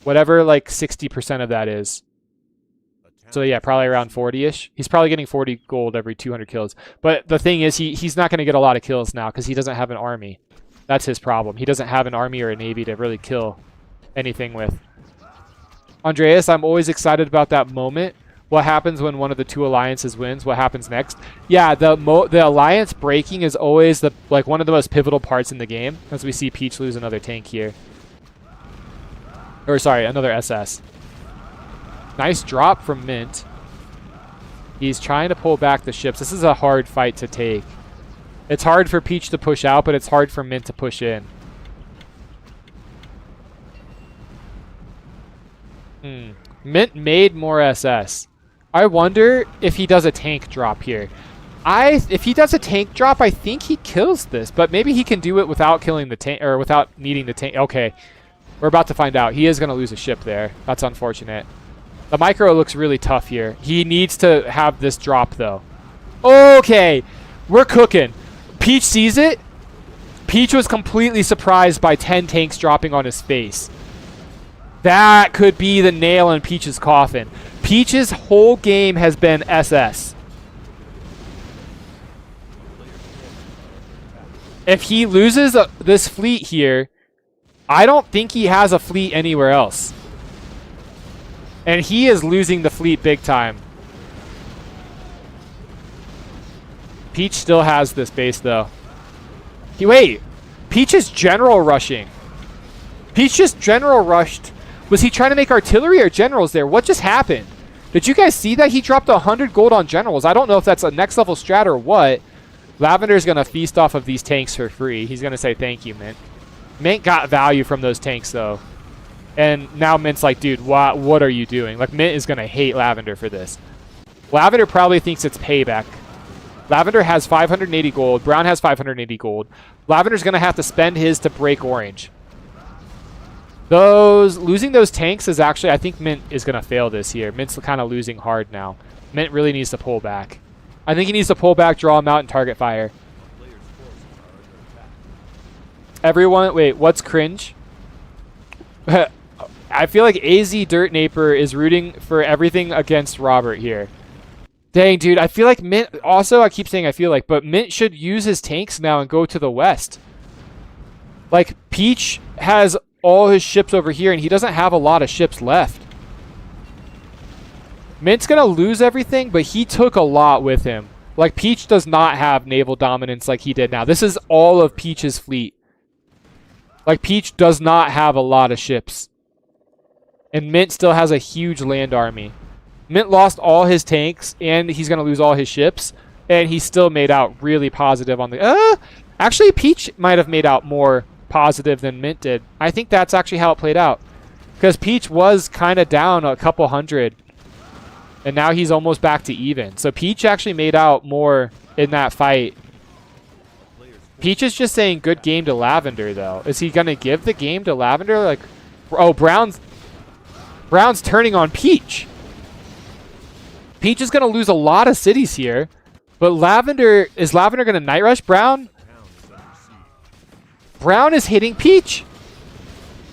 whatever like 60% of that is. So yeah, probably around 40-ish. He's probably getting 40 gold every 200 kills. But the thing is, he's not going to get a lot of kills now because he doesn't have an army. That's his problem. He doesn't have an army or a navy to really kill anything with. Andreas, I'm always excited about that moment. What happens when one of the two alliances wins? What happens next? Yeah, the alliance breaking is always one of the most pivotal parts in the game, as we see Peach lose another tank here. Or sorry, another SS. Nice drop from Mint. He's trying to pull back the ships. This is a hard fight to take. It's hard for Peach to push out, but it's hard for Mint to push in. Mint made more SS. I wonder if he does a tank drop here. If he does a tank drop, I think he kills this, but maybe he can do it without killing the tank or without needing the tank. Okay, we're about to find out. He is going to lose a ship there. That's unfortunate. The micro looks really tough here. He needs to have this drop though. Okay, we're cooking. Peach sees it. Peach was completely surprised by 10 tanks dropping on his face. That could be the nail in Peach's coffin. Peach's whole game has been SS. If he loses this fleet here, I don't think he has a fleet anywhere else. And he is losing the fleet big time. Peach still has this base, though. Wait. Peach is general rushing. Peach just general rushed. Was he trying to make artillery or generals there? What just happened? Did you guys see that? He dropped 100 gold on generals. I don't know if that's a next level strat or what. Lavender's going to feast off of these tanks for free. He's going to say thank you, Mint. Mint got value from those tanks, though. And now Mint's like, dude, what are you doing? Like, Mint is going to hate Lavender for this. Lavender probably thinks it's payback. Lavender has 580 gold. Brown has 580 gold. Lavender's going to have to spend his to break Orange. Losing those tanks is actually, I think Mint is going to fail this here. Mint's kind of losing hard now. Mint really needs to pull back. I think he needs to pull back, draw him out, and target fire. Everyone, wait, what's cringe? I feel like AZ Dirt Naper is rooting for everything against Robert here. Dang, dude, I feel like Mint, also, I keep saying I feel like, but Mint should use his tanks now and go to the west. Like, Peach has all his ships over here, and he doesn't have a lot of ships left. Mint's going to lose everything, but he took a lot with him. Like, Peach does not have naval dominance like he did now. This is all of Peach's fleet. Like, Peach does not have a lot of ships. And Mint still has a huge land army. Mint lost all his tanks, and he's going to lose all his ships. And he still made out really positive on the... actually, Peach might have made out more positive than Mint did. I think that's actually how it played out. Because Peach was kind of down a couple hundred. And now he's almost back to even. So Peach actually made out more in that fight. Peach is just saying good game to Lavender, though. Is he going to give the game to Lavender? Like, oh, Brown's turning on Peach. Peach is going to lose a lot of cities here. But is Lavender going to Night Rush Brown? Brown is hitting Peach.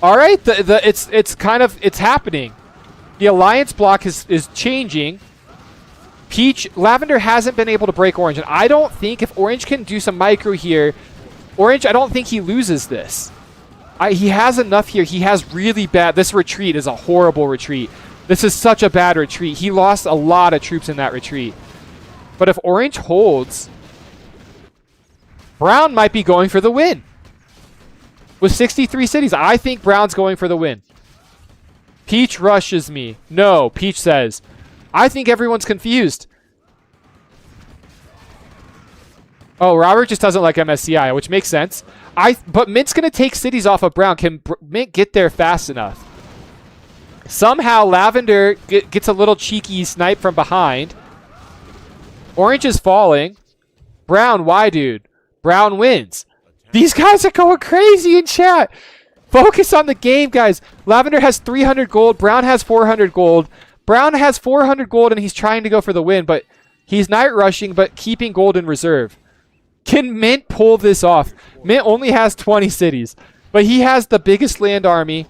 All right, it's happening. The alliance block is changing. Lavender hasn't been able to break Orange, and I don't think if Orange can do some micro here, Orange, I don't think he loses this. He has enough here. He has really bad. This retreat is a horrible retreat. This is such a bad retreat. He lost a lot of troops in that retreat. But if Orange holds, Brown might be going for the win. With 63 cities, I think Brown's going for the win. Peach rushes me. No, Peach says. I think everyone's confused. Oh, Robert just doesn't like MSCI, which makes sense. But Mint's going to take cities off of Brown. Can Mint get there fast enough? Somehow Lavender gets a little cheeky snipe from behind. Orange is falling. Brown, why, dude? Brown wins. These guys are going crazy in chat. Focus on the game, guys. Lavender has 300 gold. Brown has 400 gold. Brown has 400 gold, and he's trying to go for the win, but he's night rushing, but keeping gold in reserve. Can Mint pull this off? Mint only has 20 cities, but he has the biggest land army.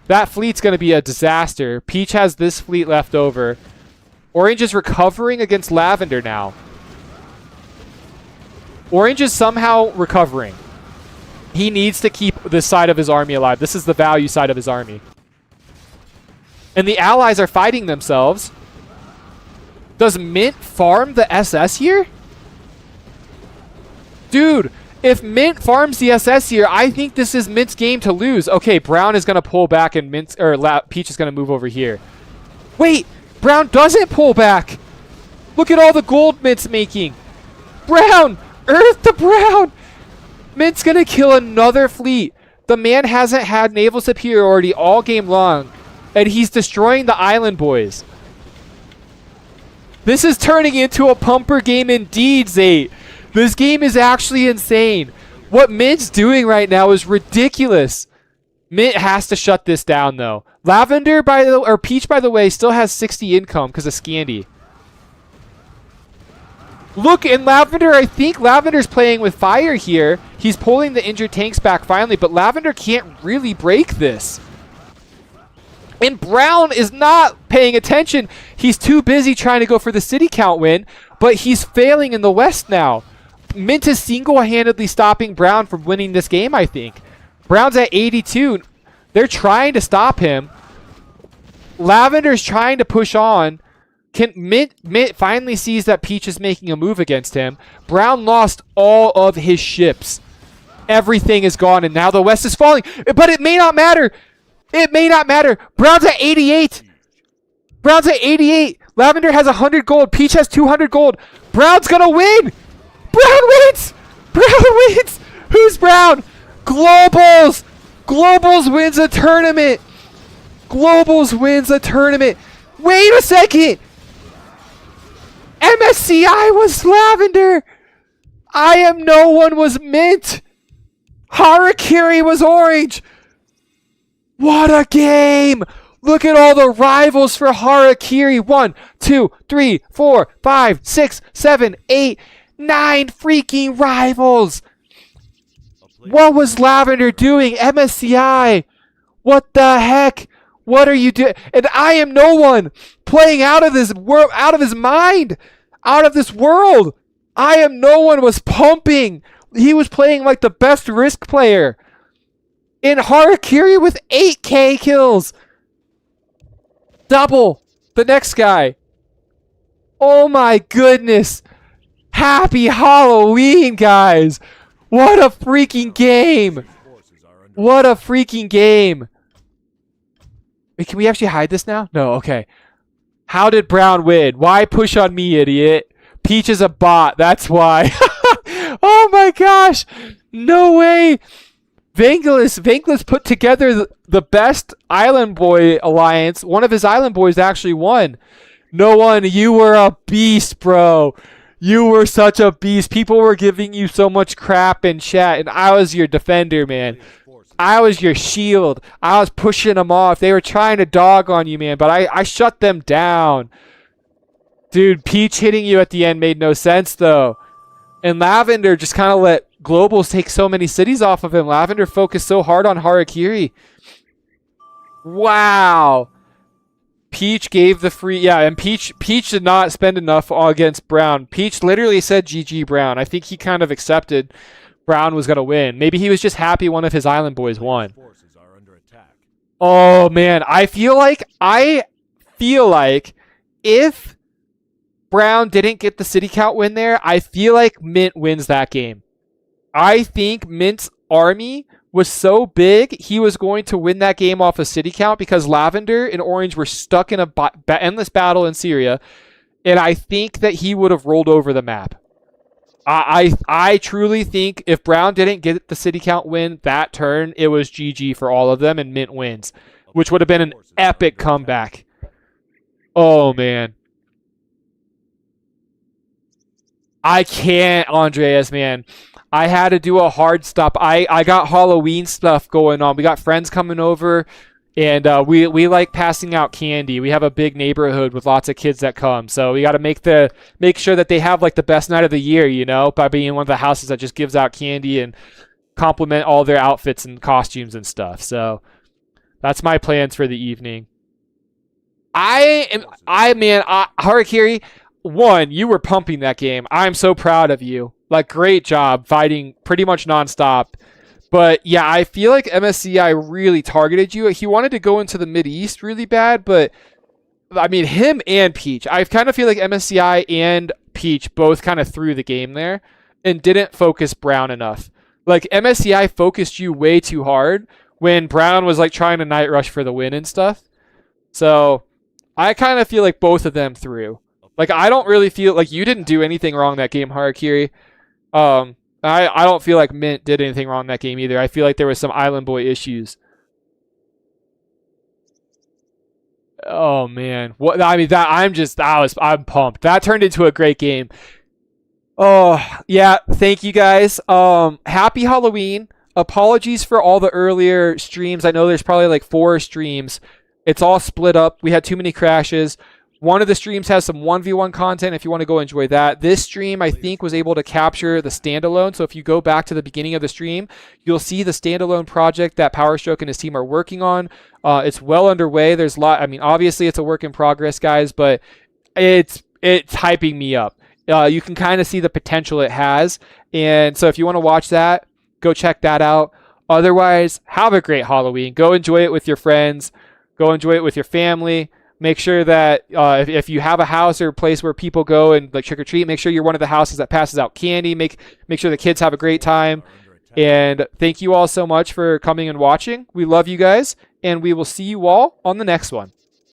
That fleet's going to be a disaster. Peach has this fleet left over. Orange is recovering against Lavender now. Orange is somehow recovering. He needs to keep this side of his army alive. This is the value side of his army. And the allies are fighting themselves. Does Mint farm the SS here? Dude, if Mint farms the SS here, I think this is Mint's game to lose. Okay, Brown is going to pull back and Peach is going to move over here. Wait, Brown doesn't pull back. Look at all the gold Mint's making. Brown, Earth to Brown. Mint's going to kill another fleet. The man hasn't had naval superiority all game long, and he's destroying the island boys. This is turning into a pumper game indeed, Zate. This game is actually insane. What Mint's doing right now is ridiculous. Mint has to shut this down, though. Lavender, Peach, by the way, still has 60 income because of Scandi. Look, in Lavender, I think Lavender's playing with fire here. He's pulling the injured tanks back finally, but Lavender can't really break this. And Brown is not paying attention. He's too busy trying to go for the city count win, but he's failing in the West now. Mint is single-handedly stopping Brown from winning this game, I think. Brown's at 82. They're trying to stop him. Lavender's trying to push on. Mint finally sees that Peach is making a move against him. Brown lost all of his ships. Everything is gone, and now the West is falling. But it may not matter. It may not matter. Brown's at 88. Brown's at 88. Lavender has 100 gold. Peach has 200 gold. Brown's going to win. Brown wins. Brown wins. Who's Brown? Globals. Globals wins a tournament. Globals wins a tournament. Wait a second. MSCI was Lavender. I Am No One was Mint. Harakiri was Orange. What a game. Look at all the rivals for Harakiri. 1, 2, 3, 4, 5, 6, 7, 8, 9 freaking rivals. What was Lavender doing? MSCI. What the heck? What are you doing? And I Am No One playing out of this world, out of his mind, out of this world. I Am No One was pumping. He was playing like the best Risk player. In Harakiri with 8k kills. Double the next guy. Oh my goodness. Happy Halloween, guys. What a freaking game. What a freaking game. Wait, can we actually hide this now? No, okay. How did Brown win? Why push on me, idiot? Peach is a bot, that's why. Oh my gosh. No way. Vangelis put together the best Island Boy alliance. One of his Island Boys actually won. No One, you were a beast, bro. You were such a beast. People were giving you so much crap in chat, and I was your defender, man. I was your shield. I was pushing them off. They were trying to dog on you, man, but I shut them down. Dude, Peach hitting you at the end made no sense, though. And Lavender just kind of let Globals take so many cities off of him. Lavender focused so hard on Harakiri. Wow. Peach gave the free... Yeah, and Peach did not spend enough against Brown. Peach literally said GG Brown. I think he kind of accepted Brown was going to win. Maybe he was just happy one of his Island Boys won. Forces are under attack. Oh man, I feel like if Brown didn't get the city count win there, I feel like Mint wins that game. I think Mint's army was so big, he was going to win that game off a city count because Lavender and Orange were stuck in a endless battle in Syria, and I think that he would have rolled over the map. I truly think if Brown didn't get the city count win that turn, it was GG for all of them and Mint wins, which would have been an epic comeback. Oh, man. I can't, Andreas, man. I had to do a hard stop. I got Halloween stuff going on. We got friends coming over, and we like passing out candy. We have a big neighborhood with lots of kids that come, so we got to make sure that they have like the best night of the year, you know, by being one of the houses that just gives out candy and compliment all their outfits and costumes and stuff. So that's my plans for the evening. Harakiri, one, you were pumping that game. I'm so proud of you. Like, great job fighting pretty much nonstop. But yeah, I feel like MSCI really targeted you. He wanted to go into the Mideast really bad, but I mean, him and Peach. I kind of feel like MSCI and Peach both kind of threw the game there and didn't focus Brown enough. Like, MSCI focused you way too hard when Brown was like trying to night rush for the win and stuff. So I kind of feel like both of them threw. Like, I don't really feel like you didn't do anything wrong that game, Harakiri. I don't feel like Mint did anything wrong in that game either. I feel like there was some Island Boy issues. Oh man. What I mean I'm pumped. That turned into a great game. Oh, yeah, thank you guys. Happy Halloween. Apologies for all the earlier streams. I know there's probably like 4 streams. It's all split up. We had too many crashes. One of the streams has some 1v1 content if you want to go enjoy that. This stream, I think, was able to capture the standalone. So if you go back to the beginning of the stream, you'll see the standalone project that Powerstroke and his team are working on. It's well underway. There's a lot. I mean, obviously, it's a work in progress, guys, but it's hyping me up. You can kind of see the potential it has. And so if you want to watch that, go check that out. Otherwise, have a great Halloween. Go enjoy it with your friends. Go enjoy it with your family. Make sure that if you have a house or a place where people go and like trick or treat, make sure you're one of the houses that passes out candy. Make sure the kids have a great time. And thank you all so much for coming and watching. We love you guys, and we will see you all on the next one.